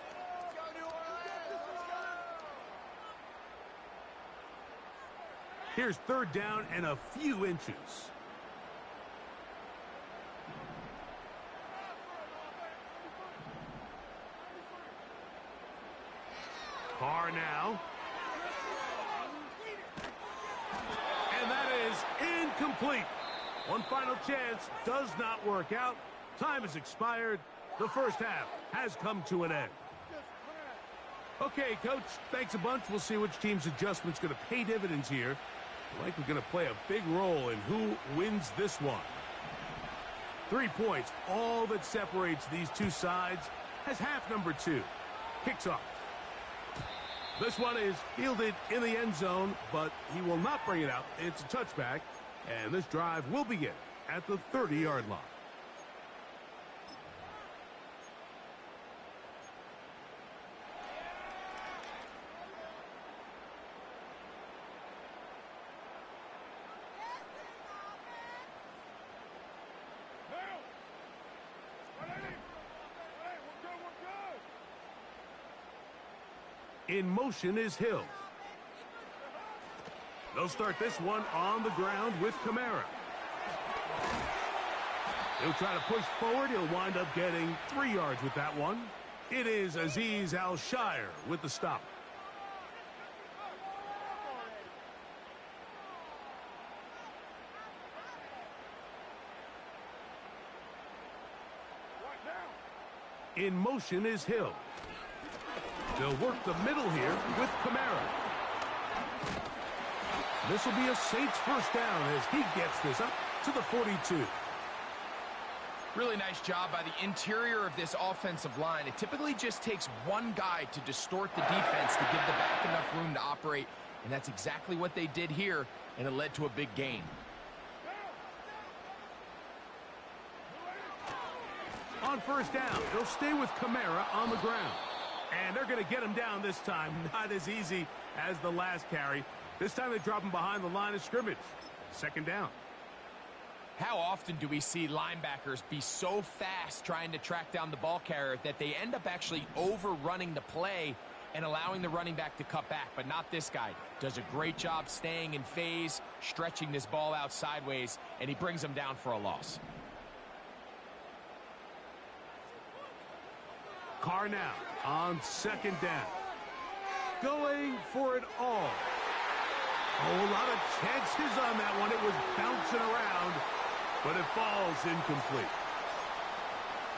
Here's third down and a few inches. Carr now. And that is incomplete. One final chance does not work out. Time has expired. The first half has come to an end. Okay, Coach, thanks a bunch. We'll see which team's adjustment's going to pay dividends here. Likely going to play a big role in who wins this one. 3 points, all that separates these two sides, has half number 2. Kicks off. This one is fielded in the end zone, but he will not bring it out. It's a touchback, and this drive will begin at the 30-yard line. In motion is Hill. They'll start this one on the ground with Kamara. He'll try to push forward. He'll wind up getting 3 yards with that one. It is Azeez Al-Shire with the stop. In motion is Hill. They'll work the middle here with Kamara. This will be a Saints first down as he gets this up to the 42. Really nice job by the interior of this offensive line. It typically just takes one guy to distort the defense to give the back enough room to operate, and that's exactly what they did here, and it led to a big gain. On first down, they'll stay with Kamara on the ground. And they're going to get him down this time. Not as easy as the last carry. This time they drop him behind the line of scrimmage. Second down. How often do we see linebackers be so fast trying to track down the ball carrier that they end up actually overrunning the play and allowing the running back to cut back? But not this guy. Does a great job staying in phase, stretching this ball out sideways, and he brings him down for a loss. Carr now on second down. Going for it all. Oh, a lot of chances on that one. It was bouncing around, but it falls incomplete.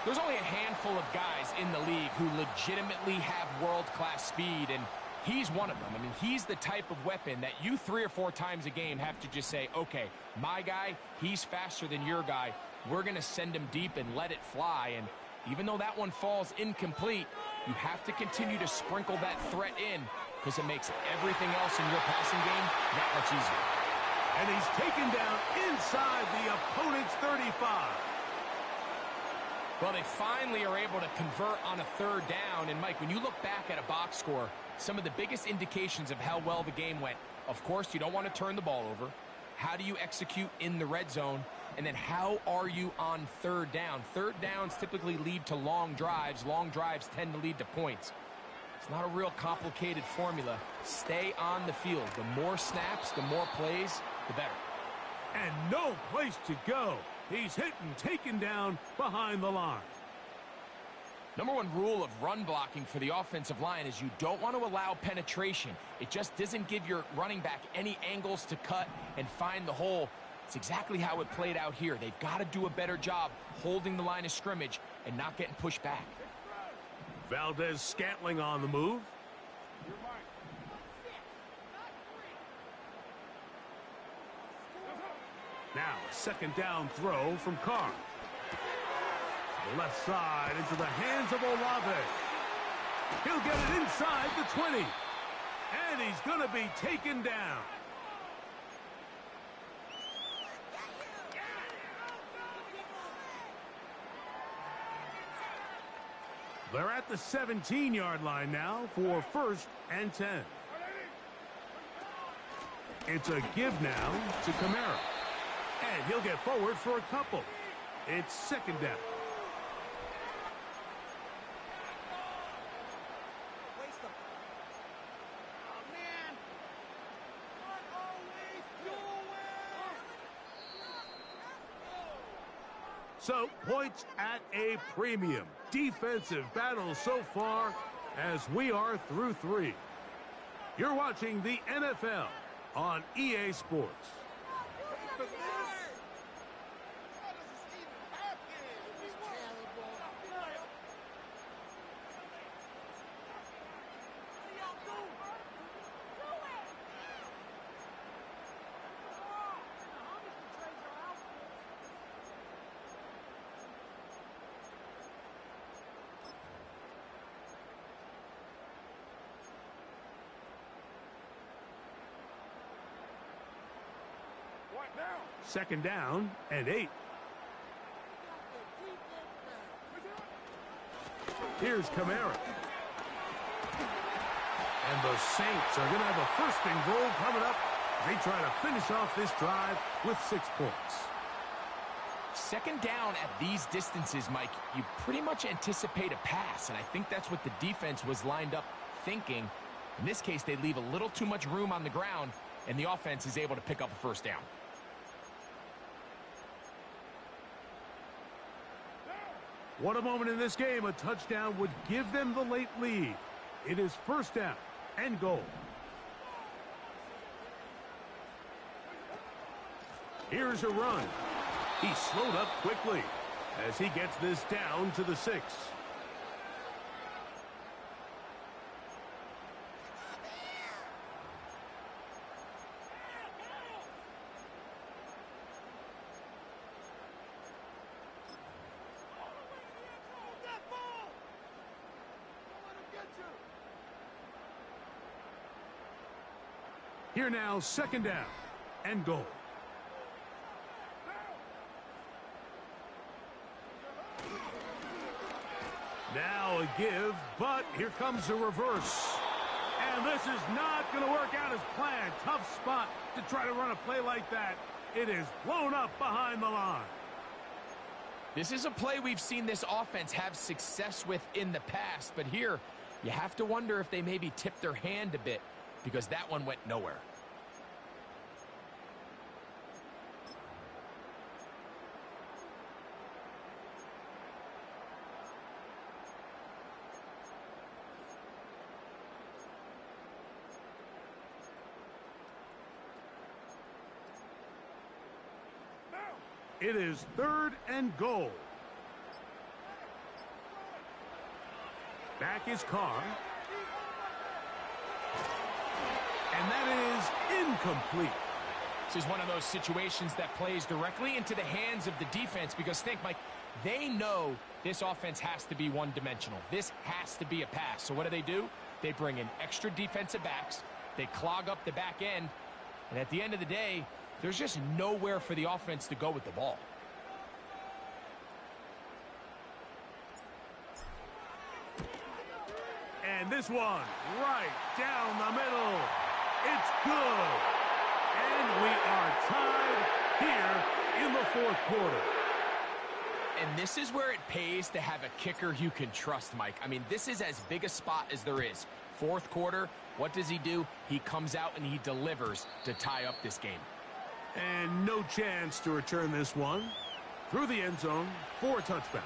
There's only a handful of guys in the league who legitimately have world-class speed, and he's one of them. I mean, he's the type of weapon that you 3 or 4 times a game have to just say, okay, my guy, he's faster than your guy. We're going to send him deep and let it fly, and even though that one falls incomplete, you have to continue to sprinkle that threat in because it makes everything else in your passing game that much easier. And he's taken down inside the opponent's 35. Well, they finally are able to convert on a third down. And, Mike, when you look back at a box score, some of the biggest indications of how well the game went, of course, you don't want to turn the ball over. How do you execute in the red zone? And then how are you on third down? Third downs typically lead to long drives. Long drives tend to lead to points. It's not a real complicated formula. Stay on the field. The more snaps, the more plays, the better. And no place to go. He's hit and taken down behind the line. Number 1 rule of run blocking for the offensive line is you don't want to allow penetration. It just doesn't give your running back any angles to cut and find the hole. It's exactly how it played out here. They've got to do a better job holding the line of scrimmage and not getting pushed back. Valdez-Scantling on the move. Now, a second down throw from Carr. The left side into the hands of Olave. He'll get it inside the 20. And he's going to be taken down. They're at the 17-yard line now for 1st and 10. It's a give now to Kamara. And he'll get forward for a couple. It's 2nd down. So, points at a premium. Defensive battle so far as we are through 3. You're watching the NFL on EA Sports. Second down and 8. Here's Kamara. And the Saints are going to have a 1st and goal coming up. They try to finish off this drive with 6 points. Second down at these distances, Mike, you pretty much anticipate a pass, and I think that's what the defense was lined up thinking. In this case, they leave a little too much room on the ground, and the offense is able to pick up a 1st down. What a moment in this game. A touchdown would give them the late lead. It is 1st down and goal. Here's a run. He slowed up quickly as he gets this down to the 6. Here now, 2nd down and goal. Now a give, but here comes a reverse. And this is not going to work out as planned. Tough spot to try to run a play like that. It is blown up behind the line. This is a play we've seen this offense have success with in the past, but here you have to wonder if they maybe tipped their hand a bit, because that one went nowhere. It is 3rd and goal. Back is Carr. And that is incomplete. This is one of those situations that plays directly into the hands of the defense, because think, Mike, they know this offense has to be one-dimensional. This has to be a pass. So what do? They bring in extra defensive backs. They clog up the back end. And at the end of the day, there's just nowhere for the offense to go with the ball. And this one right down the middle. It's good. And we are tied here in the 4th quarter. And this is where it pays to have a kicker you can trust, Mike. I mean, this is as big a spot as there is. 4th quarter, what does he do? He comes out and he delivers to tie up this game. And no chance to return this one through the end zone for a touchback.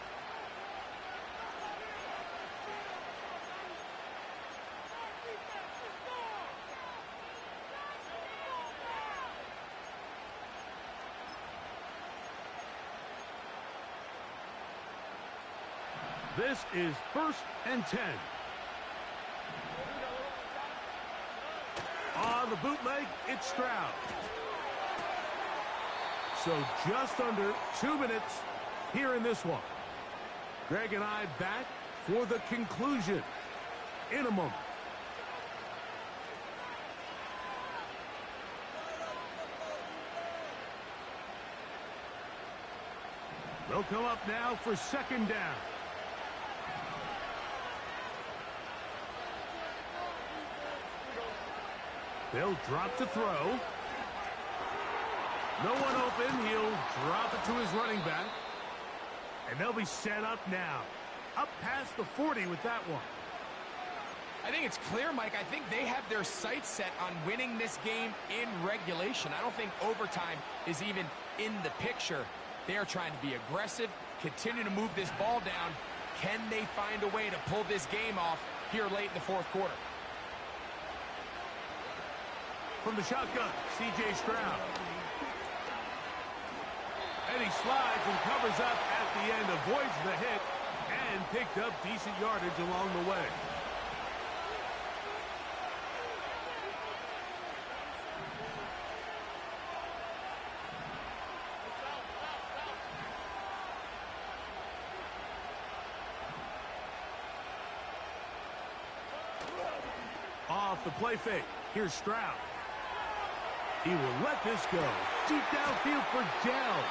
This is 1st and 10. On the bootleg, it's Stroud. So just under 2 minutes here in this one. Greg and I back for the conclusion in a moment. They'll come up now for 2nd down. They'll drop to throw. No one open. He'll drop it to his running back. And they'll be set up now. Up past the 40 with that one. I think it's clear, Mike. I think they have their sights set on winning this game in regulation. I don't think overtime is even in the picture. They are trying to be aggressive, continue to move this ball down. Can they find a way to pull this game off here late in the 4th quarter? From the shotgun, C.J. Stroud. And he slides and covers up at the end, avoids the hit, and picked up decent yardage along the way. Off the play fake, here's Stroud. He will let this go. Deep downfield for Dell.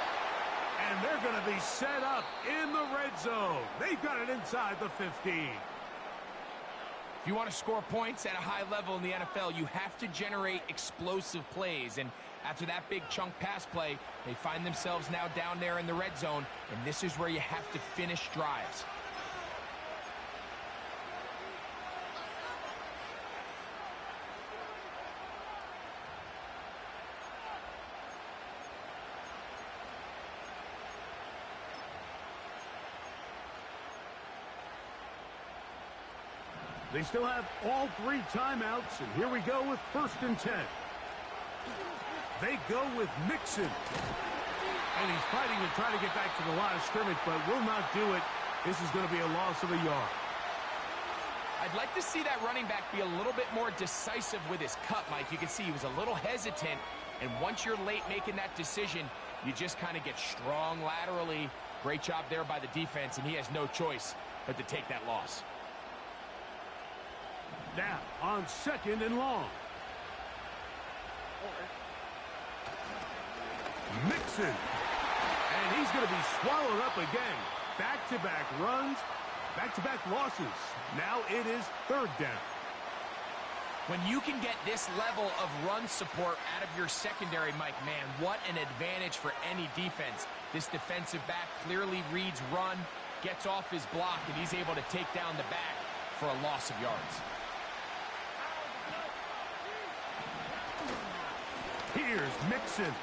And they're going to be set up in the red zone. They've got it inside the 15. If you want to score points at a high level in the NFL, you have to generate explosive plays. And after that big chunk pass play, they find themselves now down there in the red zone. And this is where you have to finish drives. They still have all 3 timeouts, and here we go with 1st and 10. They go with Mixon. And he's fighting to try to get back to the line of scrimmage, but will not do it. This is going to be a loss of a yard. I'd like to see that running back be a little bit more decisive with his cut, Mike. You can see he was a little hesitant, and once you're late making that decision, you just kind of get strong laterally. Great job there by the defense, and he has no choice but to take that loss. Now on 2nd and long. Mixon. And he's going to be swallowed up again. Back-to-back runs, back-to-back losses. Now it is 3rd down. When you can get this level of run support out of your secondary, Mike, man, what an advantage for any defense. This defensive back clearly reads run, gets off his block, and he's able to take down the back for a loss of yards. Here's Mixon.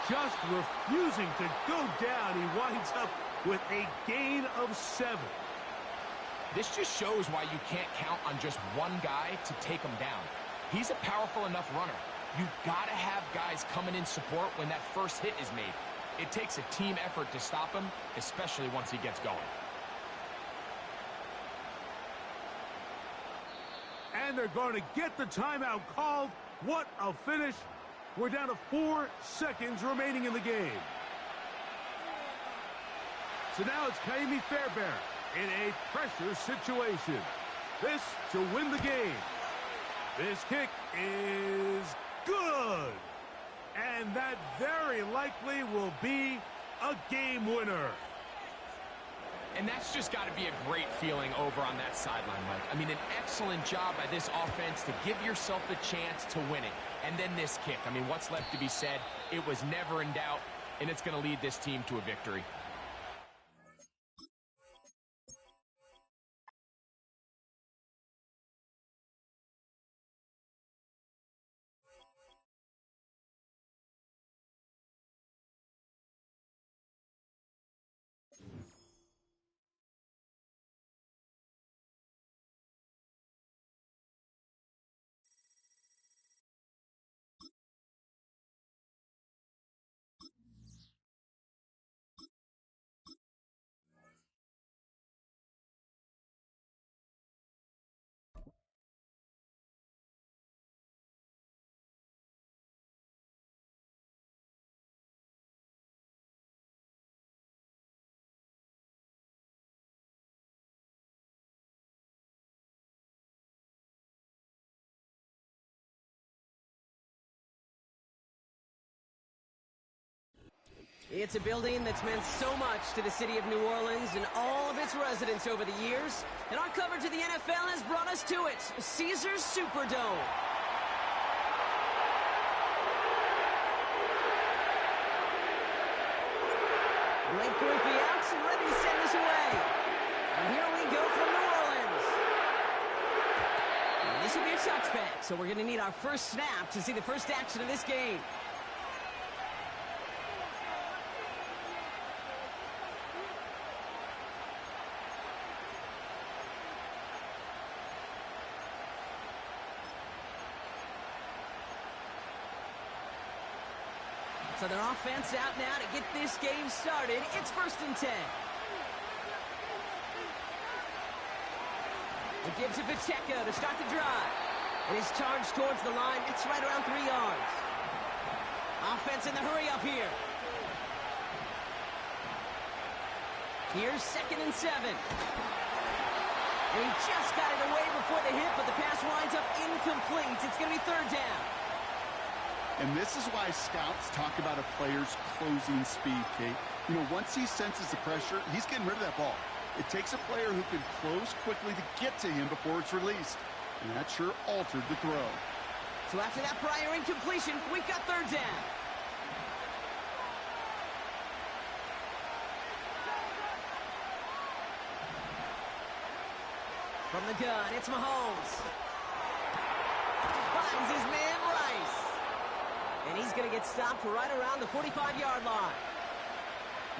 Just refusing to go down. He winds up with a gain of 7. This just shows why you can't count on just one guy to take him down. He's a powerful enough runner. You've got to have guys coming in support when that first hit is made. It takes a team effort to stop him, especially once he gets going. And they're going to get the timeout called. What a finish. We're down to 4 seconds remaining in the game. So now it's Kaimi Fairbairn in a pressure situation. This to win the game. This kick is good. And that very likely will be a game winner. And that's just got to be a great feeling over on that sideline, Mike. I mean, an excellent job by this offense to give yourself a chance to win it. And then this kick. I mean, what's left to be said? It was never in doubt, and it's going to lead this team to a victory. It's a building that's meant so much to the city of New Orleans and all of its residents over the years. And our coverage of the NFL has brought us to it, Caesars Superdome. Blake Griffey out and ready to send this away. And here we go from New Orleans. And this will be a touchback, so we're going to need our first snap to see the first action of this game. So their offense out now to get this game started. It's 1st and 10. It gives to Pacheco to start the drive. It is charged towards the line. It's right around 3 yards. Offense in the hurry up here. Here's 2nd and 7. And he just got it away before the hit, but the pass winds up incomplete. It's going to be 3rd down. And this is why scouts talk about a player's closing speed, Kate. You know, once he senses the pressure, he's getting rid of that ball. It takes a player who can close quickly to get to him before it's released. And that sure altered the throw. So after that prior incompletion, we've got 3rd down. From the gun, it's Mahomes. Finds his man, Rice. And he's going to get stopped right around the 45-yard line.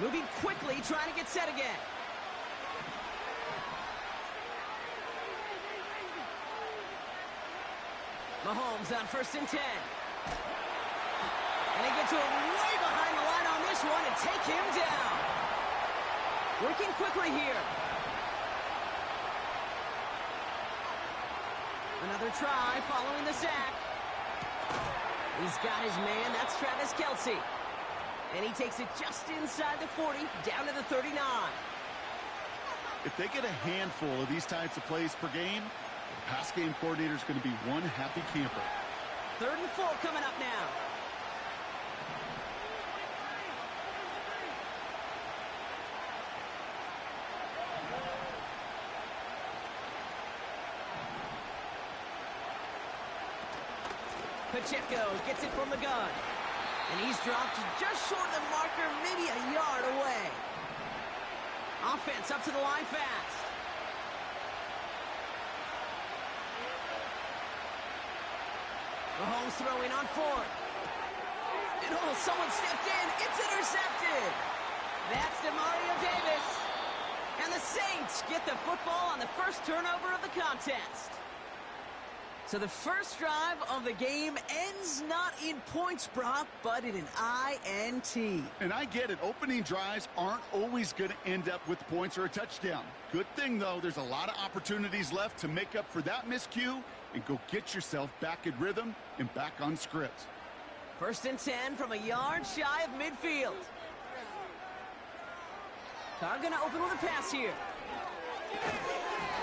Moving quickly, trying to get set again. Mahomes on 1st and 10. And they get to him way behind the line on this one and take him down. Working quickly here. Another try following the sack. He's got his man. That's Travis Kelce. And he takes it just inside the 40, down to the 39. If they get a handful of these types of plays per game, the pass game coordinator is going to be one happy camper. 3rd and 4 coming up now. Pacheco gets it from the gun. And he's dropped just short of the marker, maybe a yard away. Offense up to the line fast. Mahomes throwing on 4th. And oh, someone stepped in. It's intercepted. That's Demario Davis. And the Saints get the football on the first turnover of the contest. So the first drive of the game ends not in points, Brock, but in an INT. And I get it. Opening drives aren't always going to end up with points or a touchdown. Good thing, though, there's a lot of opportunities left to make up for that miscue and go get yourself back in rhythm and back on script. 1st and 10 from a yard shy of midfield. Carr going to open with a pass here.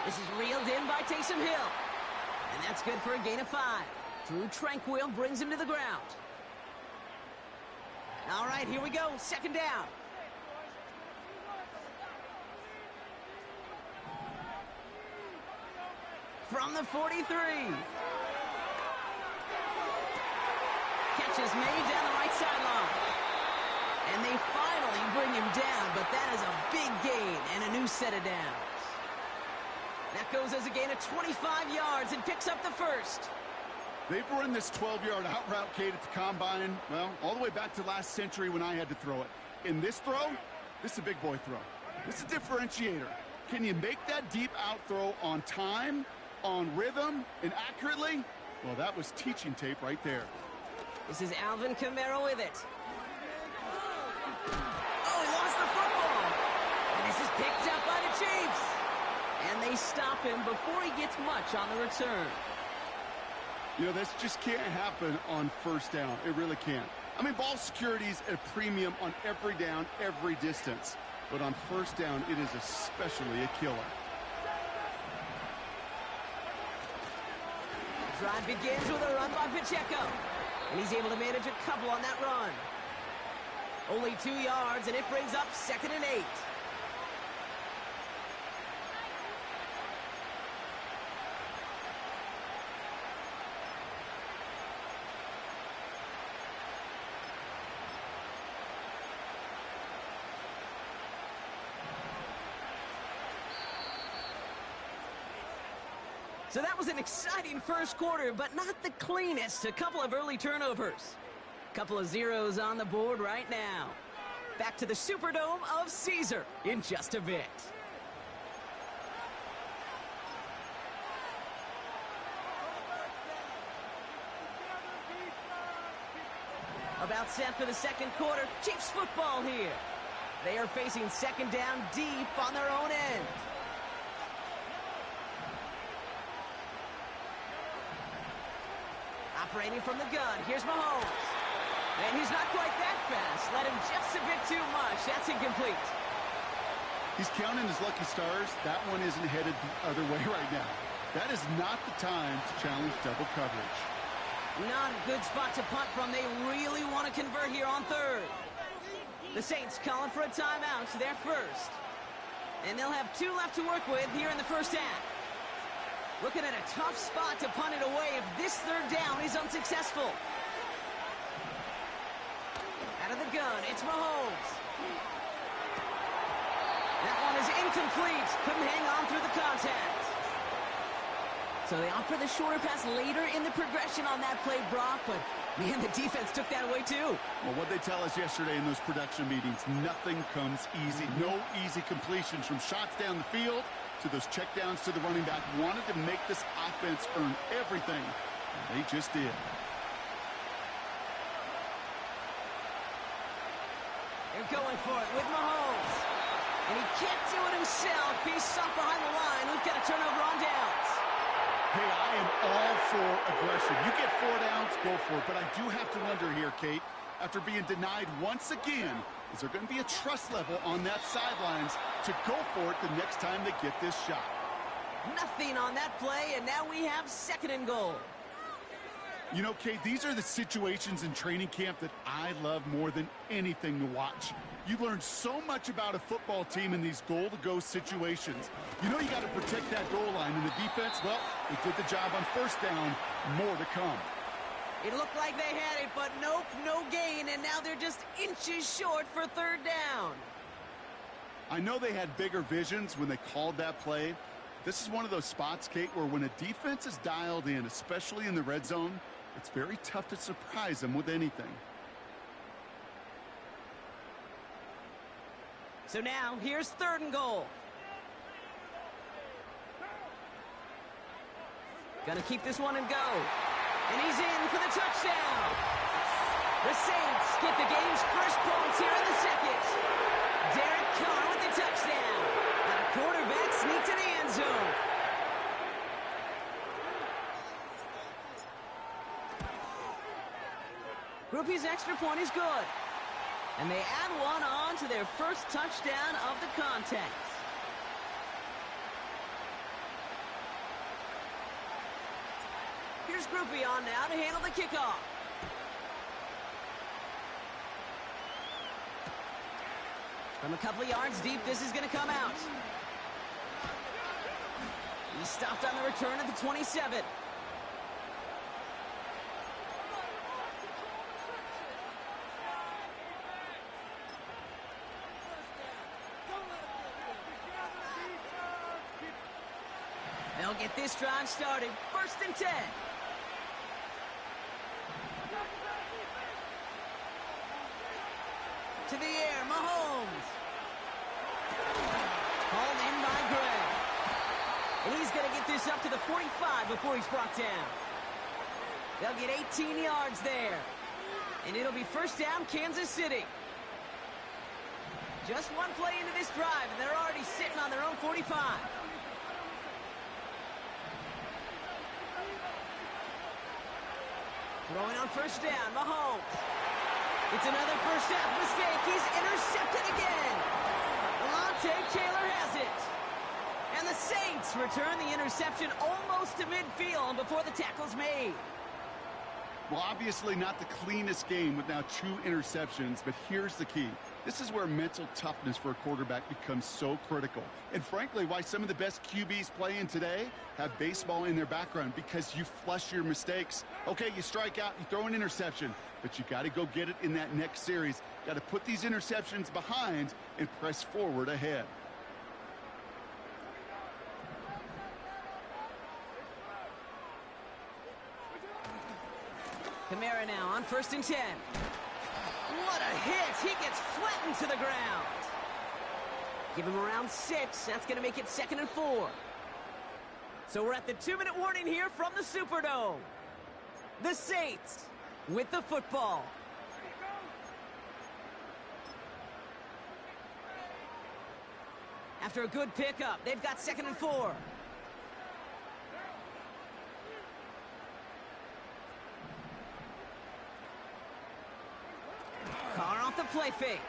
This is reeled in by Taysom Hill. And that's good for a gain of 5. Drew Tranquil brings him to the ground. All right, here we go. 2nd down. From the 43. Catch is made down the right sideline. And they finally bring him down, but that is a big gain and a new set of downs. That goes as a gain of 25 yards and picks up the 1st. They've run this 12-yard out route, Kate, at the combine, well, all the way back to last century when I had to throw it. In this throw, this is a big boy throw. This is a differentiator. Can you make that deep out throw on time, on rhythm, and accurately? Well, that was teaching tape right there. This is Alvin Kamara with it. Oh, he lost the football. And this is picked up by the Chiefs. And they stop him before he gets much on the return. You know, this just can't happen on 1st down. It really can't. I mean, ball security's a premium on every down, every distance. But on 1st down, it is especially a killer. Drive begins with a run by Pacheco. And he's able to manage a couple on that run. Only 2 yards, and it brings up 2nd and 8. So that was an exciting first quarter, but not the cleanest. A couple of early turnovers. Couple of zeros on the board right now. Back to the Superdome of Caesar in just a bit. About set for the second quarter. Chiefs football here. They are facing 2nd down deep on their own end. Operating from the gun, here's Mahomes. And he's not quite that fast. Led him just a bit too much. That's incomplete. He's counting his lucky stars. That one isn't headed the other way right now. That is not the time to challenge double coverage. Not a good spot to punt from. They really want to convert here on 3rd. The Saints calling for a timeout, so they're first. And they'll have 2 left to work with here in the first half. Looking at a tough spot to punt it away if this 3rd down is unsuccessful. Out of the gun, it's Mahomes. That one is incomplete. Couldn't hang on through the contact. So they opt for the shorter pass later in the progression on that play, Brock, but man, the defense took that away too. Well, what they tell us yesterday in those production meetings, nothing comes easy. No easy completions from shots down the field to those checkdowns to the running back. Wanted to make this offense earn everything, and they just did. They're going for it with Mahomes. And he can't do it himself. He's stuck behind the line. We've got a turnover on downs. Hey, I am all for aggression. You get 4 downs, go for it. But I do have to wonder here, Kate, after being denied once again, is there going to be a trust level on that sidelines to go for it the next time they get this shot? Nothing on that play, and now we have 2nd and goal. You know, Kate, these are the situations in training camp that I love more than anything to watch. You learn so much about a football team in these goal-to-go situations. You know you got to protect that goal line, and the defense, well, they did the job on 1st down. More to come. It looked like they had it, but nope, no gain, and now they're just inches short for 3rd down. I know they had bigger visions when they called that play. This is one of those spots, Kate, where when a defense is dialed in, especially in the red zone, it's very tough to surprise them with anything. So now, here's 3rd and goal. Gonna keep this one and go. And he's in for the touchdown. The Saints get the game's first points here in the 2nd. Derek Carr with the touchdown. And a quarterback sneak to the end zone. Groupie's extra point is good. And they add one on to their first touchdown of the contest. Here's Groupie on now to handle the kickoff. From a couple of yards deep, this is going to come out. He stopped on the return at the 27. They'll get this drive started. 1st and 10. To the air, Mahomes. Hauled in by Gray. And he's going to get this up to the 45 before he's brought down. They'll get 18 yards there. And it'll be 1st down, Kansas City. Just one play into this drive, and they're already sitting on their own 45. Throwing on 1st down, Mahomes. It's another first half mistake. He's intercepted again. Alontae Taylor has it. And the Saints return the interception almost to midfield before the tackle's made. Well, obviously not the cleanest game with now 2 interceptions, but here's the key. This is where mental toughness for a quarterback becomes so critical. And frankly, why some of the best QBs playing today have baseball in their background, because you flush your mistakes. Okay, you strike out, you throw an interception, but you got to go get it in that next series. Got to put these interceptions behind and press forward ahead. Kamara now on 1st and 10. What a hit! He gets flattened to the ground. Give him around 6. That's going to make it 2nd and 4. So we're at the 2-minute warning here from the Superdome. The Saints with the football. After a good pickup, they've got 2nd and 4. Carr off the play fake.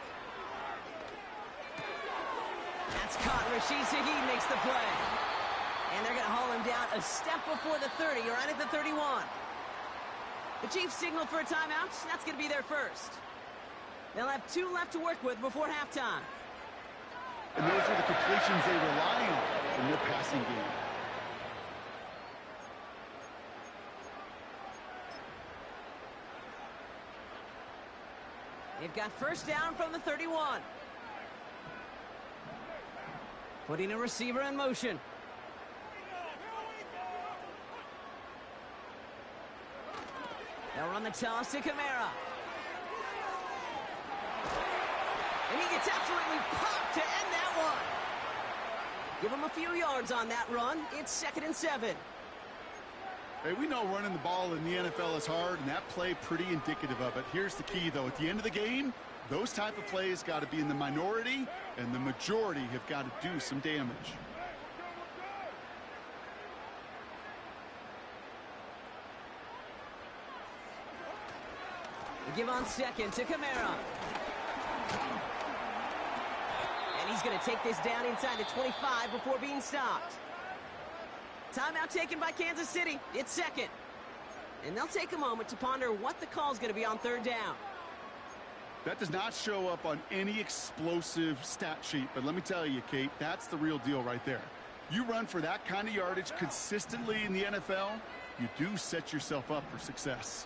That's caught. Rashid Shaheed makes the play. And they're going to haul him down a step before the 30, right at the 31. The Chiefs signal for a timeout. That's going to be their first. They'll have 2 left to work with before halftime. And those are the completions they rely on in their passing game. They've got 1st down from the 31. Putting a receiver in motion. They'll run the toss to Kamara. And he gets absolutely popped to end that one. Give him a few yards on that run. It's 2nd and 7. Hey, we know running the ball in the NFL is hard, and that play pretty indicative of it. Here's the key, though. At the end of the game, those type of plays got to be in the minority, and the majority have got to do some damage. They give on 2nd to Kamara. And he's going to take this down inside the 25 before being stopped. Timeout taken by Kansas City. It's 2nd. And they'll take a moment to ponder what the call is going to be on 3rd down. That does not show up on any explosive stat sheet, but let me tell you, Kate, that's the real deal right there. You run for that kind of yardage consistently in the NFL, you do set yourself up for success.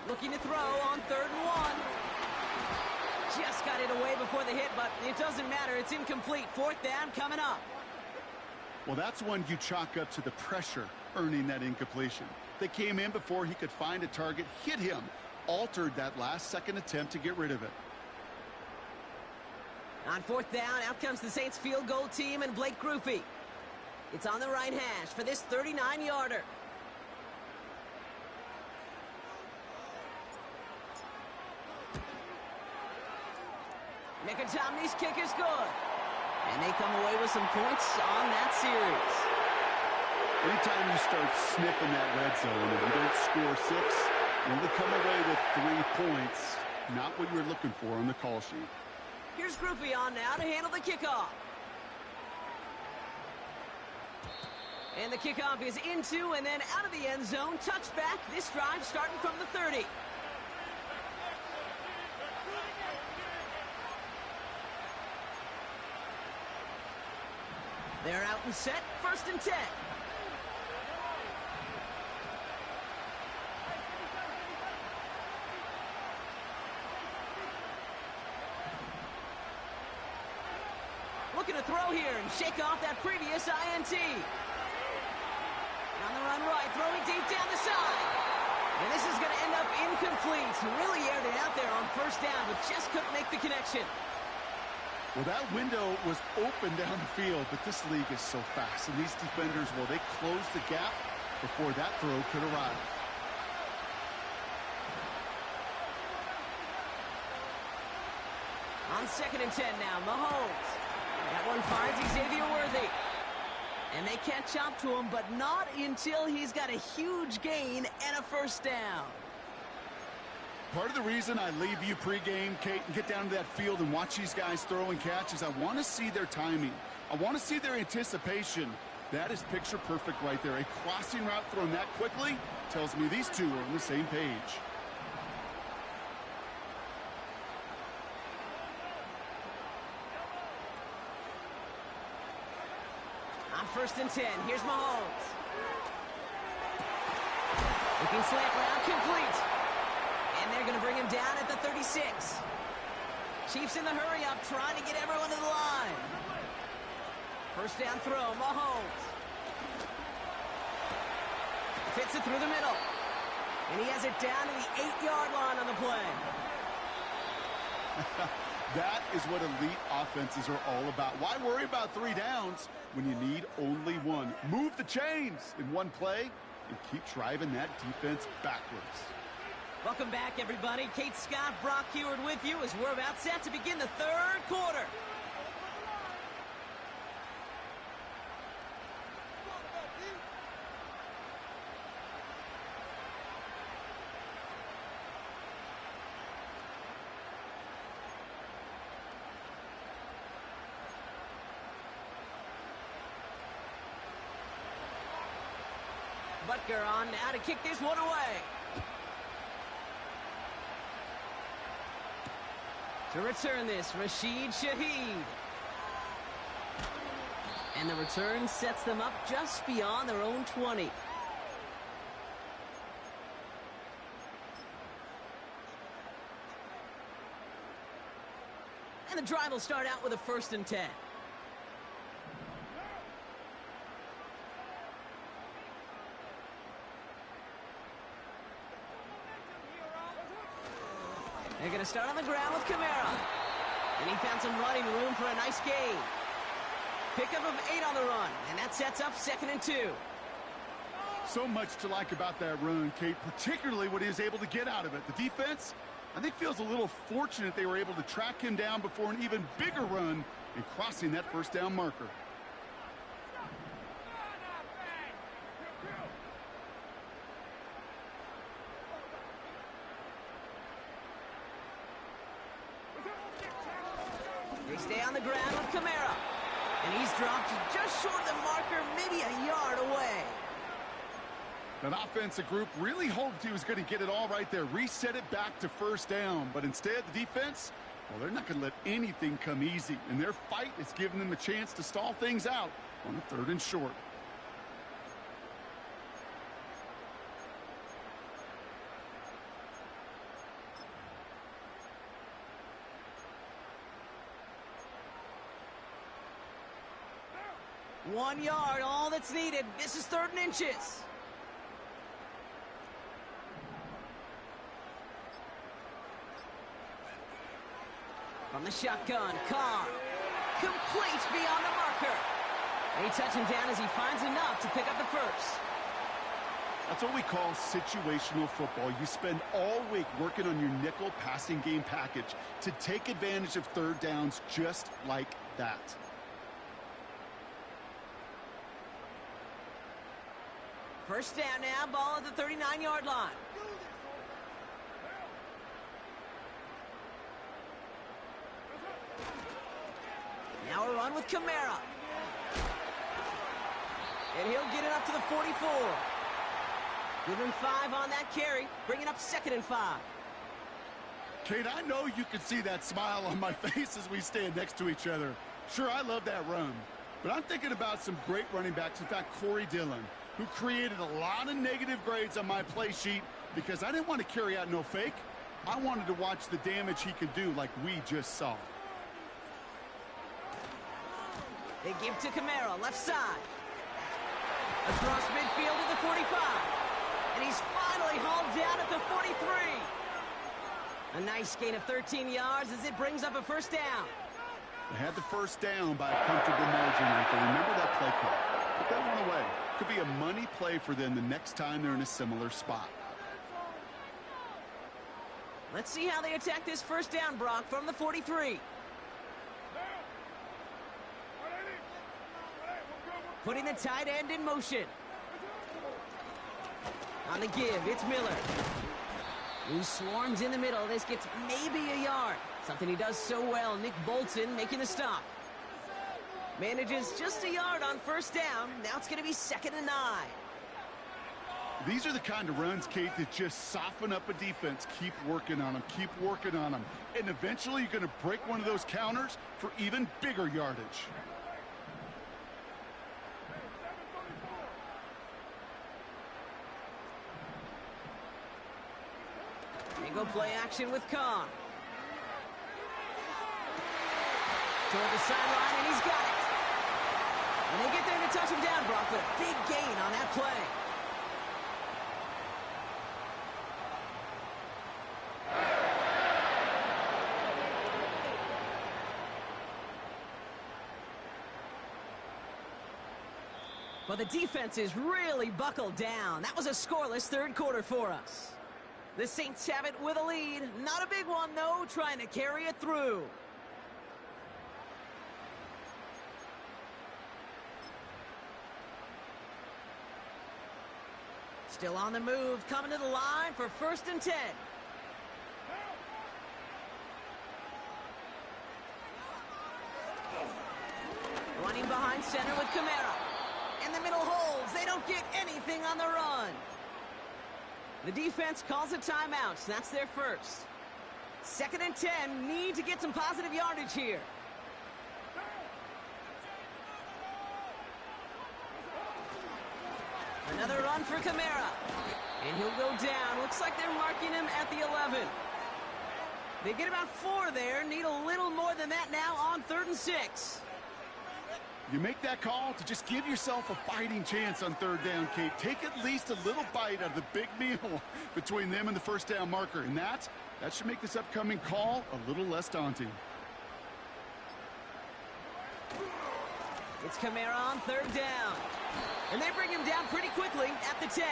Looking to throw on 3rd and 1. Just got it away before the hit, but it doesn't matter. It's incomplete. 4th down coming up. Well, that's one you chalk up to the pressure earning that incompletion. They came in before he could find a target, hit him, altered that last-second attempt to get rid of it. On 4th down, out comes the Saints field goal team and Blake Grupe. It's on the right hash for this 39-yarder. Nicotomney's kick is good. And they come away with some points on that series. Anytime you start sniffing that red zone and you don't score 6, you only come away with 3 points. Not what you were looking for on the call sheet. Here's Grupe on now to handle the kickoff. And the kickoff is into and then out of the end zone. Touchback. This drive starting from the 30. They're out and set. 1st and 10. Looking to throw here and shake off that previous INT. On the run right, throwing deep down the side. And this is going to end up incomplete. Really aired it out there on 1st down, but just couldn't make the connection. Well, that window was open down the field, but this league is so fast. And these defenders, well, they closed the gap before that throw could arrive. On 2nd and 10 now, Mahomes. That one finds Xavier Worthy. And they can't chop to him, but not until he's got a huge gain and a 1st down. Part of the reason I leave you pregame, Kate, and get down to that field and watch these guys throw and catch is I want to see their timing. I want to see their anticipation. That is picture perfect right there. A crossing route thrown that quickly tells me these two are on the same page. On 1st and 10, here's Mahomes. Looking slant route, complete. And they're going to bring him down at the 36. Chiefs in the hurry up, trying to get everyone to the line. 1st down throw, Mahomes. Fits it through the middle. And he has it down to the 8-yard line on the play. That is what elite offenses are all about. Why worry about 3 downs when you need only 1? Move the chains in one play and keep driving that defense backwards. Welcome back, everybody. Kate Scott, Brock Heward with you as we're about set to begin the 3rd quarter. Butker on now to kick this one away. To return this, Rashid Shaheed. And the return sets them up just beyond their own 20. And the drive will start out with a 1st and 10. They're going to start on the ground with Kamara. And he found some running room for a nice gain. Pickup of 8 on the run, and that sets up 2nd and 2. So much to like about that run, Kate, particularly what he was able to get out of it. The defense, I think, feels a little fortunate they were able to track him down before an even bigger run and crossing that 1st down marker. They stay on the ground with Kamara. And he's dropped just short of the marker, maybe a yard away. That offensive group really hoped he was going to get it all right there, reset it back to 1st down. But instead, the defense, well, they're not going to let anything come easy. And their fight is giving them a chance to stall things out on a 3rd and short. One yard, all that's needed. This is 3rd and inches. From the shotgun, Carr. Complete beyond the marker. They touch him down as he finds enough to pick up the 1st. That's what we call situational football. You spend all week working on your nickel passing game package to take advantage of 3rd downs just like that. First down now, ball at the 39-yard line. Now a run with Kamara. And he'll get it up to the 44. Give him 5 on that carry, bringing up 2nd and 5. Kate, I know you can see that smile on my face as we stand next to each other. Sure, I love that run, but I'm thinking about some great running backs. In fact, Corey Dillon, who created a lot of negative grades on my play sheet because I didn't want to carry out no fake. I wanted to watch the damage he could do like we just saw. They give to Kamara, left side. Across midfield at the 45. And he's finally hauled down at the 43. A nice gain of 13 yards as it brings up a 1st down. They had the 1st down by a comfortable margin right there. Remember that play call. Put that one away. Could be a money play for them the next time they're in a similar spot. Let's see how they attack this 1st down, Brock, from the 43. Putting the tight end in motion. On the give, it's Miller. He swarms in the middle. This gets maybe a yard. Something he does so well. Nick Bolton making the stop. Manages just a yard on first down. Now it's going to be 2nd and 9. These are the kind of runs, Kate, that just soften up a defense. Keep working on them. Keep working on them. And eventually you're going to break one of those counters for even bigger yardage. They go play action with Khan. Toward the sideline, and he's got it. And they get there to touch him down, Brock, but a big gain on that play. Well, the defense is really buckled down. That was a scoreless third quarter for us. The Saints have it with a lead. Not a big one, though, trying to carry it through. Still on the move, coming to the line for 1st and 10. Running behind center with Kamara. In the middle holds. They don't get anything on the run. The defense calls a timeout. So that's their first. 2nd and 10. Need to get some positive yardage here. Another run for Kamara. And he'll go down. Looks like they're marking him at the 11. They get about 4 there. Need a little more than that now on 3rd and 6. You make that call to just give yourself a fighting chance on 3rd down, Kate. Take at least a little bite out of the big meal between them and the 1st down marker. And that should make this upcoming call a little less daunting. It's Kamara on 3rd down. And they bring him down pretty quickly at the 10.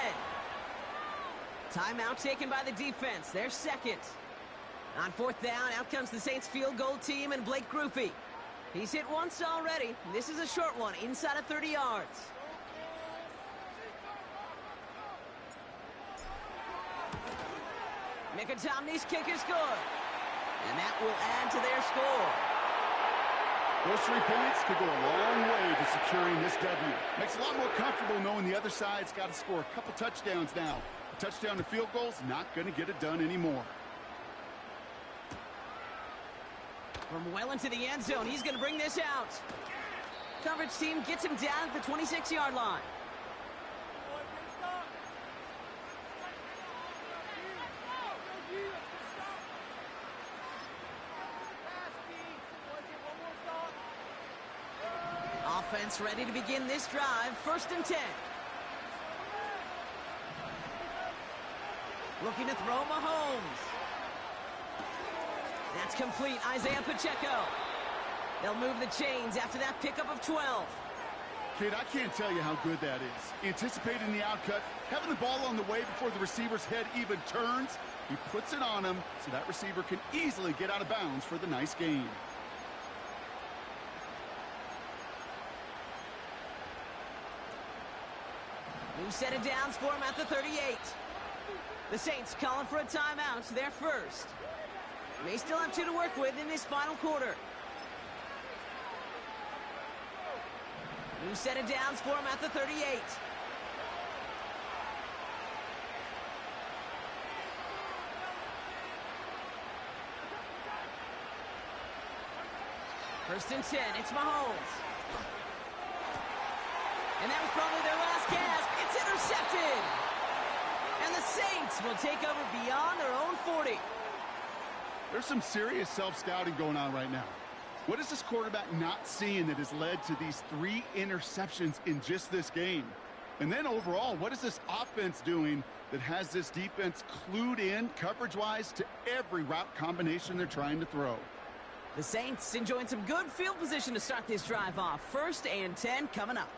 Timeout taken by the defense. They're 2nd. On 4th down, out comes the Saints field goal team and Blake Grupe. He's hit once already. This is a short one, inside of 30 yards. Mikatomny's kick is good. And that will add to their score. Those 3 points could go a long way to securing this W. Makes it a lot more comfortable knowing the other side's got to score a couple touchdowns now. A touchdown to field goal's not going to get it done anymore. From well into the end zone, he's going to bring this out. Coverage team gets him down at the 26-yard line. Offense ready to begin this drive. 1st and 10. Looking to throw Mahomes. That's complete. Isaiah Pacheco. They'll move the chains after that pickup of 12. Kid, I can't tell you how good that is. Anticipating the outcut, having the ball on the way before the receiver's head even turns. He puts it on him so that receiver can easily get out of bounds for the nice gain. New set of downs for him at the 38. The Saints calling for a timeout. They're first. They still have 2 to work with in this final quarter. New set of downs for him at the 38. First and 10, it's Mahomes. And that was probably their last gasp. It's intercepted. And the Saints will take over beyond their own 40. There's some serious self-scouting going on right now. What is this quarterback not seeing that has led to these 3 interceptions in just this game? And then overall, what is this offense doing that has this defense clued in coverage-wise to every route combination they're trying to throw? The Saints enjoying some good field position to start this drive off. 1st and 10 coming up.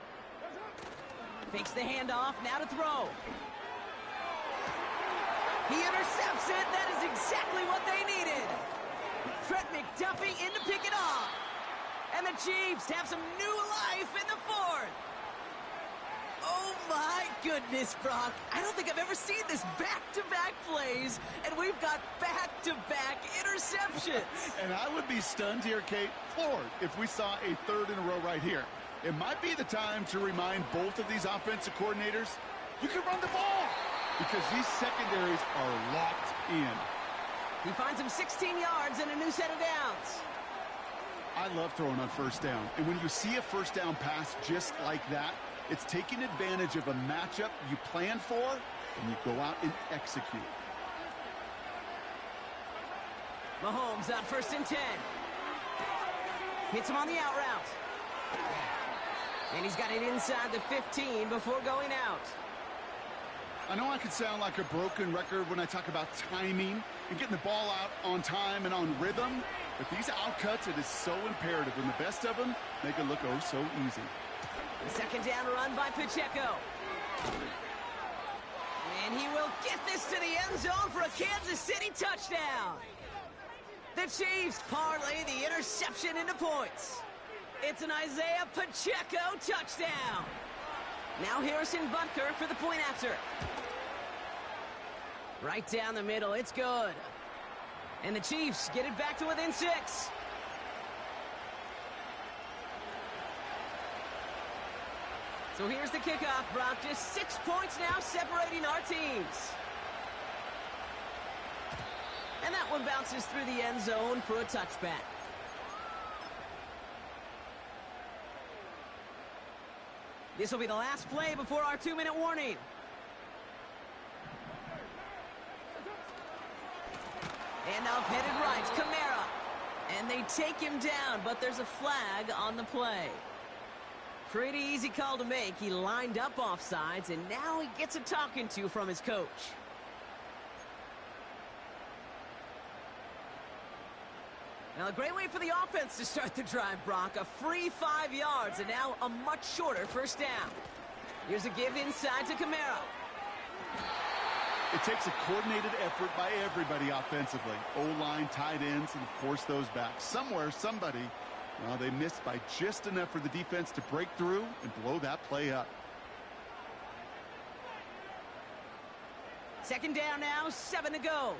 Fakes the handoff, now to throw. He intercepts it. That is exactly what they needed. Trent McDuffie in to pick it off. And the Chiefs have some new life in the 4th. Oh my goodness, Brock. I don't think I've ever seen this back-to-back plays, and we've got back-to-back interceptions. And I would be stunned here, Kate, floored, if we saw a third in a row right here. It might be the time to remind both of these offensive coordinators, you can run the ball, because these secondaries are locked in. He finds him 16 yards and a new set of downs. I love throwing on first down. And when you see a first down pass just like that, it's taking advantage of a matchup you plan for, and you go out and execute. Mahomes on 1st and 10. Hits him on the out route. And he's got it inside the 15 before going out. I know I could sound like a broken record when I talk about timing and getting the ball out on time and on rhythm, but these outcuts, it is so imperative, and the best of them make it look oh so easy. The second down run by Pacheco. And he will get this to the end zone for a Kansas City touchdown. The Chiefs parlay the interception into points. It's an Isaiah Pacheco touchdown. Now Harrison Butker for the point after. Right down the middle, it's good. And the Chiefs get it back to within 6. So here's the kickoff, Brock. Just 6 points now separating our teams. And that one bounces through the end zone for a touchback. This will be the last play before our 2-minute warning. And off headed right, Kamara. And they take him down, but there's a flag on the play. Pretty easy call to make. He lined up offsides, and now he gets a talking to from his coach. Now, a great way for the offense to start the drive, Brock. A free 5 yards, and now a much shorter first down. Here's a give inside to Kamara. It takes a coordinated effort by everybody offensively. O-line, tight ends, and, of course, those backs. Somewhere, somebody, well, they missed by just enough for the defense to break through and blow that play up. Second down now, 7 to go.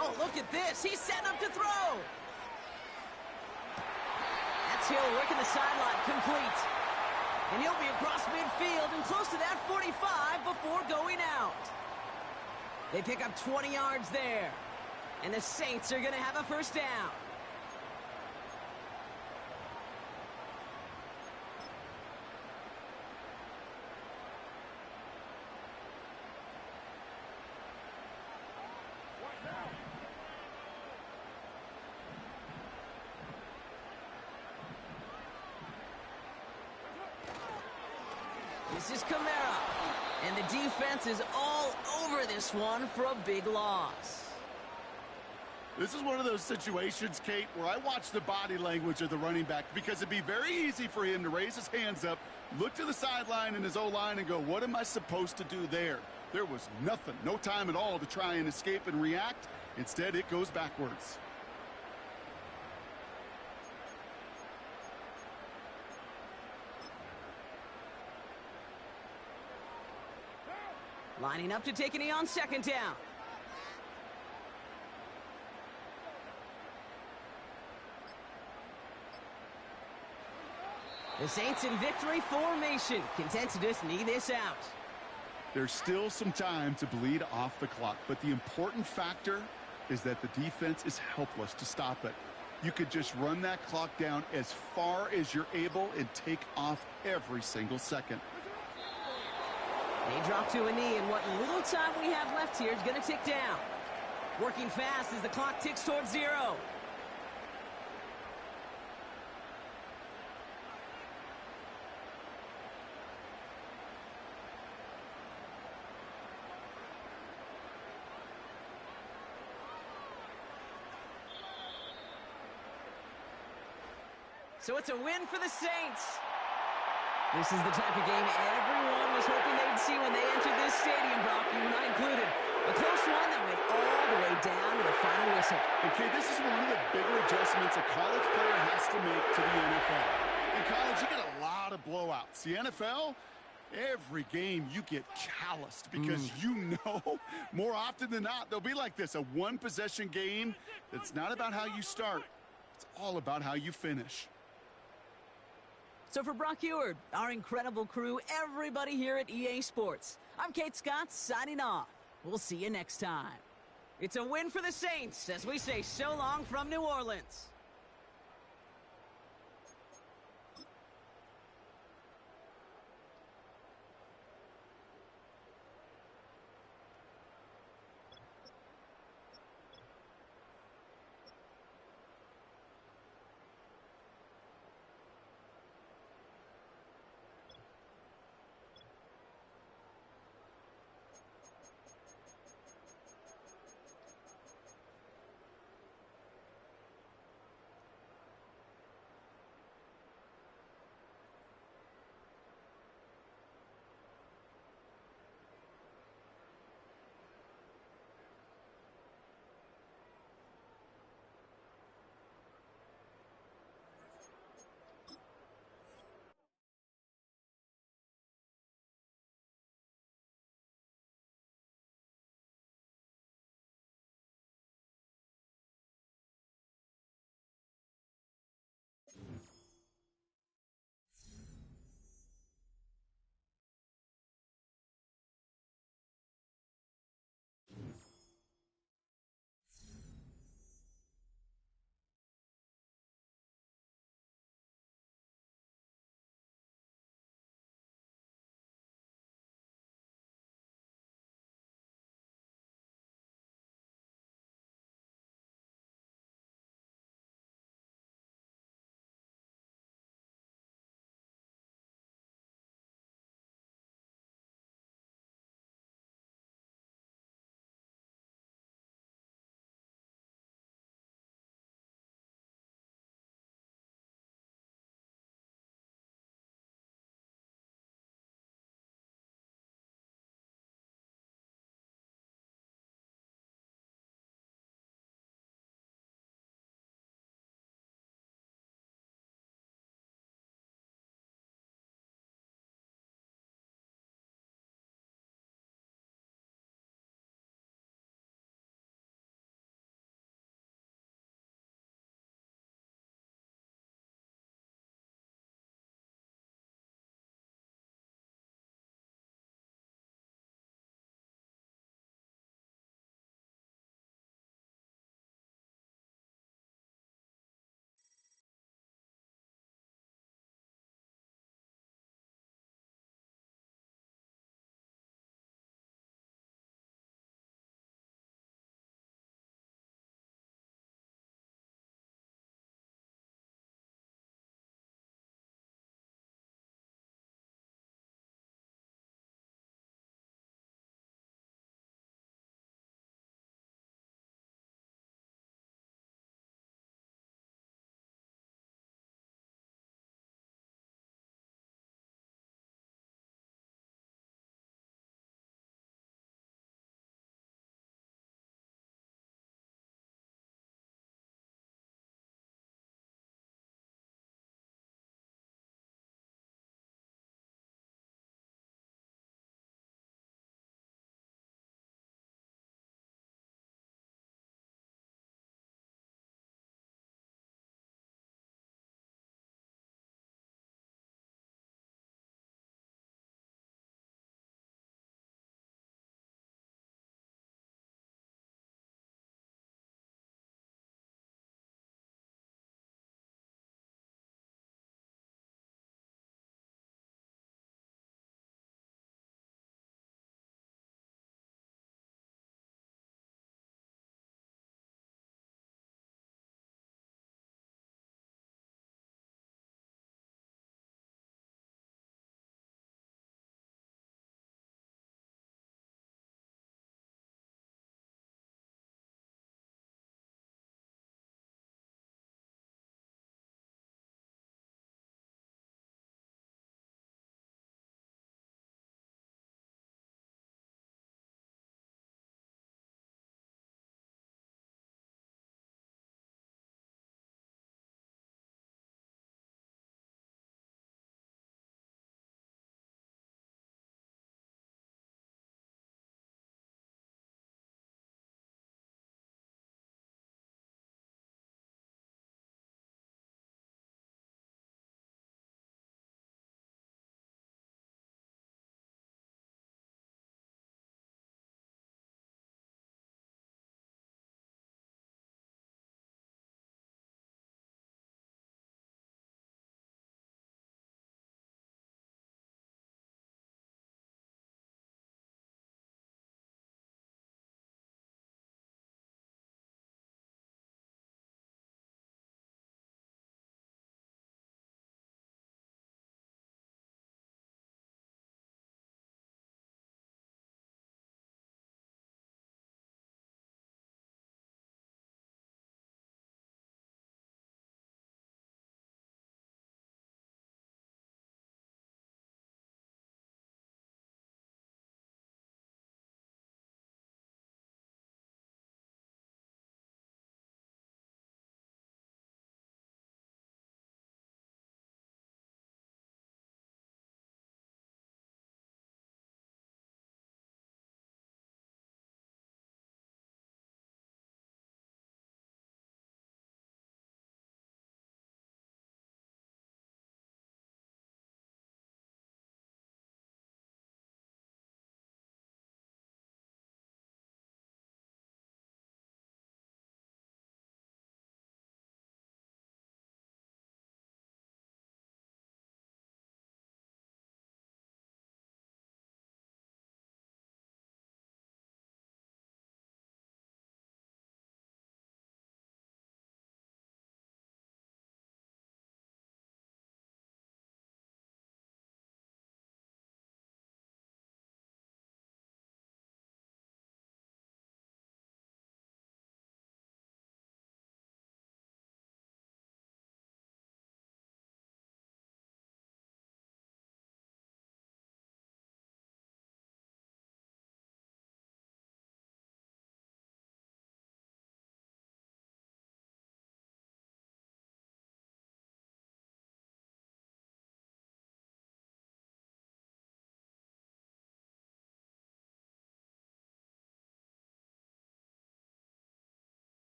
Oh, look at this. He's setting up to throw. That's Hill working the sideline, complete. And he'll be across midfield and close to that 45 before going out. They pick up 20 yards there. And the Saints are going to have a first down. This is Kamara, and the defense is all over this one for a big loss. This is one of those situations, Kate, where I watch the body language of the running back, because it'd be very easy for him to raise his hands up, look to the sideline in his O-line and go, what am I supposed to do there? There was nothing, no time at all to try and escape and react. Instead, it goes backwards. Lining up to take a knee on second down. The Saints in victory formation, content to just knee this out. There's still some time to bleed off the clock, but the important factor is that the defense is helpless to stop it. You could just run that clock down as far as you're able and take off every single second. They drop to a knee, and what little time we have left here is going to tick down. Working fast as the clock ticks towards 0. So it's a win for the Saints. This is the type of game everyone was hoping they'd see when they entered this stadium, Brock, you and I included. A close one that went all the way down to the final whistle. Okay, this is one of the bigger adjustments a college player has to make to the NFL. In college, you get a lot of blowouts. The NFL, every game you get calloused because you know more often than not they'll be like this, a one-possession game that's not about how you start. It's all about how you finish. So for Brock Eward, our incredible crew, everybody here at EA Sports, I'm Kate Scott signing off. We'll see you next time. It's a win for the Saints as we say so long from New Orleans.